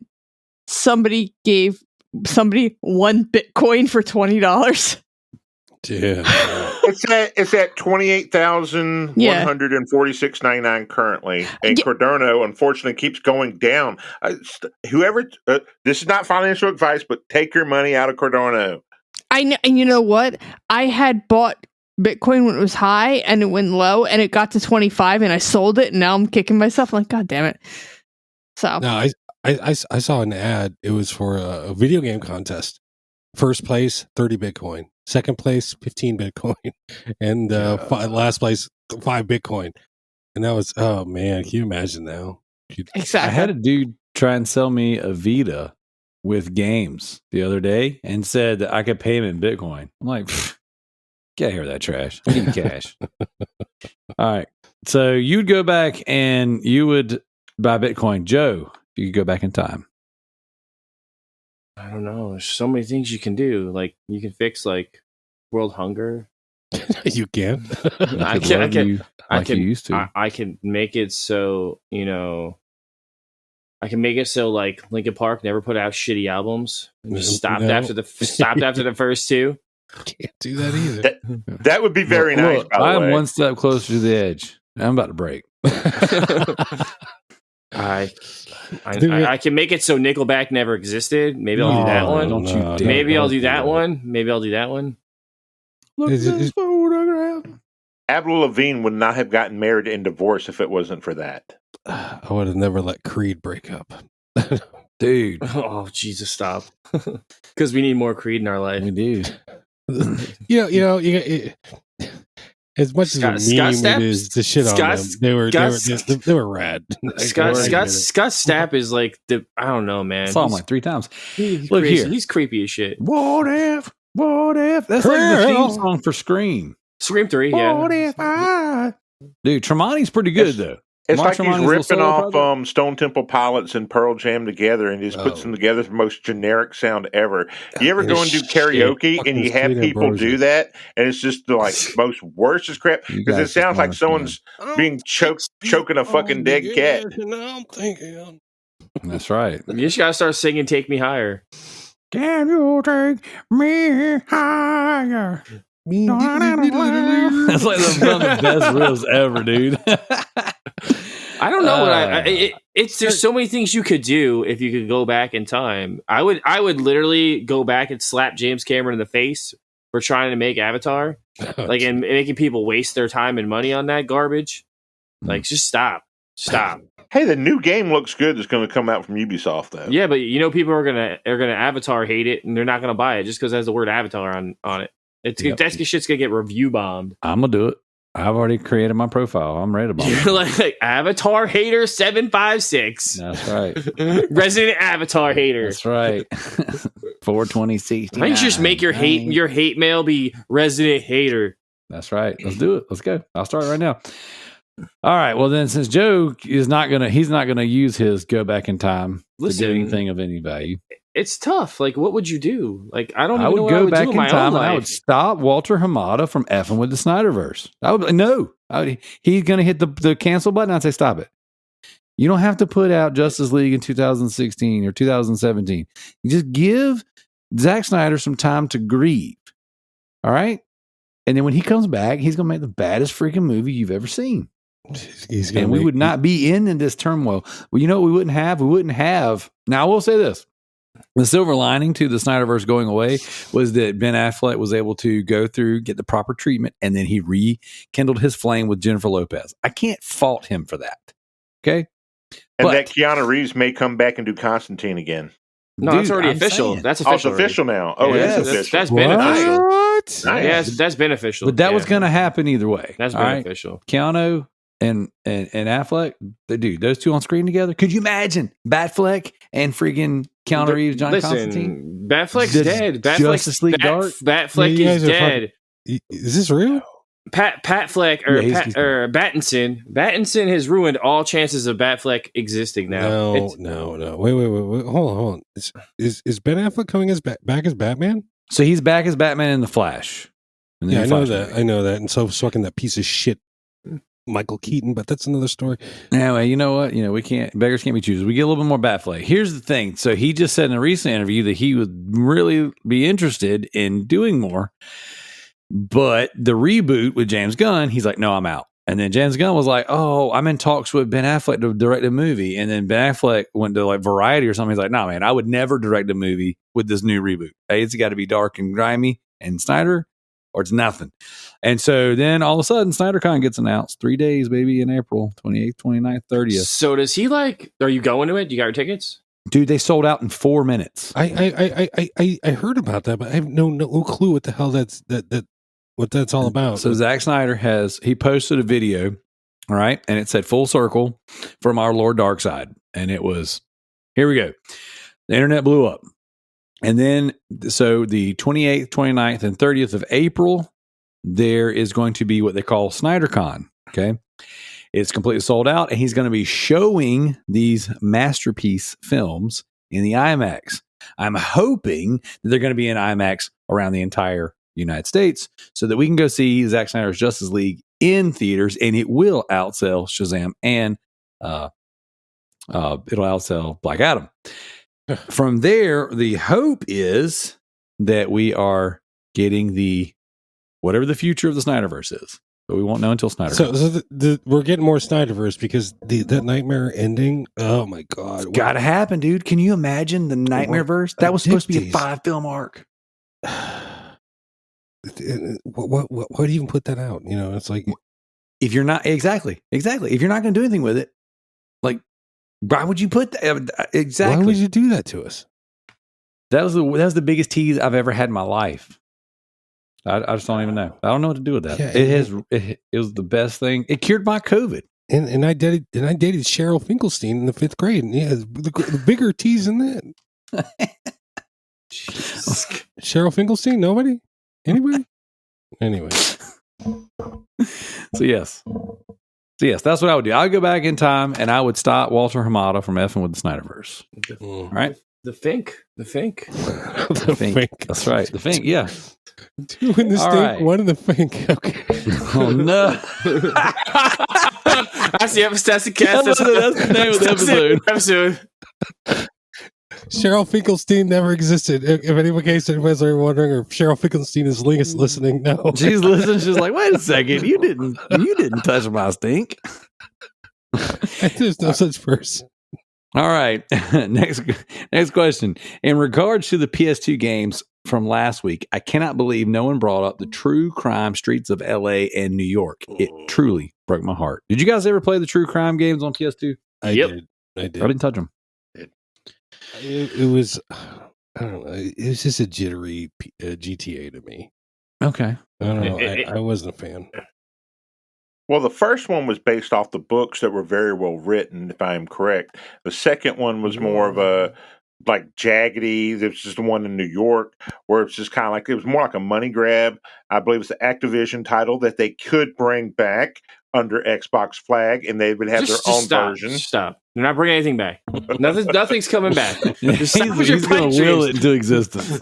Somebody gave somebody 1 Bitcoin for $20. Yeah. It's at 28,146.99 currently, and Cardano unfortunately keeps going down. This is not financial advice, but take your money out of Cardano. I know, and you know what? I had bought Bitcoin when it was high, and it went low, and it got to 25, and I sold it, and now I'm kicking myself. I'm like, God damn it! So no, I saw an ad. It was for a video game contest. First place, 30 Bitcoin. Second place, 15 Bitcoin. And last place, 5 Bitcoin. And that was, oh man, can you imagine now? Exactly. I had a dude try and sell me a Vita with games the other day and said that I could pay him in Bitcoin. I'm like, get here with that trash. I need cash. All right. So you'd go back and you would buy Bitcoin. Joe, you could go back in time. I don't know. There's so many things you can do. Like you can fix like world hunger. You can. I can make it so, you know, I can make it so like Linkin Park never put out shitty albums. Just stopped after the first two. Can't do that either. That would be very nice. Look, I'm one step closer to the edge. I'm about to break. I can make it so Nickelback never existed. Maybe I'll do that one. Don't you dare. Maybe I'll do that one. Maybe I'll do that one. Look at this photograph. Avril Lavigne would not have gotten married and divorced if it wasn't for that. I would have never let Creed break up. Dude. Oh, Jesus, stop. Because we need more Creed in our life. We do. As much as a meme it is to shit on them, they were rad. Scott Stapp is like I don't know, man. I saw him like 3 times. Look here, he's creepy as shit. What if? That's like the theme song for Scream. Scream 3, yeah. What if Dude, Tremonti's pretty good though. It's like he's ripping off Stone Temple Pilots and Pearl Jam together and just puts them together the most generic sound ever. You ever go and do karaoke and you have people do that and it's just the like most worst as crap because it sounds like someone's being choking a fucking dead cat. I'm thinking. That's right. You just gotta start singing "Take Me Higher." Can you take me higher? That's like one of the best riffs ever, dude. I don't know what there's so many things you could do if you could go back in time. I would literally go back and slap James Cameron in the face for trying to make Avatar, like and making people waste their time and money on that garbage. Like, just stop. Hey, the new game looks good. That's going to come out from Ubisoft, though. Yeah, but you know people are gonna Avatar hate it, and they're not gonna buy it just because it has the word Avatar on it. That shit's gonna get review bombed. I'm gonna do it. I've already created my profile. I'm ready to bomb. You're like Avatar hater 756. That's right. Resident Avatar hater. That's right. 42060. Why don't you just make your hate mail be Resident Hater? That's right. Let's do it. Let's go. I'll start right now. All right. Well, then, since Joe he's not gonna use his go back in time to do anything of any value. It's tough. Like, what would you do? Like, I would go back in time and I would stop Walter Hamada from effing with the Snyderverse. He's gonna hit the cancel button. I'd say stop it. You don't have to put out Justice League in 2016 or 2017. You just give Zack Snyder some time to grieve. All right, and then when he comes back, he's gonna make the baddest freaking movie you've ever seen. We would not be in this turmoil. Well, you know what we wouldn't have? We wouldn't have. Now, I will say this. The silver lining to the Snyderverse going away was that Ben Affleck was able to go through, get the proper treatment, and then he rekindled his flame with Jennifer Lopez. I can't fault him for that. Okay? And that Keanu Reeves may come back and do Constantine again. No, that's already official. That's official. Oh, it's official now. Oh, yeah, it is official. That's beneficial. What? Nice. Yeah, that's beneficial. But that was going to happen either way. That's beneficial. Right? Keanu and Affleck, dude, those two on screen together. Could you imagine Batfleck and freaking Keanu Reeves, Johnny Constantine? Batfleck's dead. Justice League Dark. Batfleck is dead. Is this real? Batfleck or Battinson has ruined all chances of Batfleck existing now. No. Wait. Hold on. Is Ben Affleck coming back as Batman? So he's back as Batman in the Flash. Yeah, I know that. And so fucking that piece of shit Michael Keaton, but that's another story. Anyway, you know what? Beggars can't be choosers. We get a little bit more Batfleck. Here's the thing. So he just said in a recent interview that he would really be interested in doing more. But the reboot with James Gunn, he's like, no, I'm out. And then James Gunn was like, oh, I'm in talks with Ben Affleck to direct a movie. And then Ben Affleck went to like Variety or something. He's like, no, man, I would never direct a movie with this new reboot. Hey, it's got to be dark and grimy and Snyder, or it's nothing. And so then all of a sudden, SnyderCon gets announced. 3 days, baby, in April, 28th, 29th, 30th. So does he are you going to it? You got your tickets? Dude, they sold out in 4 minutes. I heard about that, but I have no clue what the hell what that's all about. So Zack Snyder he posted a video, all right, and it said "Full Circle" from our Lord Darkseid, and it was, here we go. The internet blew up, and then so the 28th, 29th, and 30th of April, there is going to be what they call SnyderCon. Okay, it's completely sold out, and he's going to be showing these masterpiece films in the IMAX. I'm hoping that they're going to be in IMAX around the entire United States so that we can go see Zack Snyder's Justice League in theaters, and it will outsell Shazam, and it'll outsell Black Adam. From there, the hope is that we are getting whatever the future of the Snyderverse is, but we won't know until Snyder. So we're getting more Snyderverse because that nightmare ending. Oh my god, it's got to happen, dude. Can you imagine the Nightmareverse? That was supposed to be a 5-film arc. Why do you even put that out? You know, it's like if you're not exactly if you're not going to do anything with it, like why would you put that? Exactly. Why would you do that to us? That was the biggest tease I've ever had in my life. I just don't even know. I don't know what to do with that. Yeah, it was the best thing. It cured my COVID. And I dated Cheryl Finkelstein in the 5th grade. And yeah, the bigger tease than that. Cheryl Finkelstein? Nobody? Anybody? Anyway. So yes, that's what I would do. I'd go back in time and I would stop Walter Hamada from effing with the Snyderverse. All right? The Fink. The Fink. That's right. The Fink, yeah. 2 in the Stink, right. 1 in the Fink. Okay. Oh, no. That's the episode. That's the name of the episode. Cheryl Finkelstein never existed. If anybody's wondering, or Cheryl Finkelstein is listening, no. She's listening. She's like, wait a second. You didn't touch my stink. There's no such person. All right. Next question. In regards to the PS2 games from last week, I cannot believe no one brought up the true crime streets of LA and New York. It truly broke my heart. Did you guys ever play the true crime games on PS2? I did. I didn't touch them. It was, I don't know. It was just a jittery GTA to me. Okay. I don't know. I wasn't a fan. Well, the first one was based off the books that were very well written, if I am correct. The second one was more of a like jaggedy. There was just the one in New York where it's just kind of like, it was more like a money grab. I believe it's the Activision title that they could bring back under Xbox flag, and they would have their own version. Stop. They're not bringing anything back. Nothing's coming back. He's going to will it into existence.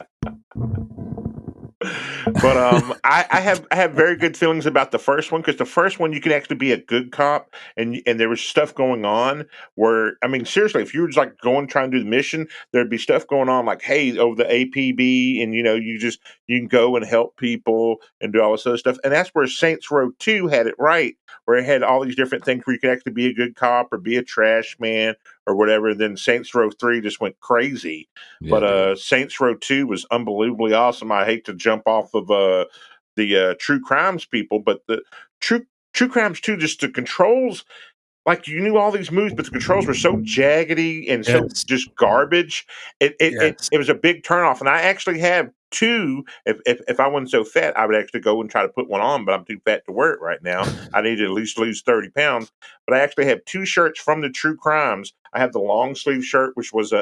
But I have very good feelings about the first one, because the first one you can actually be a good cop, and there was stuff going on where, I mean, seriously, if you were just like trying to do the mission, there'd be stuff going on like, hey, over the APB, and you can go and help people and do all this other stuff. And that's where Saints Row 2 had it right, where it had all these different things where you could actually be a good cop or be a trash man or whatever. And then Saints Row 3 just went crazy. Yeah, but Saints Row 2 was unbelievably awesome. I hate to jump off of the True Crimes people, but the True Crimes 2, just the controls, like you knew all these moves, but the controls were so jaggedy and so just garbage. It was a big turnoff. And I actually have 2. If I wasn't so fat, I would actually go and try to put one on, but I'm too fat to wear it right now. I need to at least lose 30 pounds. But I actually have 2 shirts from the True Crimes. I have the long sleeve shirt, which was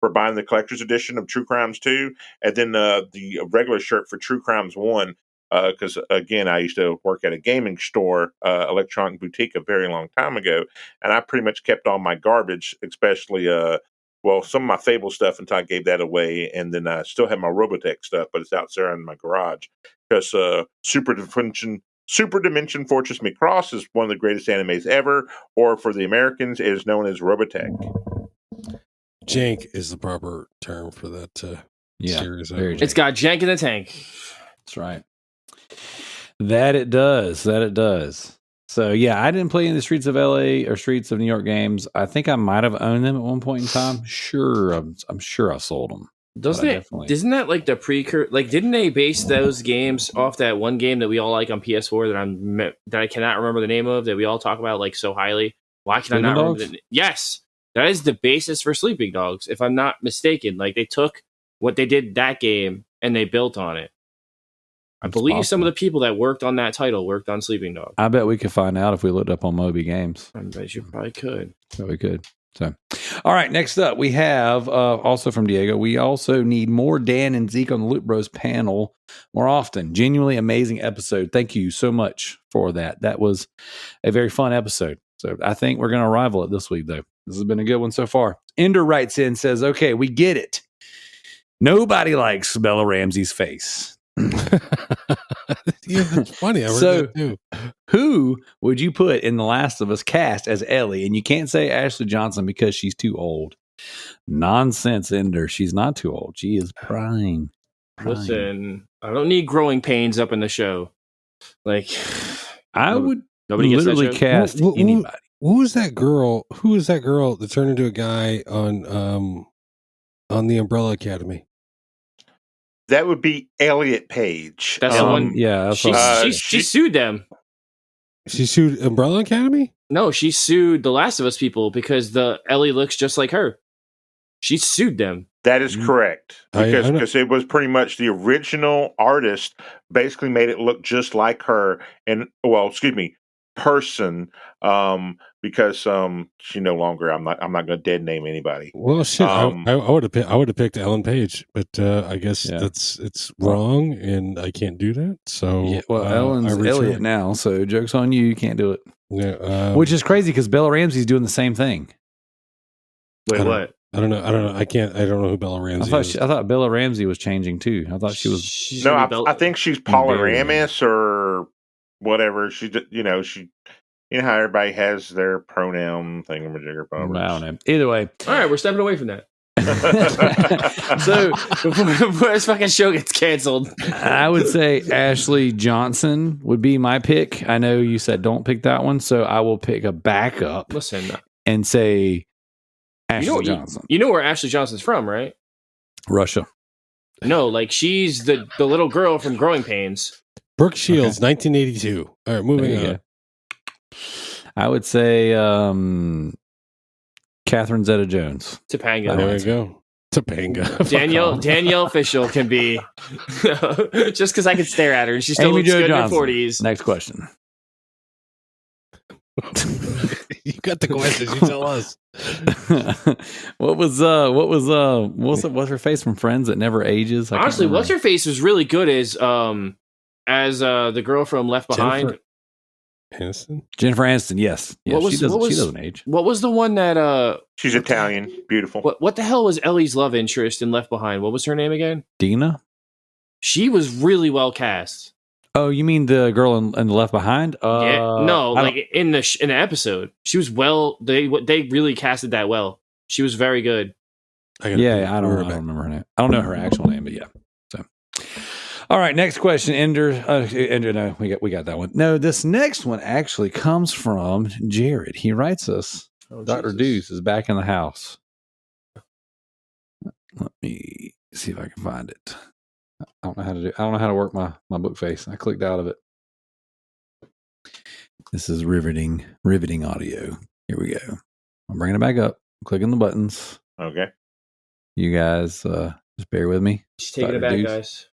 for buying the collector's edition of True Crimes 2, and then the regular shirt for True Crimes 1. Because again, I used to work at a gaming store, electronic boutique, a very long time ago, and I pretty much kept all my garbage, especially some of my Fable stuff, until I gave that away, and then I still have my Robotech stuff, but it's out there in my garage. Because Super Dimension Fortress Macross is one of the greatest animes ever, or for the Americans, it is known as Robotech. Jank is the proper term for that series. It's got jank in the tank. That's right. That it does. So yeah, I didn't play in the Streets of LA or Streets of New York games. I think I might have owned them at one point in time. Sure, I'm sure I sold them. Isn't that like the precursor? Like, didn't they base those games off that one game that we all like on PS4 that I cannot remember the name of, that we all talk about like so highly? Why can I not remember? Yes, That is the basis for Sleeping Dogs, if I'm not mistaken. Like, they took what they did that game and they built on it. I believe some of the people that worked on that title worked on Sleeping Dogs. I bet we could find out if we looked up on Moby Games. I bet you probably could. Bet we could. So, all right, next up, we have also from Diego. We also need more Dan and Zeke on the Loot Bros panel more often. Genuinely amazing episode. Thank you so much for that. That was a very fun episode. So I think we're going to rival it this week, though. This has been a good one so far. Ender writes in, says, okay, we get it. Nobody likes Bella Ramsey's face. Yeah, that's funny. I So, who would you put in The Last of Us cast as Ellie? And you can't say Ashley Johnson because she's too old. Nonsense, Ender. She's not too old. She is prime. Listen, I don't need growing pains up in the show. Like, I would nobody gets literally that joke? cast anybody. Who was that girl? Who was that girl that turned into a guy on the Umbrella Academy? That would be Elliot Page. That's the one. Yeah, She sued them. She sued Umbrella Academy? No, she sued The Last of Us people because the Ellie looks just like her. She sued them. That is correct. I know. Because it was pretty much the original artist basically made it look just like her. And, person, because she no longer. I'm not going to dead name anybody. Well, shit, I would have picked Ellen Page, but I guess it's wrong, and I can't do that. So, Ellen's Elliot now, so joke's on you. You can't do it. Yeah, which is crazy because Bella Ramsey's doing the same thing. Wait, what? I don't know. I don't know who Bella Ramsey is. I thought Bella Ramsey was changing too. I thought she was. I think she's polyramous or whatever. She how everybody has their pronoun thingamajigger. I don't know. Either way. All right, we're stepping away from that. So before this fucking show gets canceled, I would say Ashley Johnson would be my pick. I know you said don't pick that one, so I will pick a backup. Listen, and say Ashley Johnson. You know where Ashley Johnson's from, right? Russia. No, like she's the little girl from Growing Pains. Brooke Shields, 1982. All right, moving on. I would say Catherine Zeta-Jones. Topanga. There we go. Topanga. Danielle Fishel can be just because I can stare at her and she still looks good in her 40s. Next question. You got the questions. You tell us. What's her face from Friends that never ages? Honestly, what's her face was really good as the girl from Left Behind. Jennifer Aniston, yes. She doesn't age. What was the one that she's Italian, beautiful. What the hell was Ellie's love interest in Left Behind? What was her name again? Dina. She was really well cast. Oh, you mean the girl in the Left Behind? In the episode, she was well. They really casted that well. She was very good. I don't remember her name. I don't know her actual name, but yeah. So, all right, next question, Ender. No, we got that one. No, this next one actually comes from Jared. He writes us. Dr. Deuce is back in the house. Let me see if I can find it. I don't know how to work my book face. I clicked out of it. This is riveting audio. Here we go. I'm bringing it back up. I'm clicking the buttons. Okay. You guys just bear with me. Just taking it back, guys.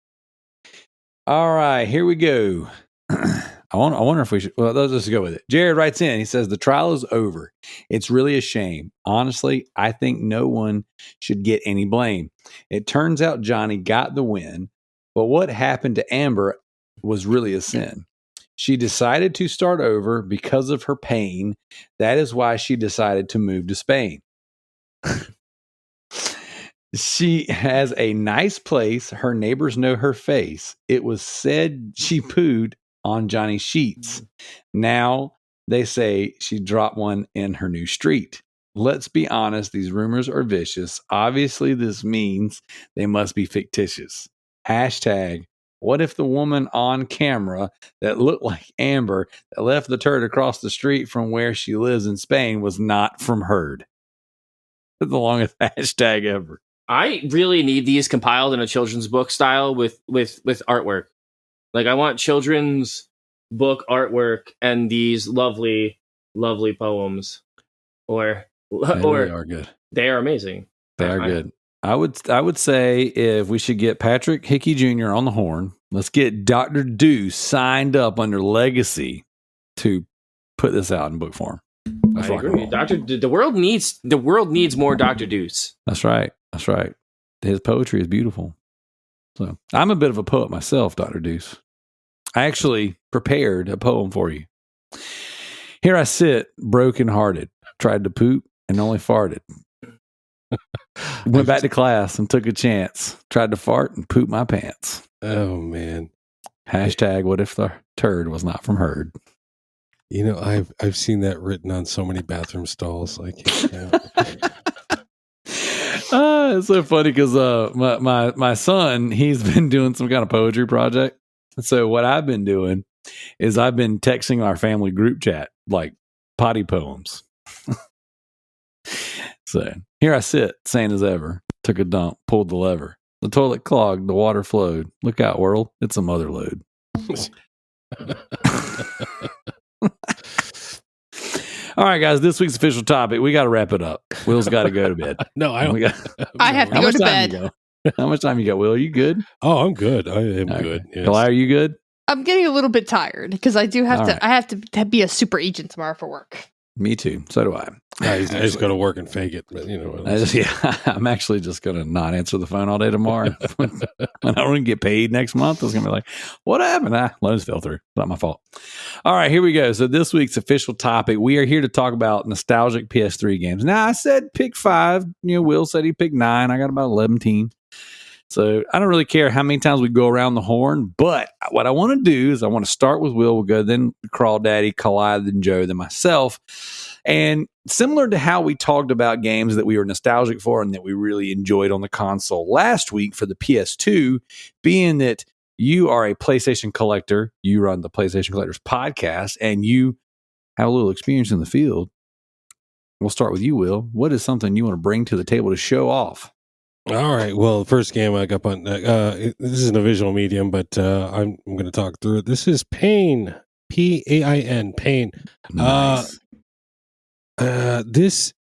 All right, here we go. I wonder if we should. Well, let's just go with it. Jared writes in. He says the trial is over. It's really a shame. Honestly, I think no one should get any blame. It turns out Johnny got the win, but what happened to Amber was really a sin. She decided to start over because of her pain. That is why she decided to move to Spain. She has a nice place. Her neighbors know her face. It was said she pooed on Johnny's sheets. Now they say she dropped one in her new street. Let's be honest, these rumors are vicious. Obviously, this means they must be fictitious. Hashtag, what if the woman on camera that looked like Amber that left the turd across the street from where she lives in Spain was not from Herd? That's the longest hashtag ever. I really need these compiled in a children's book style with artwork. Like, I want children's book artwork and these lovely, lovely poems. Or They really are good. They are amazing. They are good. I would say if we should get Patrick Hickey Jr. on the horn, let's get Dr. Deuce signed up under Legacy to put this out in book form. I agree. The world needs more Dr. Deuce. That's right. His poetry is beautiful. So I'm a bit of a poet myself, Dr. Deuce. I actually prepared a poem for you. Here I sit, broken-hearted, tried to poop and only farted. Went back to class and took a chance. Tried to fart and poop my pants. Oh, man. Hashtag what if the turd was not from herd? You know, I've seen that written on so many bathroom stalls. Like, it's so funny because my son, he's been doing some kind of poetry project. So what I've been doing is I've been texting our family group chat like potty poems. So here I sit, sane as ever. Took a dump, pulled the lever. The toilet clogged, the water flowed. Look out, world, it's a mother load. All right, guys, this week's official topic. We got to wrap it up. Will's got to go to bed. No, I don't. I have to go to bed. How much time you got, Will? Are you good? Oh, I'm good. I am good. Yes. Kalai, are you good? I'm getting a little bit tired because I do have All to. right. I have to be a super agent tomorrow for work. Me too. So do I. I just go to work and fake it. But, you know, I'm actually just going to not answer the phone all day tomorrow. When I don't get paid next month, it's going to be like, what happened? Loans fell through. Not my fault. All right, here we go. So this week's official topic, we are here to talk about nostalgic PS3 games. Now, I said pick 5. You know, Will said he picked 9. I got about 11. So I don't really care how many times we go around the horn, but what I want to do is I want to start with Will. We'll go then Crawdaddy, Kalai, then Joe, then myself. And similar to how we talked about games that we were nostalgic for and that we really enjoyed on the console last week for the PS2, being that you are a PlayStation collector, you run the PlayStation Collectors podcast, and you have a little experience in the field. We'll start with you, Will. What is something you want to bring to the table to show off? All right. Well, the first game I got on, this isn't a visual medium, but I'm going to talk through it. This is Pain, Pain, Pain. Nice. This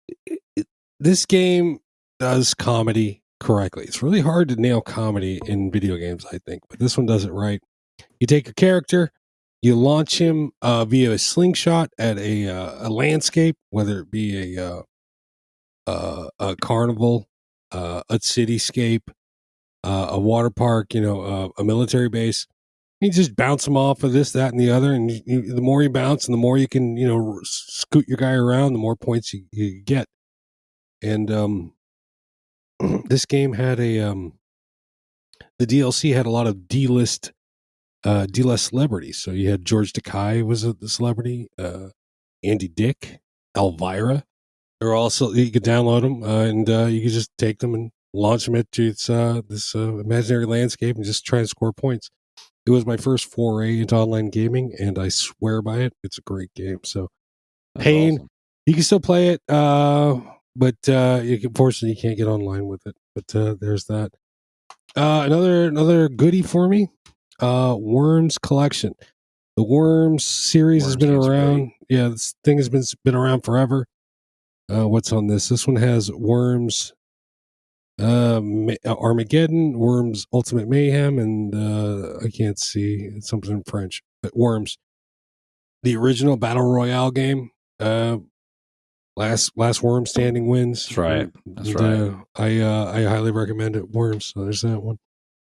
game does comedy correctly. It's really hard to nail comedy in video games, I think, but this one does it right. You take a character, you launch him via a slingshot at a landscape, whether it be a carnival, a cityscape, a water park, a military base. You just bounce them off of this, that, and the other, and the more you bounce, and the more you can, scoot your guy around, the more points you get. And this game had the DLC had a lot of D-list celebrities. So you had George Takei was the celebrity, Andy Dick, Elvira. They're also, you could download them and you could just take them and launch them into this imaginary landscape and just try and score points. It was my first foray into online gaming, and I swear by it. It's a great game. So, That's Pain, awesome. you can still play it, but unfortunately you can't get online with it. But there's that. Another goodie for me, Worms Collection. The Worms series has been around. Great. Yeah, this thing has been around forever. What's on this? This one has Worms Armageddon, Worms Ultimate Mayhem, and I can't see, it's something in French, but Worms, the original Battle Royale game. Last Worm standing wins. That's right. That's right. I highly recommend it. Worms. So there's that one.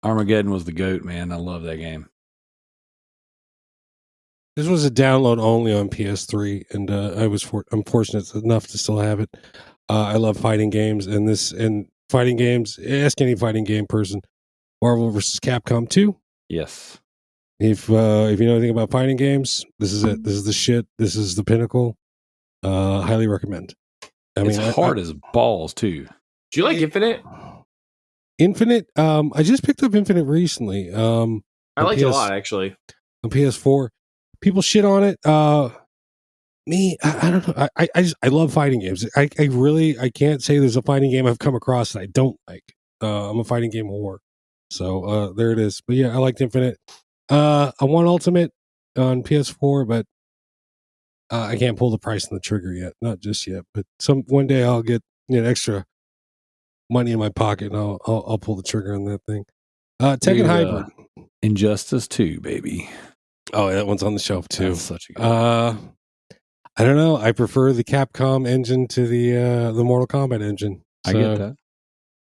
Armageddon was the GOAT, man. I love that game. This was a download only on PS3, and I'm fortunate enough to still have it. I love fighting games, and fighting games. Ask any fighting game person. Marvel vs. Capcom 2. Yes. If you know anything about fighting games, this is it. This is the shit. This is the pinnacle. Highly recommend. It's hard as balls too. Do you like Infinite? Infinite. I just picked up Infinite recently. I liked it a lot, actually. On PS4. People shit on it. Me, I don't know. I love fighting games. I can't say there's a fighting game I've come across that I don't like. I'm a fighting game whore. So there it is. But yeah, I liked Infinite. I want Ultimate on PS4, but I can't pull the price on the trigger yet, not just yet, but one day I'll get extra money in my pocket and I'll pull the trigger on that thing. Tekken Hybrid, Injustice 2, baby. Oh, that one's on the shelf too. That's such a good I don't know. I prefer the Capcom engine to the Mortal Kombat engine. I get that.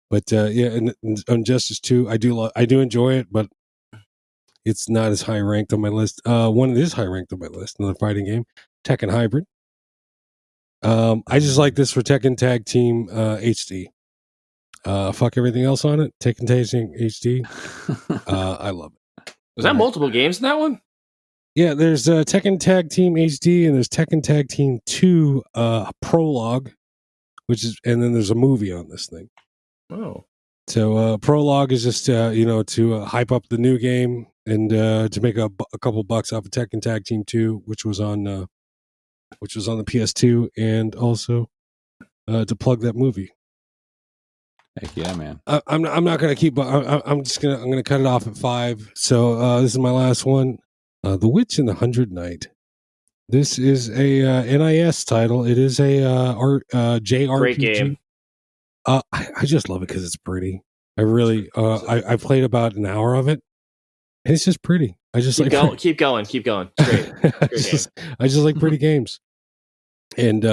But and Injustice 2, I do enjoy it, but it's not as high ranked on my list. One that is high ranked on my list, another fighting game, Tekken Hybrid. I just like this for Tekken Tag Team HD. Fuck everything else on it. Tekken Tag Team HD. I love it. Was that multiple games in that one? Yeah, there's Tekken Tag Team HD and there's Tekken Tag Team 2 Prologue, and then there's a movie on this thing. Oh. So Prologue is just to hype up the new game and to make a couple bucks off of Tekken Tag Team 2, which was on the PS2, and also to plug that movie. Heck yeah, man! I'm not gonna keep. I'm gonna cut it off at 5. So this is my last one. The Witch and the 100 Knight. This is a NIS title. It is a JRPG. Great game. I just love it because it's pretty. I really I played about an hour of it, and it's just pretty. I just keep going. Great. I just like pretty games, and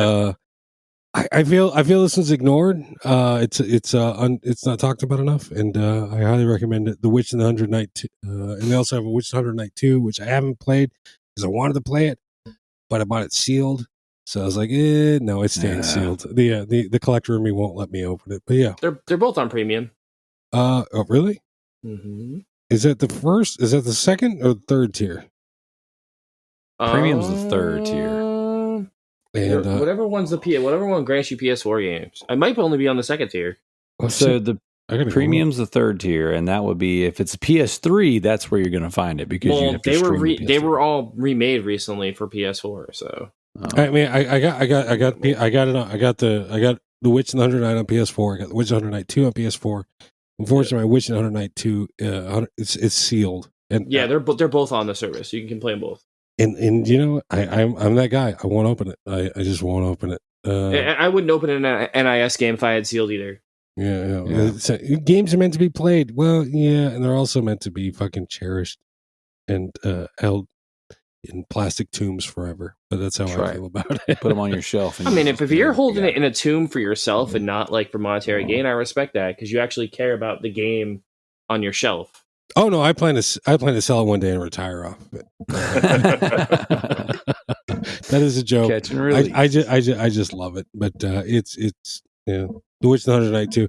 I feel this one's ignored. It's not talked about enough, and I highly recommend it. The Witch and the 100 Knight, and they also have a Witch and the 100 Knight 2, which I haven't played because I wanted to play it, but I bought it sealed. So I was like, no, it's staying sealed. The collector in me won't let me open it. But yeah, they're both on premium. Oh, really? Mm-hmm. Is that the first? Is that the second or third tier? Premium's the third tier. And whatever one grants you PS4 games. I might only be on the second tier. So the premium's the third tier, and that would be if it's a PS3. That's where you're going to find it because you have to they were all remade recently for PS4. So I mean, I got the Witch and the 100 Knight on PS4. I got the Witch and the 100 Knight 2 on PS4. Unfortunately, my Witch and 100 Knight 2 it's sealed. And yeah, they're both on the service. You can play them both. And I'm that guy. I won't open it. I just won't open it. I wouldn't open an NIS game if I had sealed either. Yeah. Games are meant to be played. Well, yeah, and they're also meant to be fucking cherished and held in plastic tombs forever. But that's how I feel about it. Put them on your shelf. I mean, if you're holding it in a tomb for yourself and not like for monetary gain, I respect that because you actually care about the game on your shelf. Oh no, I plan to sell it one day and retire off of it. That is a joke. Catch and release. I just love it. But it's The Witch and the 100 Knight 2,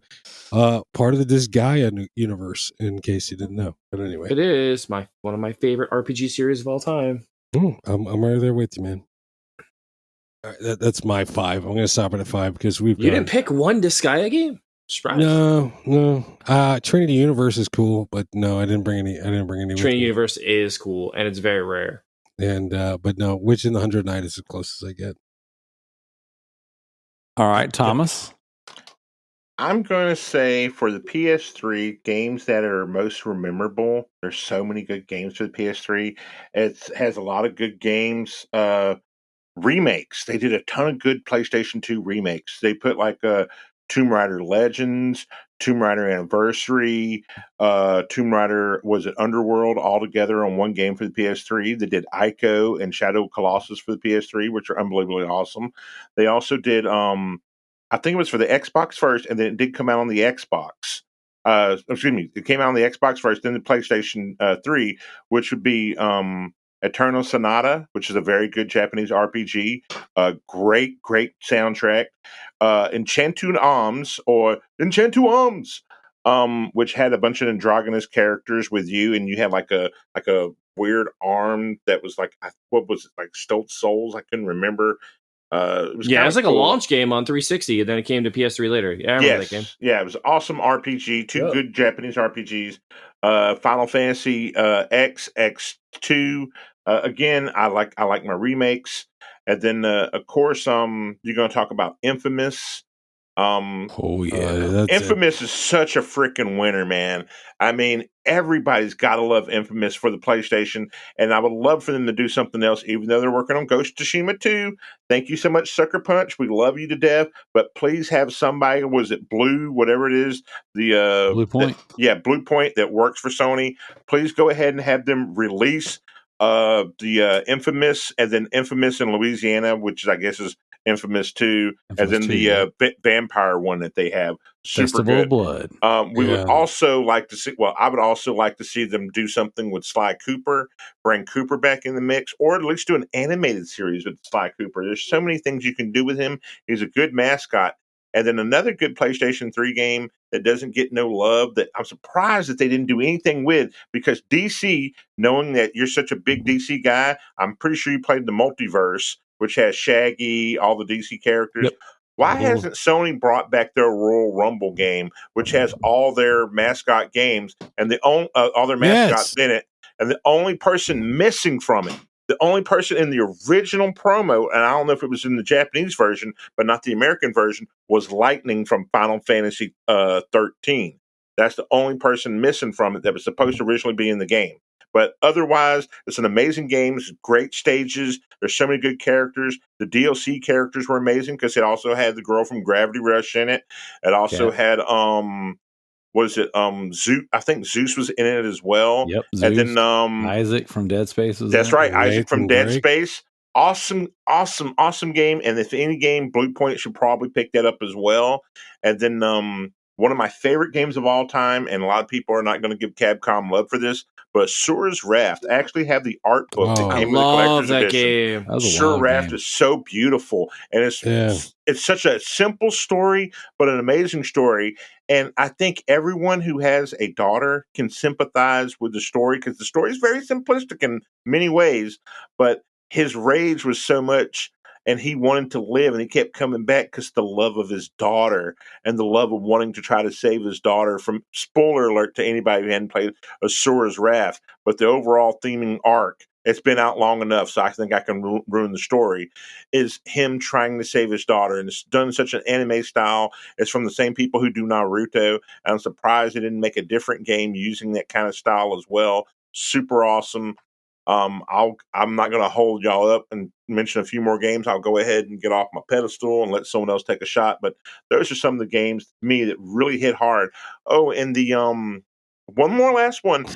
part of the Disgaea universe. In case you didn't know, but anyway, it is one of my favorite RPG series of all time. I'm right there with you, man. All right, that's my 5. I'm going to stop it at 5 because you didn't pick one Disgaea game. Surprise. No. Trinity Universe is cool, but no, I didn't bring any. Trinity Universe is cool, and it's very rare. And but no, Witch and the 100 Knight is as close as I get. All right, Thomas. I'm going to say for the PS3, games that are most memorable. There's so many good games for the PS3. It has a lot of good games. Remakes. They did a ton of good PlayStation 2 remakes. They put like Tomb Raider Legends, Tomb Raider Anniversary, Tomb Raider, was it Underworld, all together on one game for the PS3. They did Ico and Shadow of Colossus for the PS3, which are unbelievably awesome. They also did, I think it was for the Xbox first, and then it did come out on the Xbox. It came out on the Xbox first, then the PlayStation 3, which would be Eternal Sonata, which is a very good Japanese RPG. Great soundtrack. Enchanted Arms, which had a bunch of androgynous characters with you, and you had like a weird arm that was like, what was it, like Stolt Souls? I couldn't remember. It was like cool. A launch game on 360, and then it came to PS3 later. Yeah, I remember that game. Yeah, it was an awesome RPG. Two good Japanese RPGs. Final Fantasy X, X2. Again, I like my remakes. And then, of course, you're going to talk about Infamous. Oh yeah, Infamous is such a freaking winner, man. I mean, everybody's got to love Infamous for the PlayStation, and I would love for them to do something else, even though they're working on Ghost of Tsushima 2. Thank you so much, Sucker Punch. We love you to death, but please have somebody, was it Blue, whatever it is, the Blue Point. Blue Point that works for Sony. Please go ahead and have them release the Infamous, and then Infamous in Louisiana, which I guess is Infamous 2, and then the vampire one that they have. Super Festival good. of Blood. We would also like to see, I would also like to see them do something with Sly Cooper, bring Cooper back in the mix, or at least do an animated series with Sly Cooper. There's so many things you can do with him. He's a good mascot. And then another good PlayStation 3 game that doesn't get no love, that I'm surprised that they didn't do anything with, because DC, knowing that you're such a big DC guy, I'm pretty sure you played the Multiverse, which has Shaggy, all the DC characters. Yep. Why hasn't Sony brought back their Royal Rumble game, which has all their mascot games and all their mascots in it, and the only person missing from it, the only person in the original promo, and I don't know if it was in the Japanese version, but not the American version, was Lightning from Final Fantasy 13. That's the only person missing from it that was supposed to originally be in the game. But otherwise, it's an amazing game. It's great stages. There's so many good characters. The DLC characters were amazing because it also had the girl from Gravity Rush in it. It also had Zeus? I think Zeus was in it as well. Yep. Zeus. And then Isaac from Dead Space was that's in it. right, Isaac from Dead Drake. Space. Awesome game. And if any game, Blue Point should probably pick that up as well. And then one of my favorite games of all time, and a lot of people are not going to give Capcom love for this, but Sura's Wrath. I actually have the art book that I came with the love collector's that edition. game. Sura's Wrath is so beautiful, and it's such a simple story, but an amazing story. And I think everyone who has a daughter can sympathize with the story, because the story is very simplistic in many ways, but his rage was so much, and he wanted to live, and he kept coming back because the love of his daughter and the love of wanting to try to save his daughter from, spoiler alert to anybody who hadn't played Asura's Wrath, but the overall theming arc, it's been out long enough, so I think I can ruin the story, is him trying to save his daughter. And it's done such an anime style. It's from the same people who do Naruto. And I'm surprised they didn't make a different game using that kind of style as well. Super awesome. I'm not going to hold y'all up and mention a few more games. I'll go ahead and get off my pedestal and let someone else take a shot. But those are some of the games to me that really hit hard. Oh, and the one more last one, the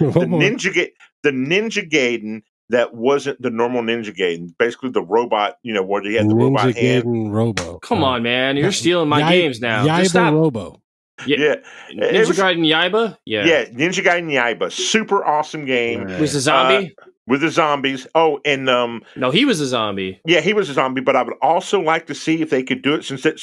Ninja Gaiden that wasn't the normal Ninja Gaiden. Basically, the robot, where he had the robot hand. Gaiden Robo. Come on, man, you're stealing my games now. Just stop. Robo. Yeah. Ninja Gaiden Yaiba? Yeah, Ninja Gaiden Yaiba. Super awesome game. Was a zombie? With the zombies. Oh, and no, he was a zombie. Yeah, he was a zombie, but I would also like to see if they could do it since the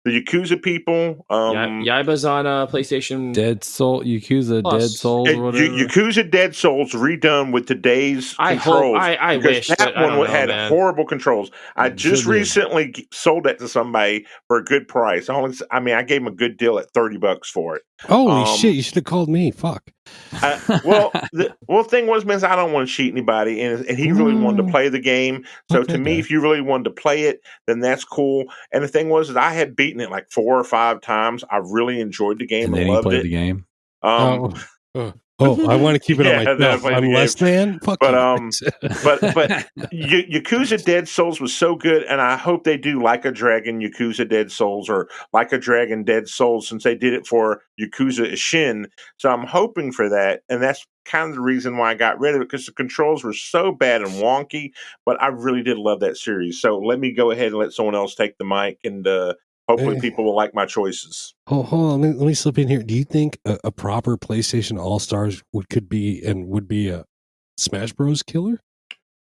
Yakuza people. Yaiba's on PlayStation. Dead Soul, Yakuza Plus. Dead Souls, or whatever. Yakuza Dead Souls redone with today's controls. I wish that one had horrible controls. I just recently sold that to somebody for a good price. I gave him a good deal at $30 for it. Holy shit! You should have called me. Fuck. The thing was, man, I don't want to cheat anybody, and he really wanted to play the game. So to me, if you really wanted to play it, then that's cool. And the thing was, I had beaten it like 4 or 5 times. I really enjoyed the game. And I loved it. The game. I want to keep it on myself. I'm less than. Fuck but Yakuza Dead Souls was so good, and I hope they do Like a Dragon Yakuza Dead Souls, or Like a Dragon Dead Souls, since they did it for Yakuza Ishin. So I'm hoping for that, and that's kind of the reason why I got rid of it, because the controls were so bad and wonky. But I really did love that series. So let me go ahead and let someone else take the mic, and hopefully people will like my choices. Hold on, let me slip in here. Do you think a proper PlayStation All-Stars would be a Smash Bros. Killer?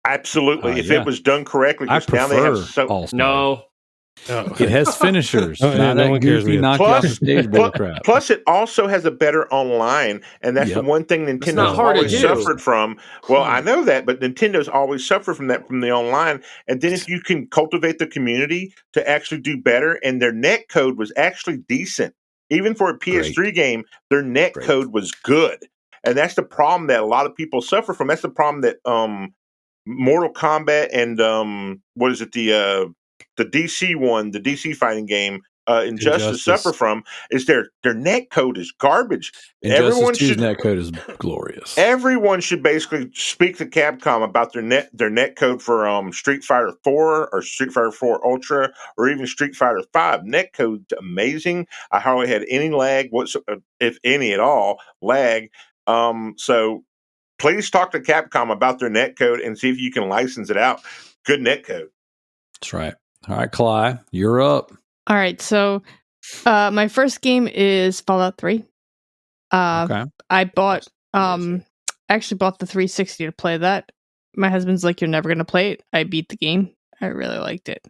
Absolutely. If it was done correctly, because now they have All-Stars. No. It has finishers. No one cares. Plus, it also has a better online, and that's the one thing Nintendo's always suffered from. Well, I know that, but Nintendo's always suffered from that, from the online. And then if you can cultivate the community to actually do better, and their net code was actually decent, even for a PS3 game, their net code was good. And that's the problem that a lot of people suffer from. That's the problem that Mortal Kombat and the DC one, the DC fighting game, Injustice suffer from is their net code is garbage. Everyone should net code is glorious. Everyone should basically speak to Capcom about their net code for Street Fighter 4 or Street Fighter 4 Ultra or even Street Fighter 5. Net code's amazing. I hardly had any lag, if any at all, lag. So please talk to Capcom about their net code and see if you can license it out. Good net code. That's right. All right, Kalai, you're up. All right, so my first game is Fallout 3. Okay. I actually bought the 360 to play that. My husband's like, "You're never gonna play it." I beat the game. I really liked it.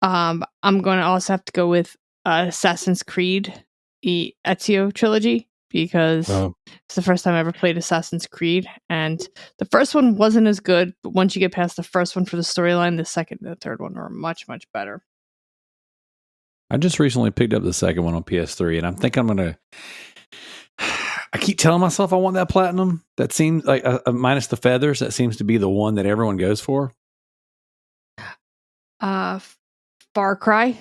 I'm going to also have to go with Assassin's Creed, the Ezio trilogy, because it's the first time I ever played Assassin's Creed, and the first one wasn't as good, but once you get past the first one for the storyline, the second and the third one are much, much better. I just recently picked up the second one on PS3, and I'm thinking I'm going to... I keep telling myself I want that platinum. That seems like, minus the feathers, that seems to be the one that everyone goes for. Far Cry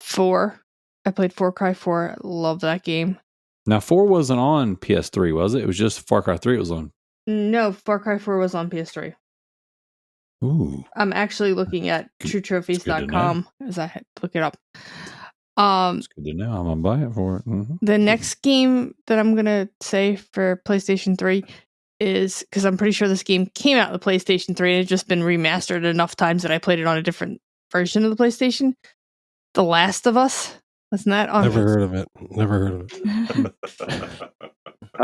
4. I played Far Cry 4. Love that game. Now, 4 wasn't on PS3, was it? It was just Far Cry 3 it was on. No, Far Cry 4 was on PS3. Ooh. I'm actually looking at TrueTrophies.com as I look it up. It's good to know. I'm going to buy it for it. Mm-hmm. The next game that I'm going to say for PlayStation 3 is, because I'm pretty sure this game came out on the PlayStation 3 and it's just been remastered enough times that I played it on a different version of the PlayStation. The Last of Us. Wasn't that on? Never heard of it.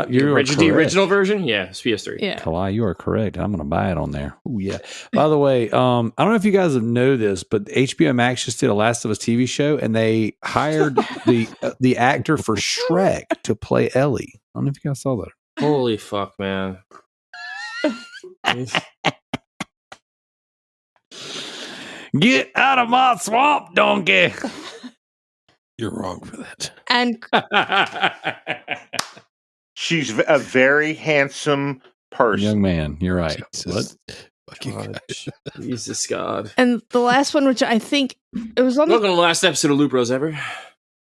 The original version? Yeah, it's PS3. Yeah. Kalai, you are correct. I'm going to buy it on there. Oh, yeah. By the way, I don't know if you guys know this, but HBO Max just did a Last of Us TV show, and they hired the actor for Shrek to play Ellie. I don't know if you guys saw that. Holy fuck, man. Get out of my swamp, donkey. You're wrong for that. And She's a very handsome person. Young man, you're right. Jesus. Jesus God. And the last one, which I think it was on Welcome to the last episode of Loop Bros Ever.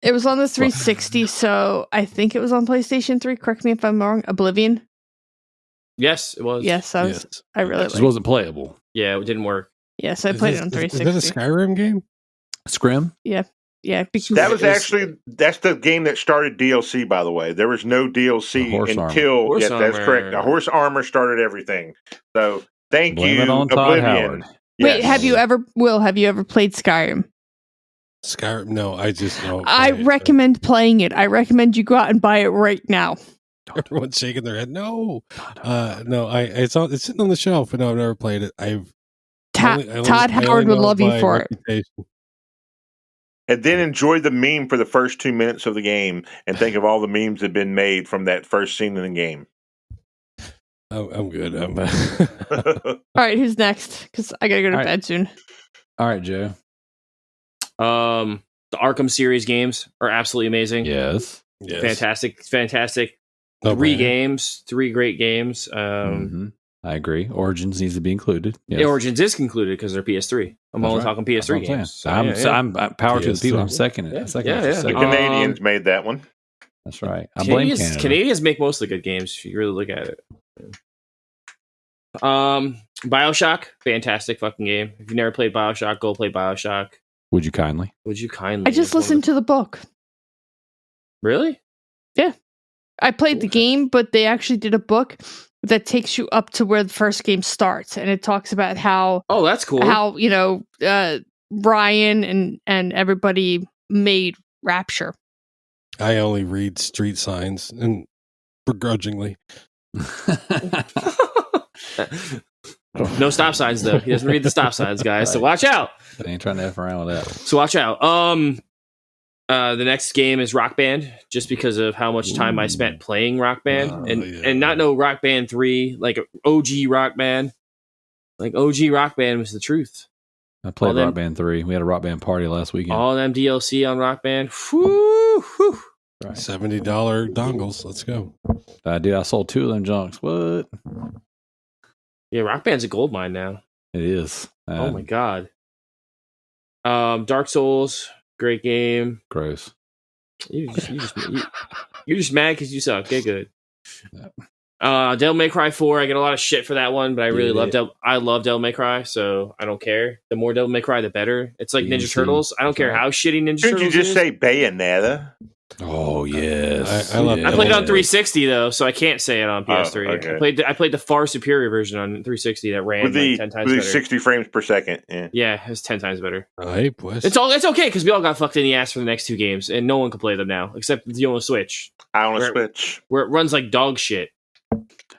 It was on the 360, so I think it was on PlayStation 3. Correct me if I'm wrong. Oblivion. Yes, it was. Yes, I really It just wasn't playable. Yeah, it didn't work. Yes, I played it on 360. Is that a Skyrim game? Scrim? Yeah. Because That's the game that started DLC, by the way. There was no DLC until that's correct. The horse armor started everything. So thank you, it on Todd Howard. Wait, have you ever played Skyrim? Skyrim? No, I just know. I recommend playing it. I recommend you go out and buy it right now. Everyone's shaking their head. No, no. It's sitting on the shelf, but no, I've never played it. Todd Howard would love you for it. And then enjoy the meme for the first 2 minutes of the game and think of all the memes that have been made from that first scene in the game. I'm good. All right, who's next? Because I gotta go to bed soon. All right, Joe. The Arkham series games are absolutely amazing. Yes. Fantastic. Three great games. I agree. Origins needs to be included. Yes. Origins is concluded because they're PS3. I'm only talking PS3 games. So I'm power to the people. I'm second. The Canadians made that one. That's right. I blame Canada. Canadians make most of the good games if you really look at it. BioShock, fantastic fucking game. If you've never played BioShock, go play BioShock. Would you kindly? I just listened to the book. Really? Yeah. I played the game, but they actually did a book that takes you up to where the first game starts, and it talks about how that's cool. How Ryan and everybody made Rapture. I only read street signs and begrudgingly. No stop signs though. He doesn't read the stop signs, guys. So watch out. I ain't trying to F around with that. So watch out. The next game is Rock Band, just because of how much time I spent playing Rock Band, and not know Rock Band 3, like OG Rock Band. Like OG Rock Band was the truth. I played Rock Band 3. We had a Rock Band party last weekend. All them DLC on Rock Band. Whew. Right. $70 dongles. Let's go. I sold 2 of them junks. What? Yeah, Rock Band's a gold mine now. It is. Oh my god. Dark Souls, great game. Gross. You're just mad because you suck. Get good. Devil May Cry 4. I get a lot of shit for that one, but I really love Devil May Cry, so I don't care. The more Devil May Cry, the better. It's like Ninja Turtles. I don't care how shitty Ninja Turtles Couldn't you just say Bayonetta? Oh yes, I love. I played it on 360 though, so I can't say it on PS3. Okay. I played the far superior version on 360 that ran With the 10 times better. 60 frames per second. Yeah, it was 10 times better. Hey, pues. It's okay because we all got fucked in the ass for the next 2 games, and no one can play them now except the on Switch. I own a Switch where it runs like dog shit.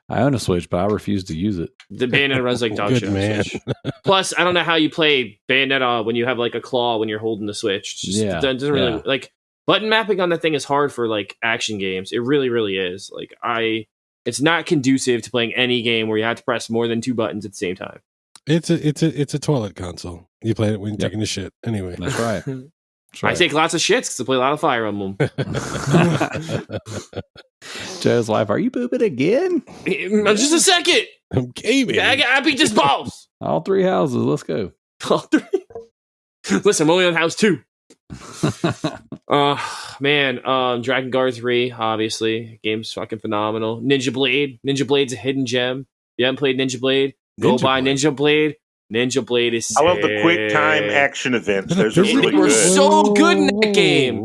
I own a Switch, but I refuse to use it. The Bayonetta runs like dog shit on the Switch. Plus, I don't know how you play Bayonetta when you have like a claw when you're holding the Switch. It doesn't really like. Button mapping on that thing is hard for like action games. It really, really is. Like it's not conducive to playing any game where you have to press more than 2 buttons at the same time. It's a toilet console. You play it when you're taking a shit. Anyway, that's right. I take lots of shits because I play a lot of Fire Emblem. Joe's wife, are you pooping again? Just a second. I'm gaming. I beat this boss. All 3 houses. Let's go. All 3. Listen, I'm only on house 2. Dragon Guard 3, obviously. Game's fucking phenomenal. Ninja Blade. Ninja Blade's a hidden gem. If you haven't played Ninja Blade, go buy Ninja Blade. Ninja Blade is sick. I love the quick time action events. Those are really They were good. so good in that game.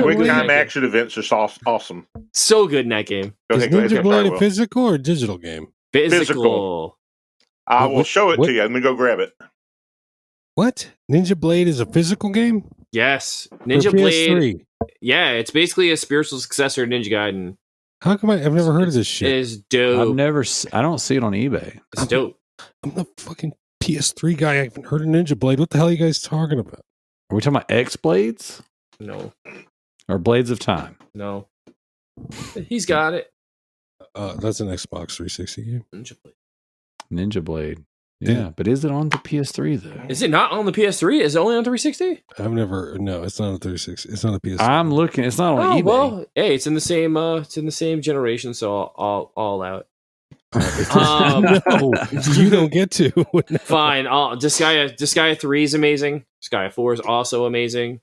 Quick time action events are awesome. So good in that game. Is Ninja Blade a physical or digital game? Physical. I will show it to you. Let me go grab it. What? Ninja Blade is a physical game? Yes. Ninja For Blade. PS3. Yeah, it's basically a spiritual successor to Ninja Gaiden. How come I've never heard of this shit? It is dope. I don't see it on eBay. It's dope. I'm the fucking PS3 guy. I haven't heard of Ninja Blade. What the hell are you guys talking about? Are we talking about X Blades? No. Or Blades of Time? No. He's got it. That's an Xbox 360 game. Ninja Blade. Yeah, but is it on the PS3 though? Is it not on the PS3? Is it only on 360? No, it's not a 360. It's on a PS3. I'm looking. It's not on eBay. Well, hey, it's in the same generation, so I'll allow it. No, you don't get to. Fine. Disgaea 3 is amazing. Disgaea 4 is also amazing.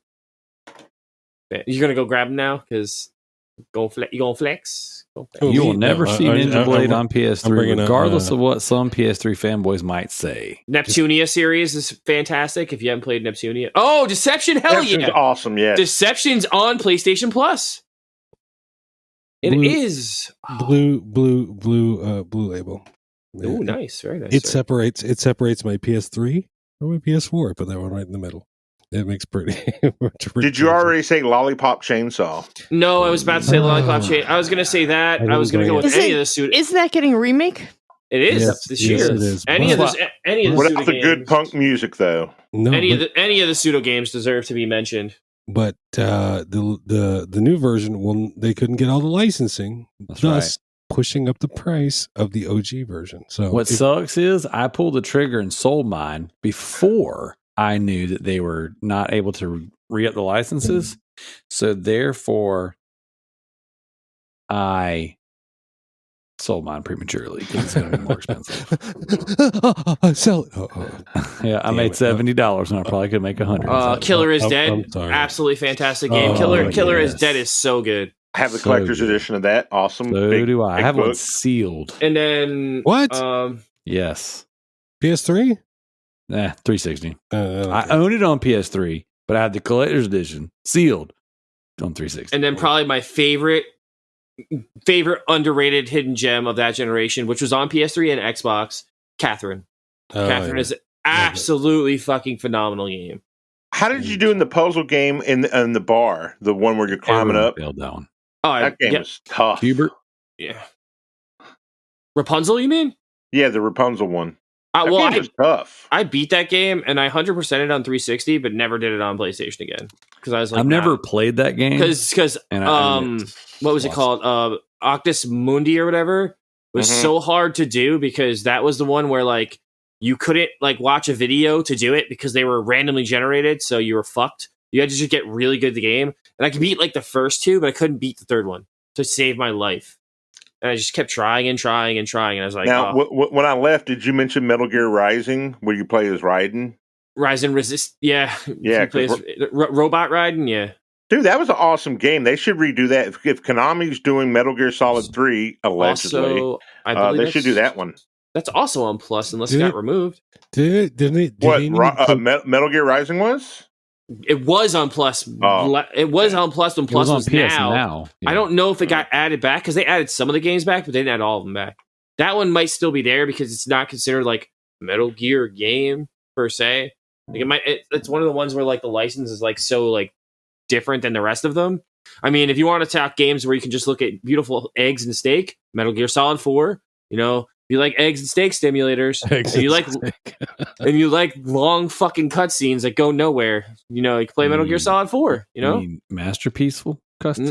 You're gonna go grab them now because you gonna flex. You will never see Ninja Blade on PS3, regardless of what some PS3 fanboys might say. Neptunia series is fantastic. If you haven't played Neptunia, oh, Deception, hell yeah, awesome, yeah. Deception's on PlayStation Plus. It is blue label. Oh, nice, very nice. It separates my PS3 from my PS4. I put that one right in the middle. It makes pretty. Did you already say Lollipop Chainsaw? No, I was about to say Lollipop Chainsaw. I was going to say that. I was going to go with any of the suit. Isn't that getting a remake? It is this year. Yes, it is. Any of the without the good punk music though. No, any of the pseudo games deserve to be mentioned. But the new version, they couldn't get all the licensing, thus pushing up the price of the OG version. So what sucks is I pulled the trigger and sold mine before I knew that they were not able to re-up the licenses. So therefore, I sold mine prematurely because it's going to be more expensive. Sell it. Yeah, I made $70 and I probably could make $100. Killer is Dead. Absolutely fantastic game. Killer is Dead is so good. I have the collector's edition of that. Awesome. So do I. I have one sealed. And then what? Yes. PS3? 360. I own it on PS3, but I had the collector's edition sealed on 360. And then probably my favorite underrated hidden gem of that generation, which was on PS3 and Xbox, Catherine. Catherine is an absolutely fucking phenomenal game. How did you do in the puzzle game in the bar? The one where you're climbing up? Failed that one. Oh, that game was tough. Hubert? Yeah. Rapunzel, you mean? Yeah, the Rapunzel one. That game was tough. I beat that game and I 100%ed it on 360, but never did it on PlayStation again because I was like, I've never played that game because what was it called? Octus Mundi or whatever was so hard to do because that was the one where like you couldn't like watch a video to do it because they were randomly generated, so you were fucked. You had to just get really good at the game, and I could beat like the first 2, but I couldn't beat the third one to save my life. And I just kept trying and trying and trying. And I was like, now, when I left, did you mention Metal Gear Rising, where you play as Raiden? Ryzen Resist. Yeah. Yeah, Robot riding. Yeah. Dude, that was an awesome game. They should redo that. If Konami's doing Metal Gear Solid 3, allegedly, Also, I believe they should do that one. That's also on Plus, unless it got removed. Didn't it? Metal Gear Rising was? It was on Plus. It was on Plus when Plus was now. Yeah. I don't know if it got added back because they added some of the games back, but they didn't add all of them back. That one might still be there because it's not considered like Metal Gear game per se. Like it's one of the ones where like the license is like so like different than the rest of them. I mean, if you want to talk games where you can just look at beautiful eggs and steak, Metal Gear Solid 4, you know. If you like eggs and steak stimulators, and you like long fucking cutscenes that go nowhere, you know, you can play Metal Gear Solid 4. You know, masterpieceful cutscenes.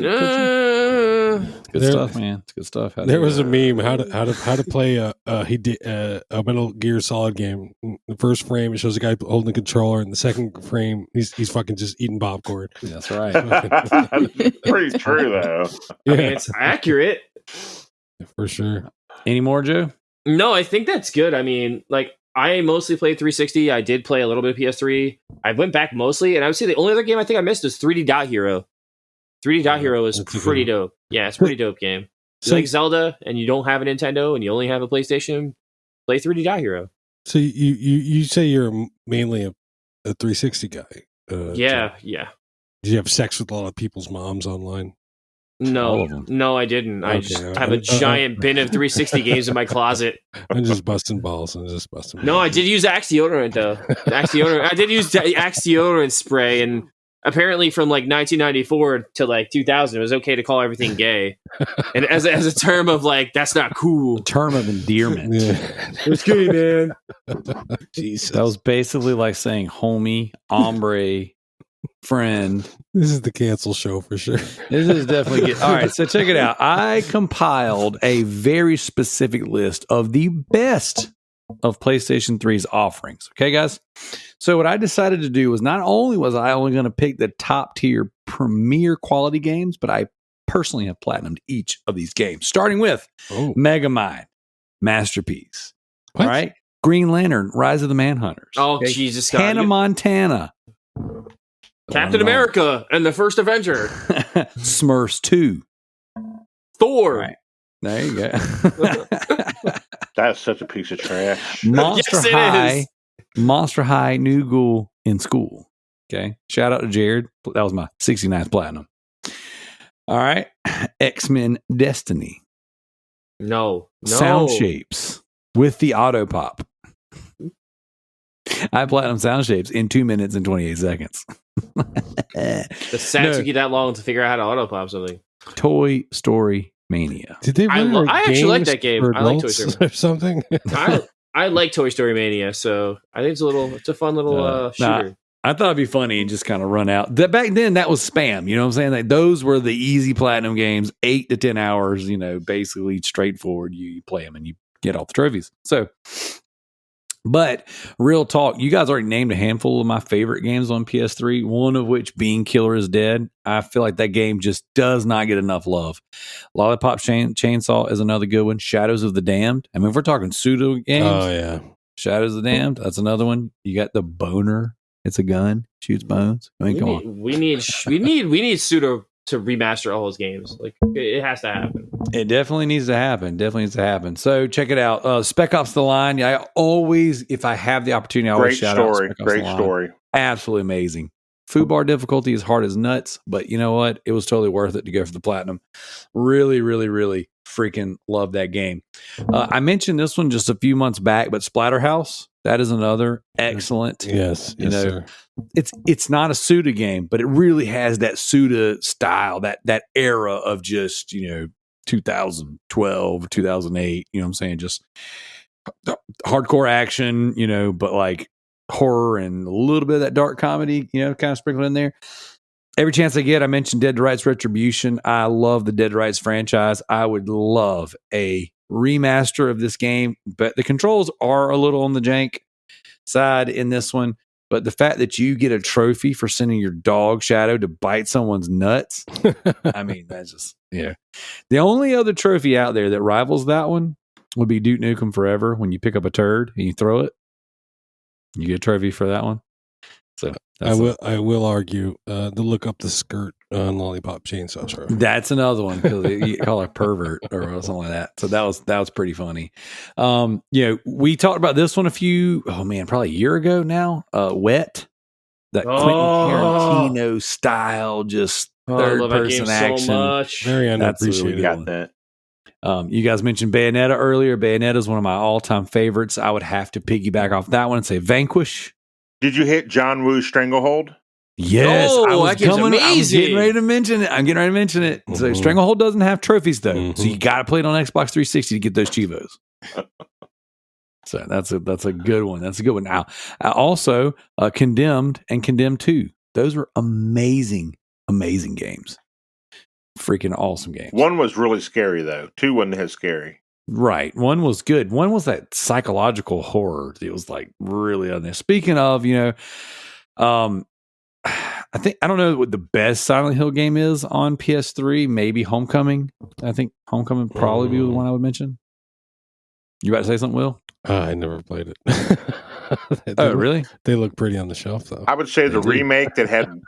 Good stuff, man. It's good stuff. There was a meme how to play a Metal Gear Solid game. The first frame it shows a guy holding the controller, and the second frame he's fucking just eating popcorn. That's right. Pretty true though. Yeah. I mean, it's accurate for sure. Any more, Joe? No, I think that's good. I mean, like, I mostly played 360. I did play a little bit of PS3. I went back mostly, and I would say the only other game I think I missed was 3D Dot Hero. 3D Dot Hero is pretty dope. Yeah, it's a pretty dope game. If you like Zelda, and you don't have a Nintendo, and you only have a PlayStation, play 3D Dot Hero. So you say you're mainly a 360 guy. Yeah. Did you have sex with a lot of people's moms online? No, I didn't. I just have a giant bin of 360 games in my closet. I'm just busting balls. No, I did use Axe deodorant though. I did use Axe deodorant spray, and apparently from like 1994 to like 2000, it was okay to call everything gay, and as a term of like that's not cool. Term of endearment. Yeah. It's gay, man. Jesus. That was basically like saying homie, hombre, friend. This is the cancel show for sure. This is definitely good. All right, so check it out. I compiled a very specific list of the best of PlayStation 3's offerings. Okay, guys? So what I decided to do was not only was I only going to pick the top tier premier quality games, but I personally have platinumed each of these games, starting with Megamind, Masterpiece. What? All right? Green Lantern, Rise of the Manhunters. Oh, okay? Jesus God. Hannah Montana. Captain America and the First Avenger. Smurfs 2. Thor. Right. There you go. That's such a piece of trash. Monster High, New Ghoul in School. Okay. Shout out to Jared. That was my 69th platinum. All right. X-Men Destiny. No. Sound Shapes with the auto pop. I platinum Sound Shapes in 2 minutes and 28 seconds. The sound took you that long to figure out how to auto pop something. Toy Story Mania. Did they? I actually like that game. I like Toy Story or something. I like Toy Story Mania, so I think it's a fun little shooter. I thought it'd be funny and just kind of run out. Back then, that was spam. You know what I'm saying? Like, those were the easy platinum games, 8 to 10 hours. You know, basically straightforward. You play them and you get all the trophies. So. But real talk, you guys already named a handful of my favorite games on PS3, one of which being Killer is Dead. I feel like that game just does not get enough love. Lollipop Chainsaw is another good one. Shadows of the Damned. I mean, if we're talking pseudo games. Oh, yeah. Shadows of the Damned, that's another one. You got the Boner. It's a gun. Shoots bones. I mean, come on. We need pseudo to remaster all those games. Like, it has to happen. It definitely needs to happen. So check it out. Spec Ops: The Line. I always, if I have the opportunity, I always shout out Spec Ops: The Line. Great story. Absolutely amazing. Food bar difficulty is hard as nuts, but you know what? It was totally worth it to go for the platinum. Really, really, really freaking love that game. I mentioned this one just a few months back, but Splatterhouse. That is another excellent. Yes, sir. It's not a Suda game, but it really has that Suda style, that era of just 2012, 2008. You know what I'm saying? Just hardcore action, but like horror and a little bit of that dark comedy, kind of sprinkled in there. Every chance I get, I mentioned Dead to Rights Retribution. I love the Dead to Rights franchise. I would love a remaster of this game, but the controls are a little on the jank side in this one. But the fact that you get a trophy for sending your dog Shadow to bite someone's nuts, I mean, that's just, The only other trophy out there that rivals that one would be Duke Nukem Forever. When you pick up a turd and you throw it, you get a trophy for that one. So I will argue the look up the skirt on Lollipop Chainsaw Show. That's another one because you call her pervert or something like that. So that was pretty funny. We talked about this one probably a year ago now. Wet, that Quentin Tarantino style, just third person action. So much. Very unappreciated. Got that. You guys mentioned Bayonetta earlier. Bayonetta is one of my all-time favorites. I would have to piggyback off that one and say Vanquish. Did you hit John Woo's Stranglehold? Yes, that game's amazing. I was getting ready to mention it. So Stranglehold doesn't have trophies though, so you got to play it on Xbox 360 to get those Chivos. So that's a good one. That's a good one. Now, also Condemned and Condemned 2. Those were amazing games. Freaking awesome games. One was really scary though. 2 wasn't as scary. Right. One was good. One was that psychological horror. It was like really on there. Speaking of, I don't know what the best Silent Hill game is on PS3. Maybe Homecoming. I think Homecoming would probably be the one I would mention. You about to say something, Will? I never played it. Really? They look pretty on the shelf though. I would say the remake that had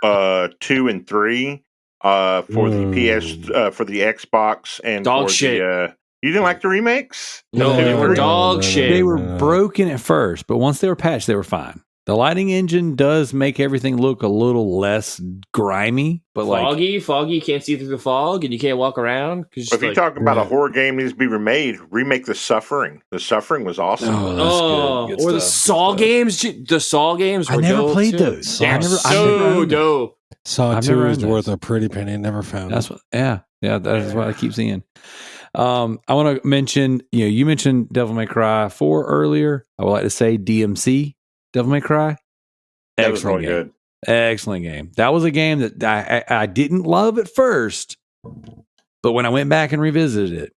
2 and 3 for the for the Xbox and dog for shit. You didn't like the remakes? No, they were dog shit. They were broken at first, but once they were patched, they were fine. The lighting engine does make everything look a little less grimy, but foggy. You can't see through the fog, and you can't walk around. If you talk about a horror game needs to be remake The Suffering. The Suffering was awesome. Good or the Saw games. The Saw games. I never played those. They're so dope. Saw 2 is worth a pretty penny. Never found. That's what. Yeah. That is what I keep seeing. I want to mention. You mentioned Devil May Cry 4 earlier. I would like to say DMC. Devil May Cry. That was really good. Excellent game. That was a game that I didn't love at first, but when I went back and revisited it,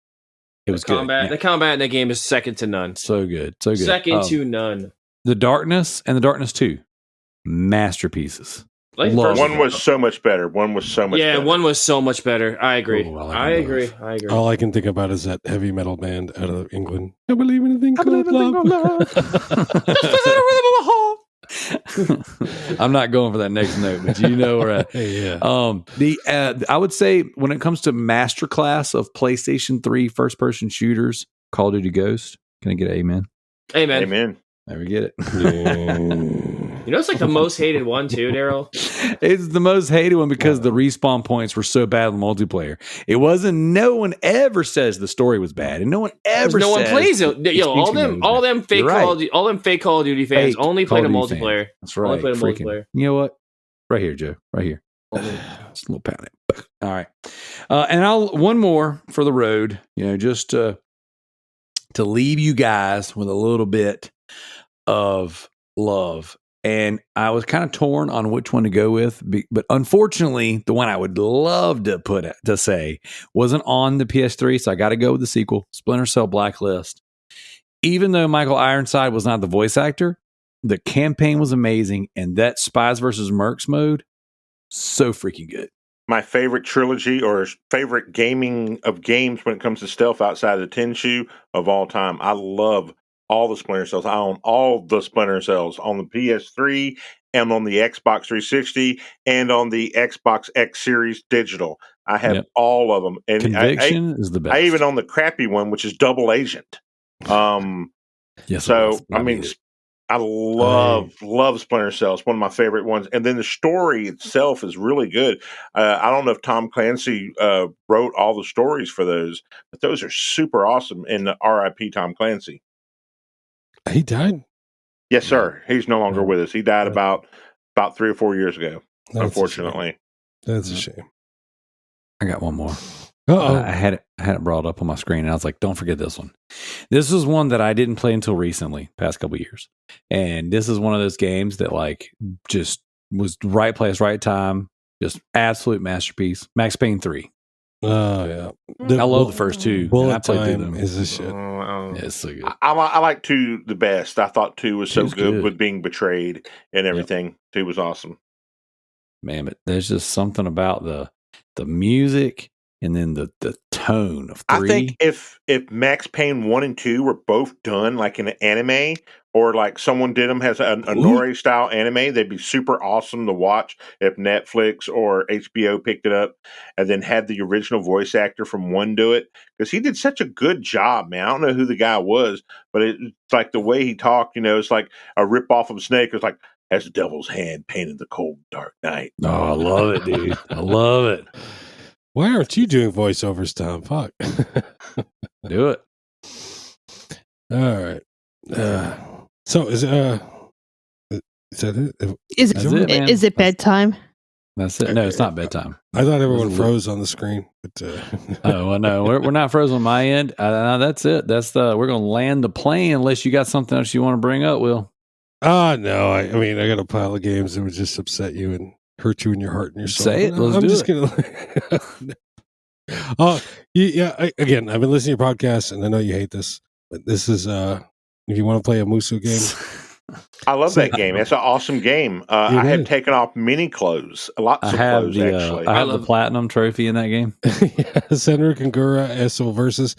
it was good. The combat in that game is second to none. So good. So good. Second to none. The Darkness and the Darkness 2. Masterpieces. One was so much better. One was so much better. One was so much better. I agree. I agree. All I can think about is that heavy metal band out of England. I believe in a thing called love. I'm not going for that next note, but you know where I would say when it comes to masterclass of PlayStation 3 first-person shooters, Call of Duty Ghost. Can I get an amen? Amen. There we get it. It's like the most hated one too, Darrell. It's the most hated one because the respawn points were so bad in multiplayer. It wasn't. No one ever says the story was bad, and no one ever. No one plays it. All them fake Call of Duty fans only play the multiplayer. That's right. Only play the multiplayer. You know what? Right here, Joe. Right here. Just a little pound it. All right. And one more for the road. Just to leave you guys with a little bit of love. And I was kind of torn on which one to go with, but unfortunately, the one I would love to say wasn't on the PS3, so I got to go with the sequel, Splinter Cell Blacklist. Even though Michael Ironside was not the voice actor, the campaign was amazing, and that Spies versus Mercs mode, so freaking good. My favorite trilogy or favorite gaming of games when it comes to stealth outside of the Tin Shoe of all time. I love all the Splinter Cells. I own all the Splinter Cells on the PS3 and on the Xbox 360 and on the Xbox X Series Digital. I have all of them. And Conviction is the best. I even own the crappy one, which is Double Agent. Yes. So, I love Splinter Cell. It's one of my favorite ones. And then the story itself is really good. I don't know if Tom Clancy wrote all the stories for those, but those are super awesome. And RIP Tom Clancy. He died? Yes, sir. He's no longer with us. He died about 3 or 4 years ago, unfortunately. That's a shame. I got one more. I had it brought up on my screen, and I was like, don't forget this one. This is one that I didn't play until recently, past couple of years. And this is one of those games that just was right place, right time. Just absolute masterpiece. Max Payne 3. Oh, yeah. I love the first two. Bullet Time is this shit. It's so good. I like 2 the best. I thought 2 was so good with being betrayed and everything. 2 was awesome. Man, but there's just something about the music and then the tone of 3. I think if Max Payne 1 and 2 were both done like in an anime, or like someone did them as a Nore style anime, they'd be super awesome to watch if Netflix or HBO picked it up and then had the original voice actor from 1 do it. Because he did such a good job, man. I don't know who the guy was, but it's like the way he talked, it's like a rip off of Snake. It's like, as the devil's hand painted the cold, dark night. Oh, I love it, dude. I love it. Why aren't you doing voiceovers, Tom? Fuck. Do it. All right. So is that it? Is it bedtime? That's it. No, it's not bedtime. I thought everyone froze on the screen, but oh well, no, we're not frozen on my end. That's it. We're gonna land the plane unless you got something else you want to bring up, Will. No. I mean, I got a pile of games that would just upset you and hurt you in your heart and your soul. Say it. Let's do it. Again, I've been listening to your podcast, and I know you hate this, but this is if you want to play a Musu game. I love that game. It's an awesome game. I have taken off many clothes, lots of clothes, actually. I have the platinum trophy in that game. Senru Kangura Esso versus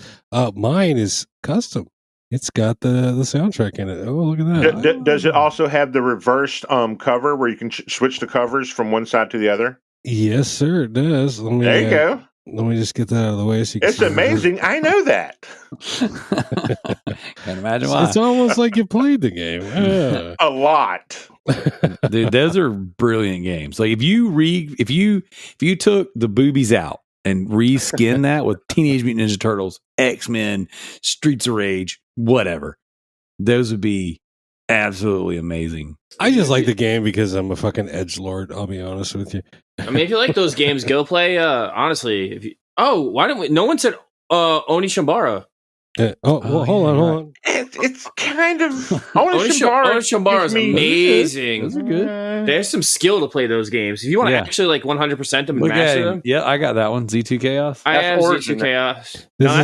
mine is custom. It's got the soundtrack in it. Oh, look at that. Does it also have the reversed cover where you can switch the covers from one side to the other? Yes, sir, it does. There you go. Let me just get that out of the way. So it's amazing. I know that. Can't imagine why. It's almost like you played the game. Yeah. A lot. Dude, those are brilliant games. Like if you took the boobies out and reskin that with Teenage Mutant Ninja Turtles, X-Men, Streets of Rage, whatever, those would be absolutely amazing. I just like the game because I'm a fucking edgelord. I'll be honest with you. I mean, if you like those games, go play. Honestly, why don't we? No one said Onishambara. Hold on. It's kind of Onishambara is amazing. Those are good. There's some skill to play those games. If you want to actually like 100% them and master them. Yeah, I got that one. Z2 Chaos. I have Z2 Chaos. No,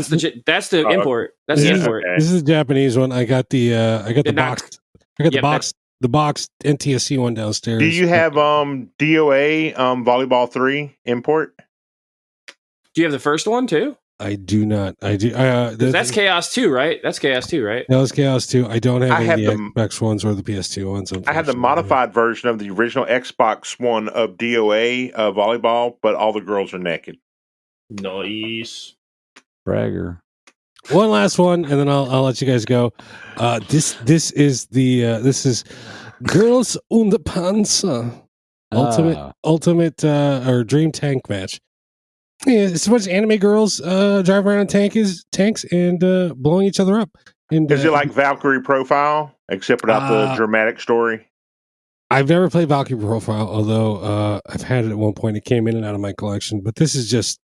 that's the import. That's the import. This is the Japanese one. I got the box. I got the box NTSC one downstairs. Do you have DOA Volleyball 3 import? Do you have the first one too? I do not. I do. That's Chaos 2, right? That's Chaos 2, right? That was Chaos 2. I don't have any of the Xbox ones or the PS2 ones. I have the modified version of the original Xbox one of DOA Volleyball, but all the girls are naked. Nice. Bragger. One last one, and then I'll let you guys go. This is Girls und Panzer ultimate or dream tank match. Yeah, it's a bunch of anime girls driving around in tanks and blowing each other up. And is it like Valkyrie Profile, except without the dramatic story? I've never played Valkyrie Profile, although I've had it at one point. It came in and out of my collection, but this is just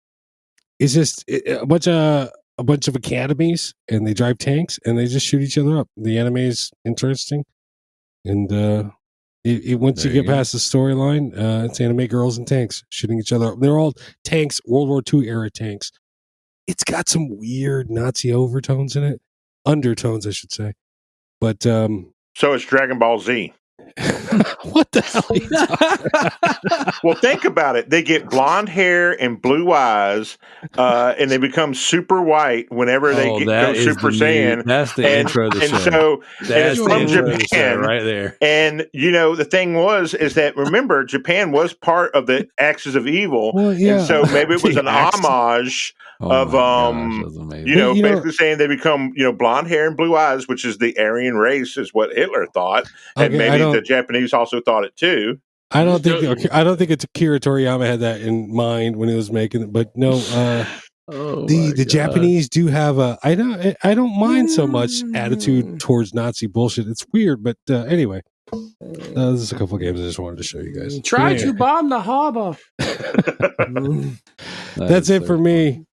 a bunch of academies, and they drive tanks and they just shoot each other up. The anime is interesting, and once you get past the storyline, it's anime girls and tanks shooting each other up. They're all tanks, World War II era tanks. It's got some weird Nazi undertones, I should say. But so it's Dragon Ball Z. What the hell are you talking about? Well, think about it. They get blonde hair and blue eyes, and they become super white whenever they go Super Saiyan. That's the intro of the show. And so that's it's from Japan right there. And the thing is that remember, Japan was part of the Axis of Evil, and so maybe it was an homage of basically saying they become blonde hair and blue eyes, which is the Aryan race, is what Hitler thought, and maybe the Japanese also thought it too. I don't think it's Akira Toriyama had that in mind when he was making it, but no. The Japanese do have I don't mind so much attitude towards Nazi bullshit. It's weird, but anyway. There's a couple of games I just wanted to show you guys. Try to bomb the harbor. That's it for me.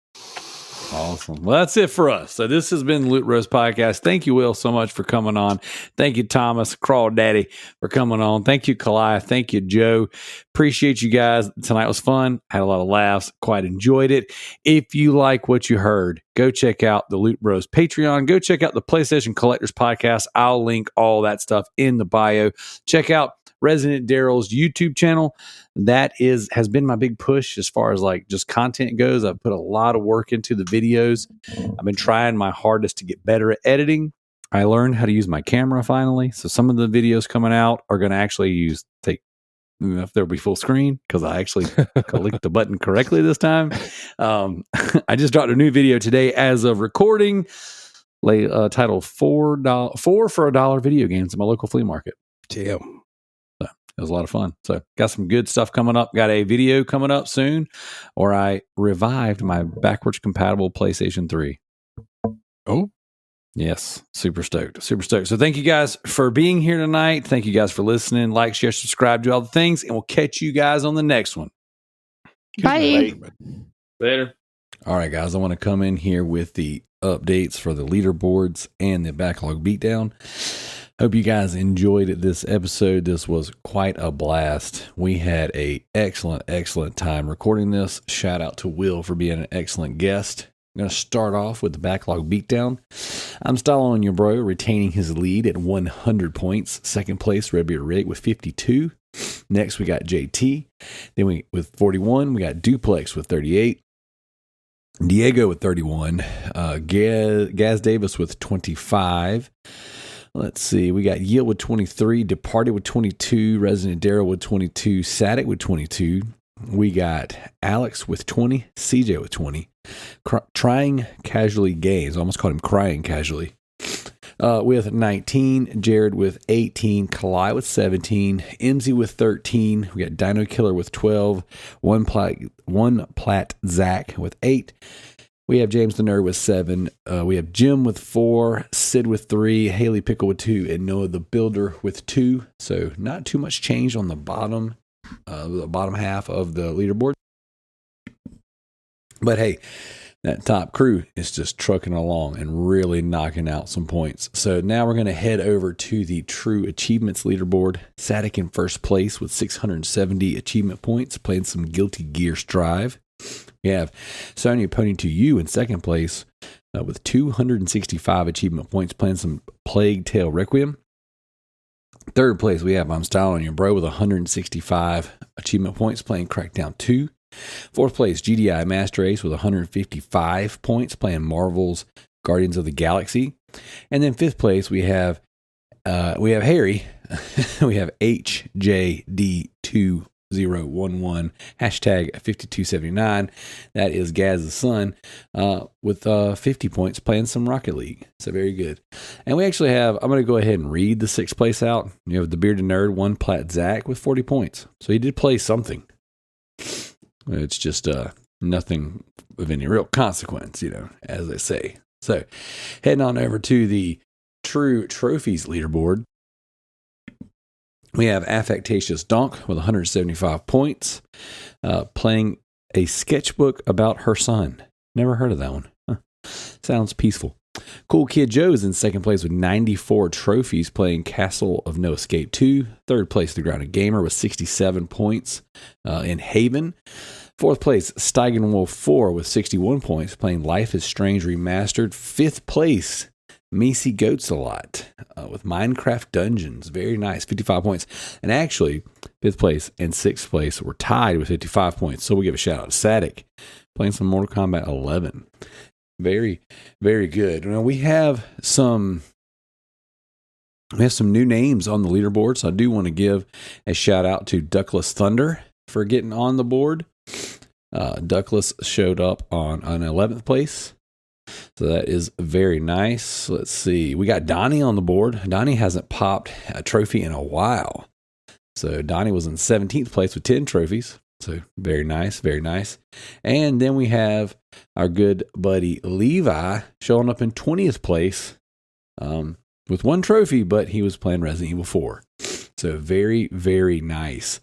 Awesome. Well, that's it for us. So this has been Loot Rose Podcast. Thank you, Will, so much for coming on. Thank you, Thomas, Crawdaddy, for coming on. Thank you, Kalai. Thank you, Joe. Appreciate you guys. Tonight was fun. Had a lot of laughs. Quite enjoyed it. If you like what you heard, go check out the Loot Bros Patreon. Go check out the PlayStation Collectors Podcast. I'll link all that stuff in the bio. Check out Resident Darrell's YouTube channel. That has been my big push as far as like just content goes. I've put a lot of work into the videos. I've been trying my hardest to get better at editing. I learned how to use my camera finally. So some of the videos coming out are going to actually if there'll be full screen, because I actually clicked the button correctly this time. I just dropped a new video today as of recording, titled $4 for $1 video games at my local flea market. Damn. So it was a lot of fun. So got some good stuff coming up. Got a video coming up soon, or I revived my backwards compatible PlayStation 3. Oh, yes. Super stoked. Super stoked. So thank you guys for being here tonight. Thank you guys for listening. Like, share, subscribe, do all the things, and we'll catch you guys on the next one. Bye. Later. All right, guys. I want to come in here with the updates for the leaderboards and the backlog beatdown. Hope you guys enjoyed this episode. This was quite a blast. We had a excellent time recording this. Shout out to Will for being an excellent guest. I'm going to start off with the backlog beatdown. I'm styling your bro, retaining his lead at 100 points. Second place, Red Beard Rig with 52. Next, we got JT. Then with 41, we got Duplex with 38. Diego with 31. Gaz Davis with 25. Let's see. We got Yield with 23. Departed with 22. Resident Darrell with 22. Sadik with 22. We got Alex with 20. CJ with 20. Trying Casually Games. I almost called him Crying Casually. With 19. Jared with 18. Kalai with 17. MZ with 13. We got Dino Killer with 12. One Plat Zach with 8. We have James the Nerd with 7. We have Jim with 4. Sid with 3. Haley Pickle with 2. And Noah the Builder with 2. So not too much change on the bottom half of the leaderboard. But hey, that top crew is just trucking along and really knocking out some points. So now we're going to head over to the True Achievements leaderboard. Sadik in first place with 670 achievement points, playing some Guilty Gear Strive. We have Sonya Pony to You in second place with 265 achievement points, playing some Plague Tale Requiem. Third place, we have I'm Styling Your Bro with 165 achievement points, playing Crackdown 2. Fourth place, GDI Master Ace with 155 points, playing Marvel's Guardians of the Galaxy. And then fifth place, we have Harry. We have HJD2011 hashtag 5279. That is Gaz's son with 50 points, playing some Rocket League. So very good. And we actually have, I'm going to go ahead and read the sixth place out. You have the Bearded Nerd, one Plat Zach with 40 points. So he did play something. It's just nothing of any real consequence, as they say. So heading on over to the True Trophies leaderboard. We have Affectatious Donk with 175 points, playing a sketchbook about her son. Never heard of that one. Huh. Sounds peaceful. Cool Kid Joe is in second place with 94 trophies, playing Castle of No Escape 2. Third place, The Grounded Gamer with 67 points in Haven. Fourth place, Steigen Wolf 4 with 61 points, playing Life is Strange Remastered. Fifth place, Macy Goats a Lot with Minecraft Dungeons. Very nice, 55 points. And actually, fifth place and sixth place were tied with 55 points. So we give a shout out to Sadik, playing some Mortal Kombat 11. Very, very good. Now we have some new names on the leaderboard, so I do want to give a shout out to Duckless Thunder for getting on the board. Duckless showed up on 11th place, so that is very nice. Let's see, we got Donnie on the board. Donnie hasn't popped a trophy in a while, so Donnie was in 17th place with 10 trophies. So very nice, very nice. And then we have our good buddy Levi showing up in 20th place with 1 trophy, but he was playing Resident Evil 4. So very, very nice.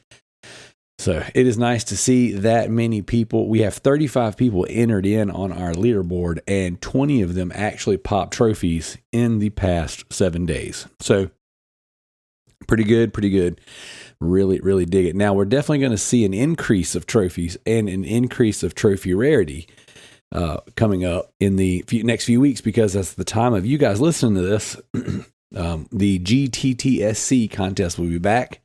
So it is nice to see that many people. We have 35 people entered in on our leaderboard, and 20 of them actually popped trophies in the past 7 days. So pretty good, pretty good. Really, really dig it. Now, we're definitely going to see an increase of trophies and an increase of trophy rarity coming up in the next few weeks, because that's the time of you guys listening to this. The GTTSC contest will be back,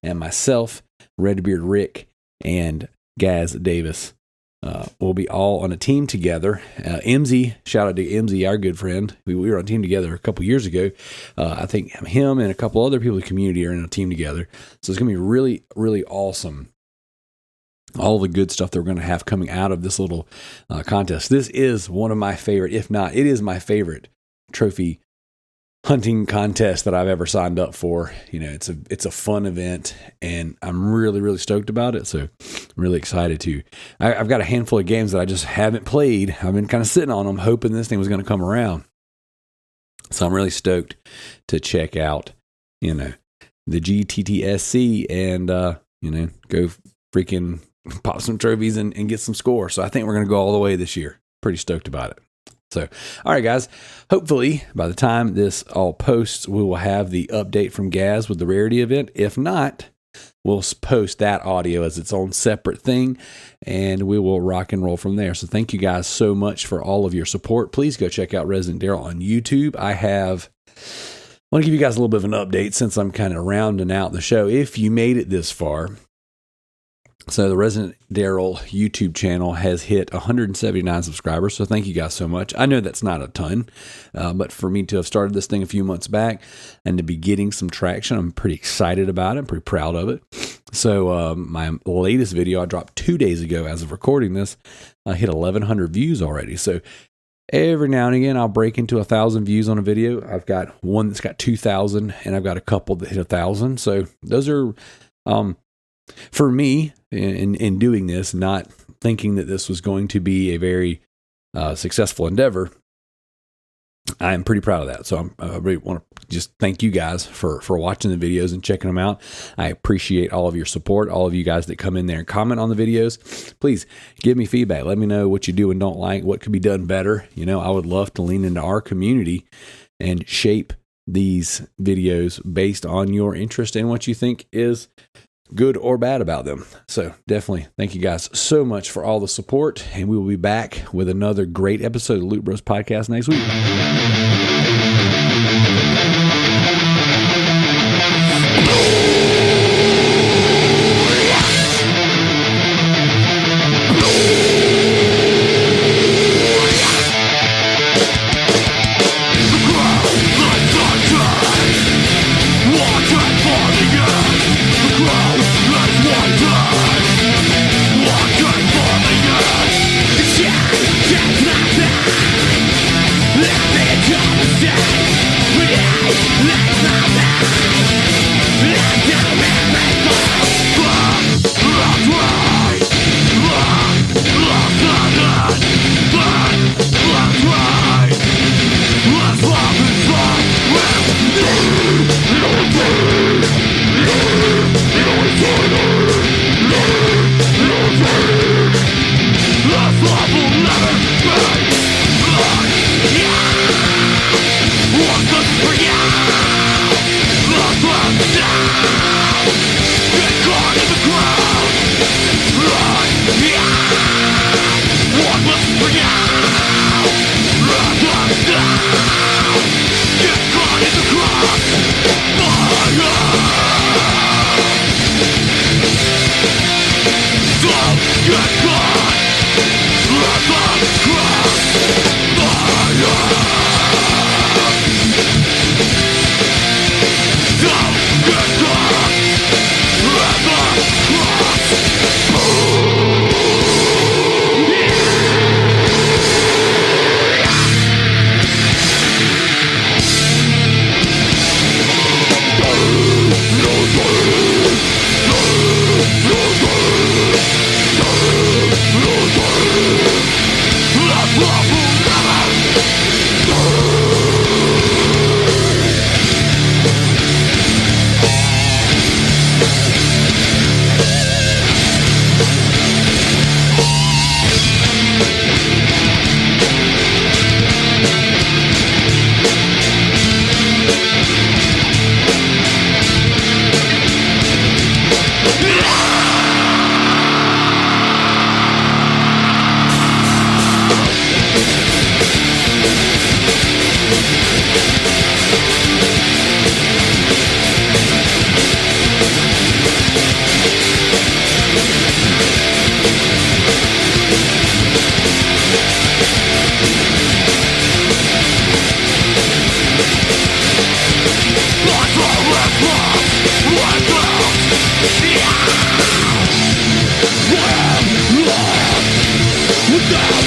and myself, Redbeard Rick, and Gaz Davis we'll be all on a team together. MZ, shout out to MZ, our good friend. We were on a team together a couple years ago. I think him and a couple other people in the community are in a team together. So it's going to be really, really awesome. All the good stuff that we're going to have coming out of this little contest. This is one of my favorite, if not, it is my favorite trophy hunting contest that I've ever signed up for. You know, it's a fun event, and I'm really, really stoked about it. So I'm really excited to. I've got a handful of games that I just haven't played. I've been kind of sitting on them, hoping this thing was going to come around. So I'm really stoked to check out, you know, the GTTSC and, you know, go freaking pop some trophies and get some score. So I think we're going to go all the way this year. Pretty stoked about it. So, all right, guys, hopefully by the time this all posts, we will have the update from Gaz with the Rarity event. If not, we'll post that audio as its own separate thing, and we will rock and roll from there. So thank you guys so much for all of your support. Please go check out Resident Darrell on YouTube. I want to give you guys a little bit of an update since I'm kind of rounding out the show. If you made it this far, so the Resident Darrell YouTube channel has hit 179 subscribers. So thank you guys so much. I know that's not a ton, but for me to have started this thing a few months back and to be getting some traction, I'm pretty excited about it. I'm pretty proud of it. So my latest video I dropped 2 days ago as of recording this, hit 1,100 views already. So every now and again, I'll break into 1,000 views on a video. I've got one that's got 2,000, and I've got a couple that hit 1,000. So those are, for me, in doing this, not thinking that this was going to be a very successful endeavor, I am pretty proud of that. So I really want to just thank you guys for watching the videos and checking them out. I appreciate all of your support, all of you guys that come in there and comment on the videos. Please give me feedback. Let me know what you do and don't like, what could be done better. You know, I would love to lean into our community and shape these videos based on your interest and what you think is good or bad about them. So definitely thank you guys so much for all the support, and we will be back with another great episode of Loot Bros Podcast next week. Stop!